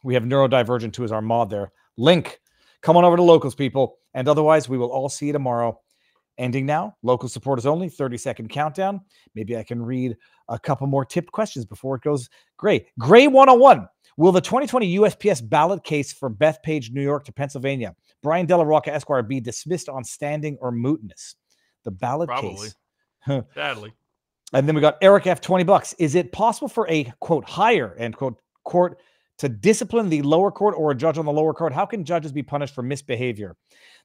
We have Neurodivergent 2 as our mod there. Link. Come on over to Locals, people. And otherwise, we will all see you tomorrow. Ending now. Local supporters only. 30-second countdown. Maybe I can read a couple more tipped questions before it goes gray. Gray 101. Will the 2020 USPS ballot case for Bethpage, New York to Pennsylvania, Brian Della Rocca, Esquire, be dismissed on standing or mootness? The ballot case. Sadly. And then we got Eric F. $20. Is it possible for a, quote, higher, end quote, court to discipline the lower court or a judge on the lower court? How can judges be punished for misbehavior?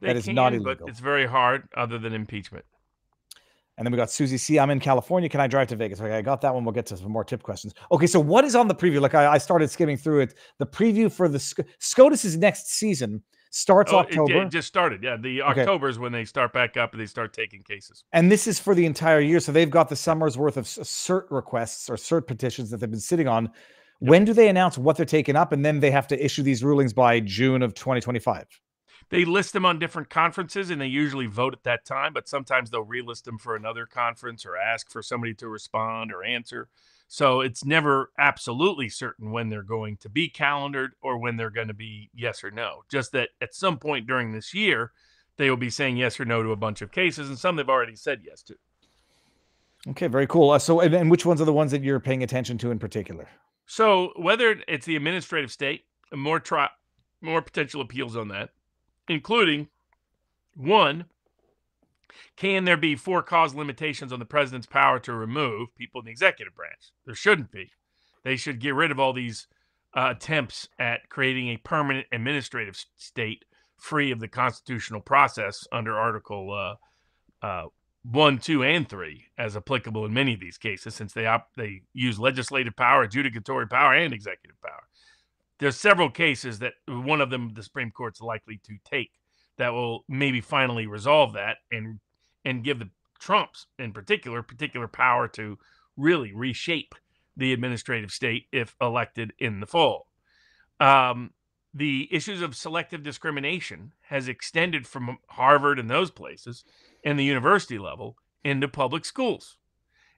That is not illegal. But it's very hard other than impeachment. And then we got Susie C. I'm in California. Can I drive to Vegas? Okay, I got that one. We'll get to some more tip questions. Okay, so what is on the preview? Like I started skimming through it. The preview for the SCOTUS's next season starts October. It just started. Yeah, the October is when they start back up and they start taking cases. And this is for the entire year. So they've got the summer's worth of cert requests or cert petitions that they've been sitting on. Yep. When do they announce what they're taking up? And then they have to issue these rulings by June of 2025. They list them on different conferences, and they usually vote at that time, but sometimes they'll relist them for another conference or ask for somebody to respond or answer. So it's never absolutely certain when they're going to be calendared or when they're going to be yes or no. Just that at some point during this year, they will be saying yes or no to a bunch of cases, and some they've already said yes to. Okay, very cool. So, and which ones are the ones that you're paying attention to in particular? So whether it's the administrative state, more potential appeals on that, including, one, can there be for-cause limitations on the president's power to remove people in the executive branch? There shouldn't be. They should get rid of all these attempts at creating a permanent administrative state free of the constitutional process under Article 1, 2, and 3 as applicable in many of these cases, since they use legislative power, adjudicatory power, and executive power. There's several cases that one of them the Supreme Court's likely to take that will maybe finally resolve that and give the Trumps in particular power to really reshape the administrative state if elected in the fall. The issues of selective discrimination has extended from Harvard and those places and the university level into public schools.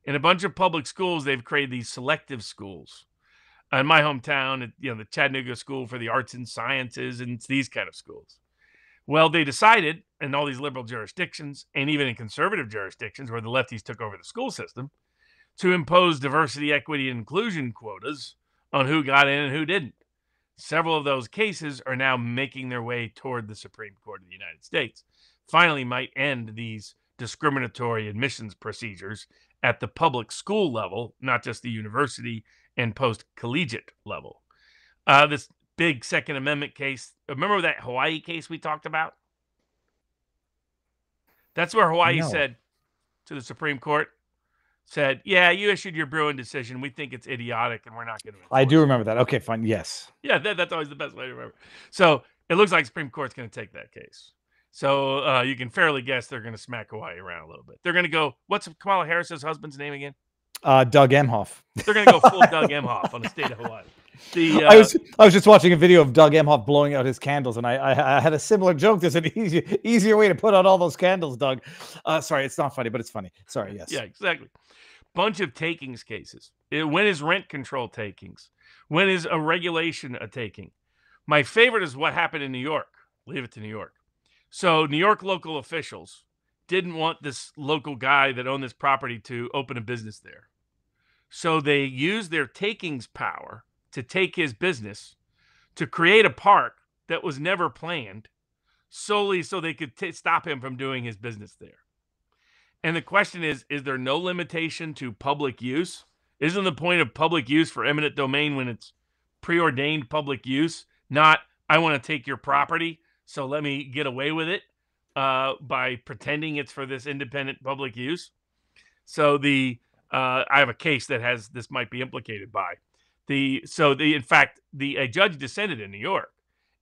In a bunch of public schools, they've created these selective schools. In my hometown, the Chattanooga School for the Arts and Sciences, and it's these kind of schools. Well, they decided in all these liberal jurisdictions and even in conservative jurisdictions where the lefties took over the school system to impose diversity, equity, and inclusion quotas on who got in and who didn't. Several of those cases are now making their way toward the Supreme Court of the United States. Finally might end these discriminatory admissions procedures at the public school level, not just the university and post-collegiate level. This big Second Amendment case, remember that Hawaii case we talked about? That's where Hawaii said to the Supreme Court, said, yeah, you issued your Bruin decision. We think it's idiotic and we're not going to enforce I do remember that. Okay, fine. Yes. Yeah, that's always the best way to remember. So it looks like Supreme Court's going to take that case. So you can fairly guess they're going to smack Hawaii around a little bit. They're going to go, what's Kamala Harris's husband's name again? Doug Emhoff. They're going to go full Doug Emhoff on the state of Hawaii. I was just watching a video of Doug Emhoff blowing out his candles, and I had a similar joke. There's an easier way to put out all those candles, Doug. Sorry, it's not funny, but it's funny. Sorry, yes. Yeah, exactly. Bunch of takings cases. When is rent control takings? When is a regulation a taking? My favorite is what happened in New York. Leave it to New York. So New York local officials didn't want this local guy that owned this property to open a business there. So they used their takings power to take his business, to create a park that was never planned, solely so they could stop him from doing his business there. And the question is there no limitation to public use? Isn't the point of public use for eminent domain when it's preordained public use, not I want to take your property, so let me get away with it by pretending it's for this independent public use? So I have a case that has this might be implicated by. In fact, a judge dissented in New York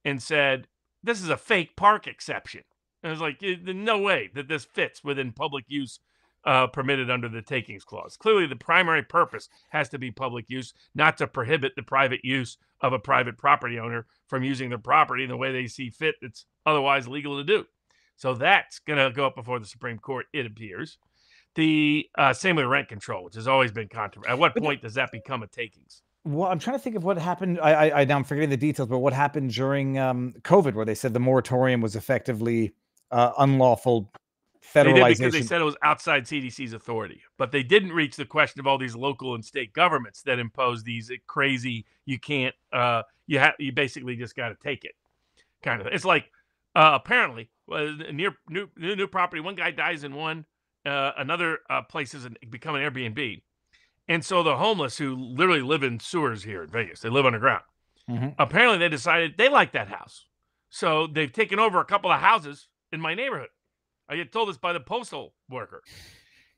and said, this is a fake park exception. And it was like, no way that this fits within public use permitted under the takings clause. Clearly, the primary purpose has to be public use, not to prohibit the private use of a private property owner from using their property in the way they see fit that's otherwise legal to do. So that's going to go up before the Supreme Court, it appears. The same with rent control, which has always been controversial. At what point does that become a takings? Well, I'm trying to think of what happened. I now I'm forgetting the details, but what happened during COVID, where they said the moratorium was effectively unlawful federalization. They did because they said it was outside CDC's authority, but they didn't reach the question of all these local and state governments that impose these crazy. You can't. You basically just got to take it. Kind of. It's like apparently new property. One guy dies in one. Another place is become an Airbnb. And so the homeless who literally live in sewers here in Vegas, they live underground. Mm-hmm. Apparently they decided they like that house. So they've taken over a couple of houses in my neighborhood. I get told this by the postal worker.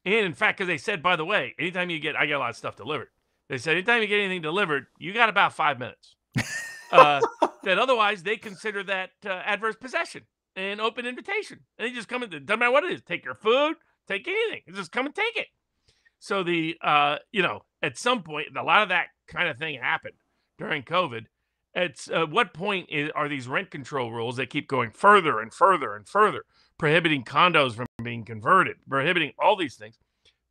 And in fact, because they said, by the way, I get a lot of stuff delivered. They said, anytime you get anything delivered, you got about 5 minutes. That otherwise they consider that adverse possession and open invitation. And they just come in, doesn't matter what it is, take your food, take anything. Just come and take it. So at some point, a lot of that kind of thing happened during COVID. At what point are these rent control rules that keep going further and further and further, prohibiting condos from being converted, prohibiting all these things?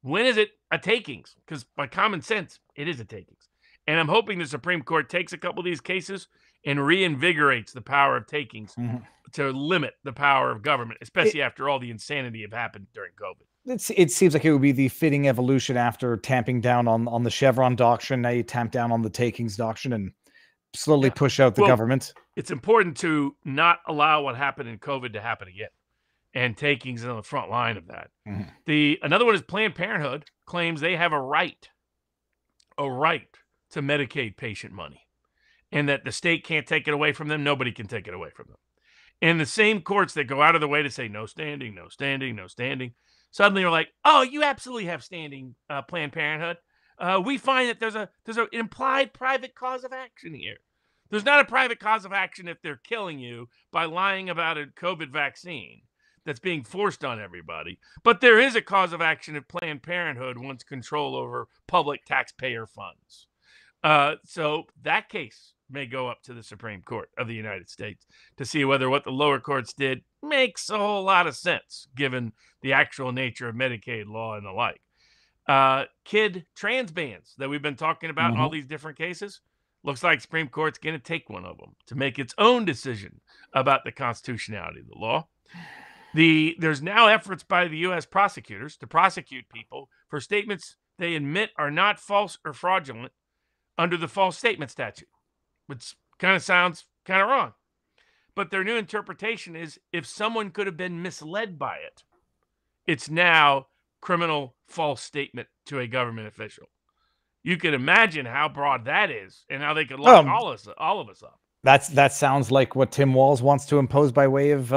When is it a takings? Because by common sense, it is a takings. And I'm hoping the Supreme Court takes a couple of these cases and reinvigorates the power of takings to limit the power of government, especially after all the insanity have happened during COVID. It seems like it would be the fitting evolution after tamping down on the Chevron doctrine. Now you tamp down on the takings doctrine and slowly push out the government. It's important to not allow what happened in COVID to happen again. And takings on the front line of that. Mm-hmm. Another one is Planned Parenthood claims they have a right to Medicaid patient money. And that the state can't take it away from them. Nobody can take it away from them. And the same courts that go out of the way to say no standing, no standing, no standing, suddenly are like, oh, you absolutely have standing, Planned Parenthood. We find that there's an implied private cause of action here. There's not a private cause of action if they're killing you by lying about a COVID vaccine that's being forced on everybody. But there is a cause of action if Planned Parenthood wants control over public taxpayer funds. So that case may go up to the Supreme Court of the United States to see whether what the lower courts did makes a whole lot of sense, given the actual nature of Medicaid law and the like. Kid trans bans that we've been talking about in all these different cases. Looks like Supreme Court's going to take one of them to make its own decision about the constitutionality of the law. There's now efforts by the U.S. prosecutors to prosecute people for statements they admit are not false or fraudulent under the false statement statute, which kind of sounds kind of wrong. But their new interpretation is if someone could have been misled by it, it's now criminal false statement to a government official. You can imagine how broad that is and how they could lock all of us up. That sounds like what Tim Walz wants to impose by way of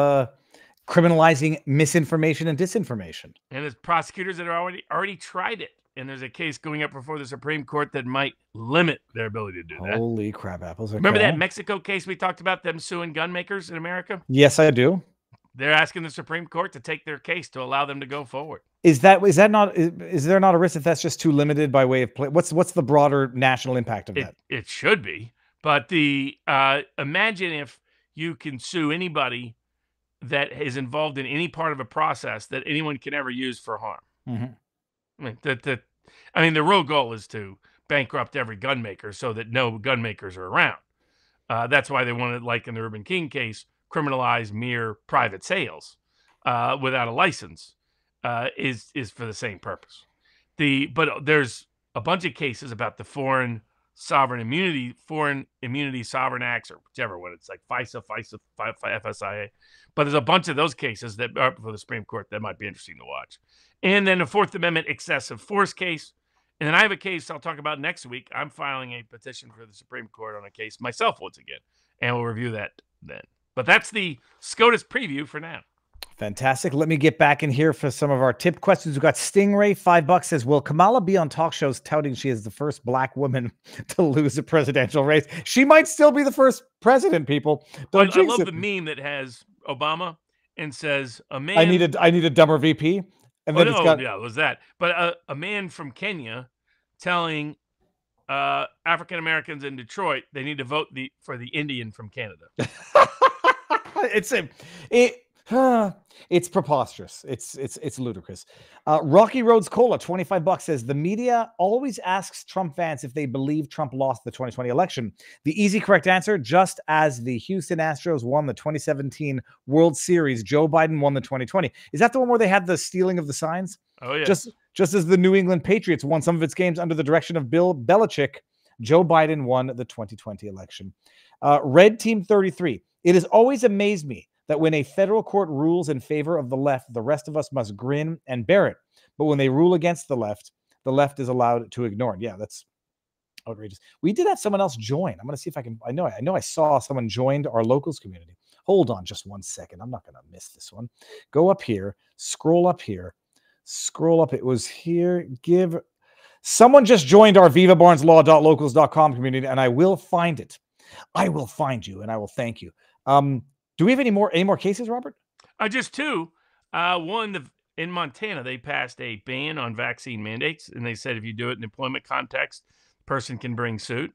criminalizing misinformation and disinformation. And there's prosecutors that are already tried it. And there's a case going up before the Supreme Court that might limit their ability to do that. Holy crab apples. Okay. Remember that Mexico case we talked about, them suing gun makers in America? Yes, I do. They're asking the Supreme Court to take their case to allow them to go forward. Is there not a risk that that's just too limited by way of play? What's the broader national impact of that? It should be. But imagine if you can sue anybody that is involved in any part of a process that anyone can ever use for harm. Mm-hmm. I mean, the real goal is to bankrupt every gun maker so that no gun makers are around. That's why they wanted, like in the Reuben King case, criminalize mere private sales without a license is for the same purpose. But there's a bunch of cases about the Foreign Immunity Sovereign Acts, or whichever one. It's like FISA, FSIA. But there's a bunch of those cases that are for the Supreme Court that might be interesting to watch. And then a Fourth Amendment excessive force case. And then I have a case I'll talk about next week. I'm filing a petition for the Supreme Court on a case myself once again. And we'll review that then. But that's the SCOTUS preview for now. Fantastic. Let me get back in here for some of our tip questions. We've got Stingray, $5 says, will Kamala be on talk shows touting she is the first black woman to lose a presidential race? She might still be the first president, people. I love the meme that has Obama and says, a man... I need a dumber VP. And then it was that. But a man from Kenya telling African Americans in Detroit they need to vote for the Indian from Canada. It's preposterous. It's ludicrous. Rocky Roads Cola, $25 says, the media always asks Trump fans if they believe Trump lost the 2020 election. The easy correct answer, just as the Houston Astros won the 2017 World Series, Joe Biden won the 2020. Is that the one where they had the stealing of the signs? Oh, yeah. Just as the New England Patriots won some of its games under the direction of Bill Belichick, Joe Biden won the 2020 election. Red Team 33, it has always amazed me that when a federal court rules in favor of the left, the rest of us must grin and bear it. But when they rule against the left is allowed to ignore it. Yeah, that's outrageous. We did have someone else join. I'm going to see if I can. I know I saw someone joined our locals community. Hold on just 1 second. I'm not going to miss this one. Go up here. Scroll up here. Scroll up. It was here. Someone just joined our vivabarneslaw.locals.com community, and I will find it. I will find you, and I will thank you. Do we have any more cases, Robert? Just two. One, in Montana, they passed a ban on vaccine mandates, and they said if you do it in employment context, the person can bring suit.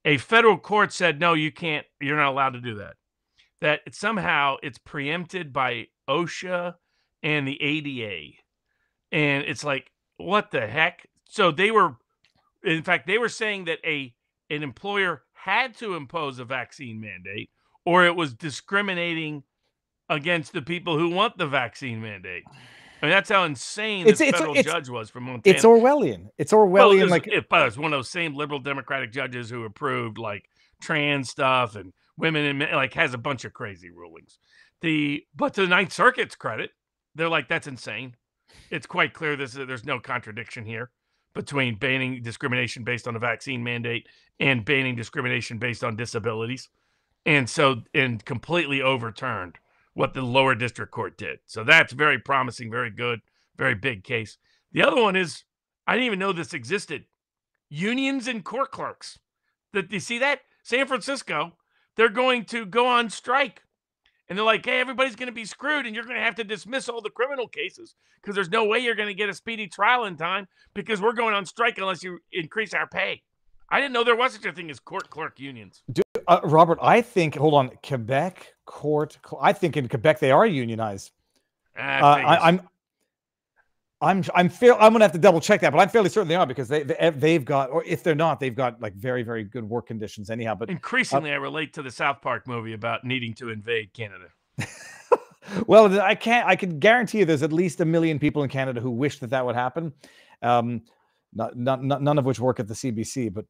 A federal court said, no, you can't. You're not allowed to do that. That somehow it's preempted by OSHA and the ADA. And it's like, what the heck? So they were saying that an employer had to impose a vaccine mandate, or it was discriminating against the people who want the vaccine mandate. I mean, that's how insane this federal judge was from Montana. It's Orwellian. It's Orwellian. But it's one of those same liberal Democratic judges who approved like trans stuff and women and men, like has a bunch of crazy rulings. But to the Ninth Circuit's credit, they're like, that's insane. It's quite clear there's no contradiction here between banning discrimination based on a vaccine mandate and banning discrimination based on disabilities. And completely overturned what the lower district court did. So that's very promising, very good, very big case. The other one is, I didn't even know this existed. Unions and court clerks. You see that? San Francisco, they're going to go on strike. And they're like, hey, everybody's going to be screwed, and you're going to have to dismiss all the criminal cases because there's no way you're going to get a speedy trial in time because we're going on strike unless you increase our pay. I didn't know there was such a thing as court clerk unions. Robert, I think, hold on, Quebec court. I think in Quebec they are unionized. I I'm gonna have to double check that, but I'm fairly certain they are, because they've got, or if they're not, they've got like very, very good work conditions anyhow. But increasingly, I relate to the South Park movie about needing to invade Canada. Well, I can guarantee you there's at least 1 million people in Canada who wish that would happen. None of which work at the CBC, but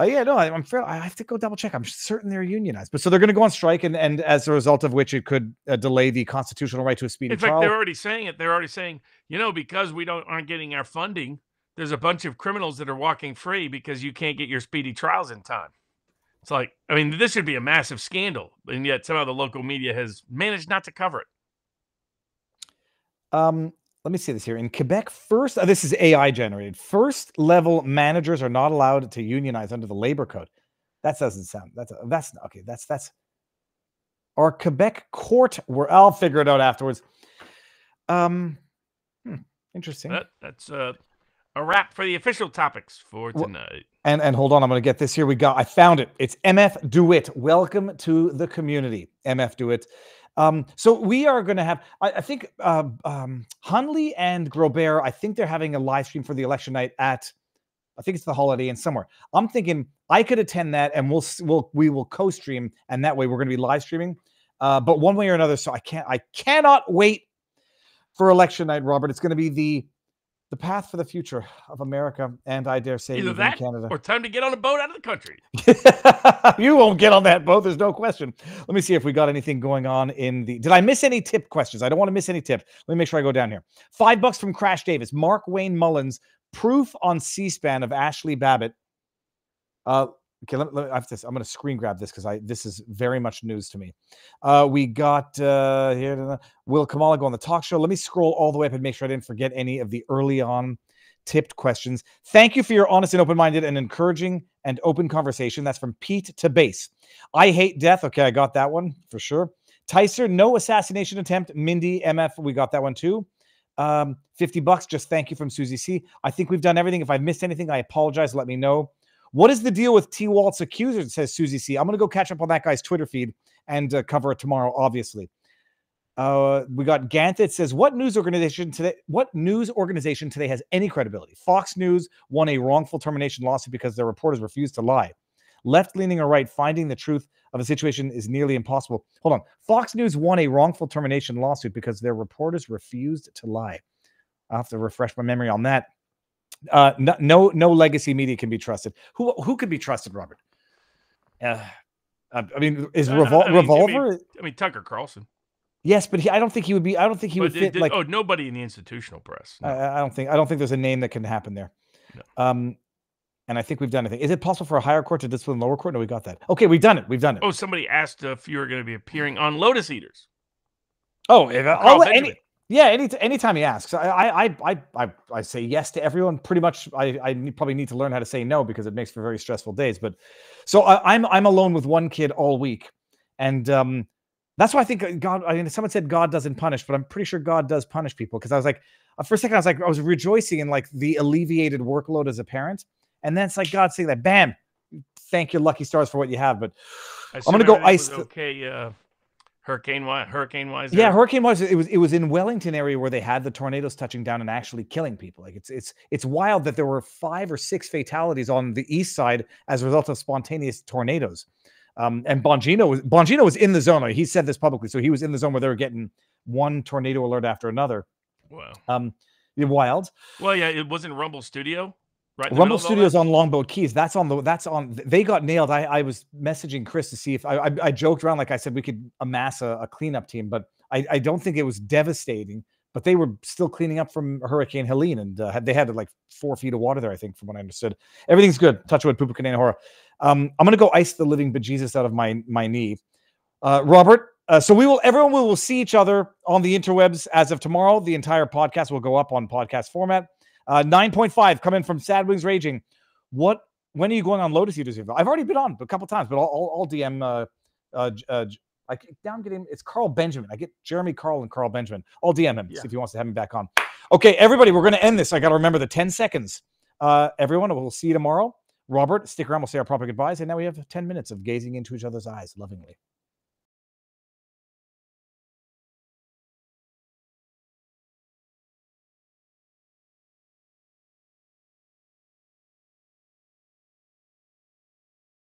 yeah, no, I have to go double check. I'm certain they're unionized, but so they're going to go on strike, and as a result of which it could delay the constitutional right to a speedy trial. In fact, they're already saying it. They're already saying, because we aren't getting our funding, there's a bunch of criminals that are walking free because you can't get your speedy trials in time. It's like, I mean, this should be a massive scandal, and yet somehow the local media has managed not to cover it. Let me see this here. In Quebec, this is AI generated. First level managers are not allowed to unionize under the labor code. That doesn't sound, that's okay. That's our Quebec court, where I'll figure it out afterwards. Interesting. That's a wrap for the official topics for tonight. And hold on, I'm going to get this here. I found it. It's MF DeWitt. Welcome to the community, MF DeWitt. So we are going to have, I think, Hunley and Grobert, I think they're having a live stream for the election night at, I think it's the Holiday Inn somewhere. I'm thinking I could attend that, and we will co-stream, and that way we're going to be live streaming. But one way or another, so I cannot wait for election night, Robert. It's going to be the path for the future of America, and I dare say either that Canada. Or time to get on a boat out of the country. You won't get on that boat. There's no question. Let me see if we got anything going on in the... Did I miss any tip questions? I don't want to miss any tip. Let me make sure I go down here. $5 from Crash Davis. Mark Wayne Mullins, proof on C-SPAN of Ashley Babbitt. Okay, I'm going to screen grab this, because this is very much news to me. We got here. Will Kamala go on the talk show? Let me scroll all the way up and make sure I didn't forget any of the early on tipped questions. Thank you for your honest and open-minded and encouraging and open conversation. That's from Pete to Base. I hate death. Okay, I got that one for sure. Tyser, no assassination attempt. Mindy, MF, we got that one too. $50. Just thank you from Susie C. I think we've done everything. If I missed anything, I apologize. Let me know. What is the deal with T. Walt's accuser? Says Susie C. I'm going to go catch up on that guy's Twitter feed and cover it tomorrow, obviously. We got Gant. It says, what news organization today has any credibility? Fox News won a wrongful termination lawsuit because their reporters refused to lie. Left-leaning or right, finding the truth of a situation is nearly impossible. Hold on. Fox News won a wrongful termination lawsuit because their reporters refused to lie. I'll have to refresh my memory on that. No legacy media can be trusted. Who can be trusted, Robert? I mean, is Revolver? I mean, Tucker Carlson. Yes, but I don't think he would be. I don't think he would fit. Nobody in the institutional press. No. I don't think there's a name that can happen there. No. And I think we've done anything. Is it possible for a higher court to discipline lower court? No, we got that. Okay, we've done it. Oh, somebody asked if you were going to be appearing on Lotus Eaters. Oh, anytime he asks, I say yes to everyone. Pretty much, I probably need to learn how to say no, because it makes for very stressful days. But so I'm alone with one kid all week, and that's why I think God. I mean, someone said God doesn't punish, but I'm pretty sure God does punish people, because I was like, for a second, I was rejoicing in like the alleviated workload as a parent, and then it's like God saying that, bam, thank you, lucky stars, for what you have. But I'm gonna go ice. Okay. Hurricane-wise. Yeah, hurricane-wise, it was in Wellington area where they had the tornadoes touching down and actually killing people. Like it's wild that there were 5 or 6 fatalities on the east side as a result of spontaneous tornadoes. And Bongino was in the zone. He said this publicly, so he was in the zone where they were getting one tornado alert after another. Wow. Wild. Well, yeah, it wasn't Rumble Studio. Right, Rumble Studios on Longboat Keys. They got nailed. I was messaging Chris to see if I joked around, like I said, we could amass a cleanup team, but I don't think it was devastating. But they were still cleaning up from Hurricane Helene, and they had like 4 feet of water there, I think, from what I understood. Everything's good. Touch wood, Pupu Kanena Hora. I'm gonna go ice the living bejesus out of my knee. Robert. So everyone will see each other on the interwebs as of tomorrow. The entire podcast will go up on podcast format. 9.5 coming from Sad Wings Raging. When are you going on Lotus Eaters? I've already been on a couple times, but I'll DM. I down get him. It's Carl Benjamin. I get Jeremy Carl and Carl Benjamin. I'll DM him, see if he wants to have me back on. Okay, everybody, we're going to end this. I got to remember the 10 seconds. Everyone, we'll see you tomorrow. Robert, stick around. We'll say our proper goodbyes, and now we have 10 minutes of gazing into each other's eyes lovingly.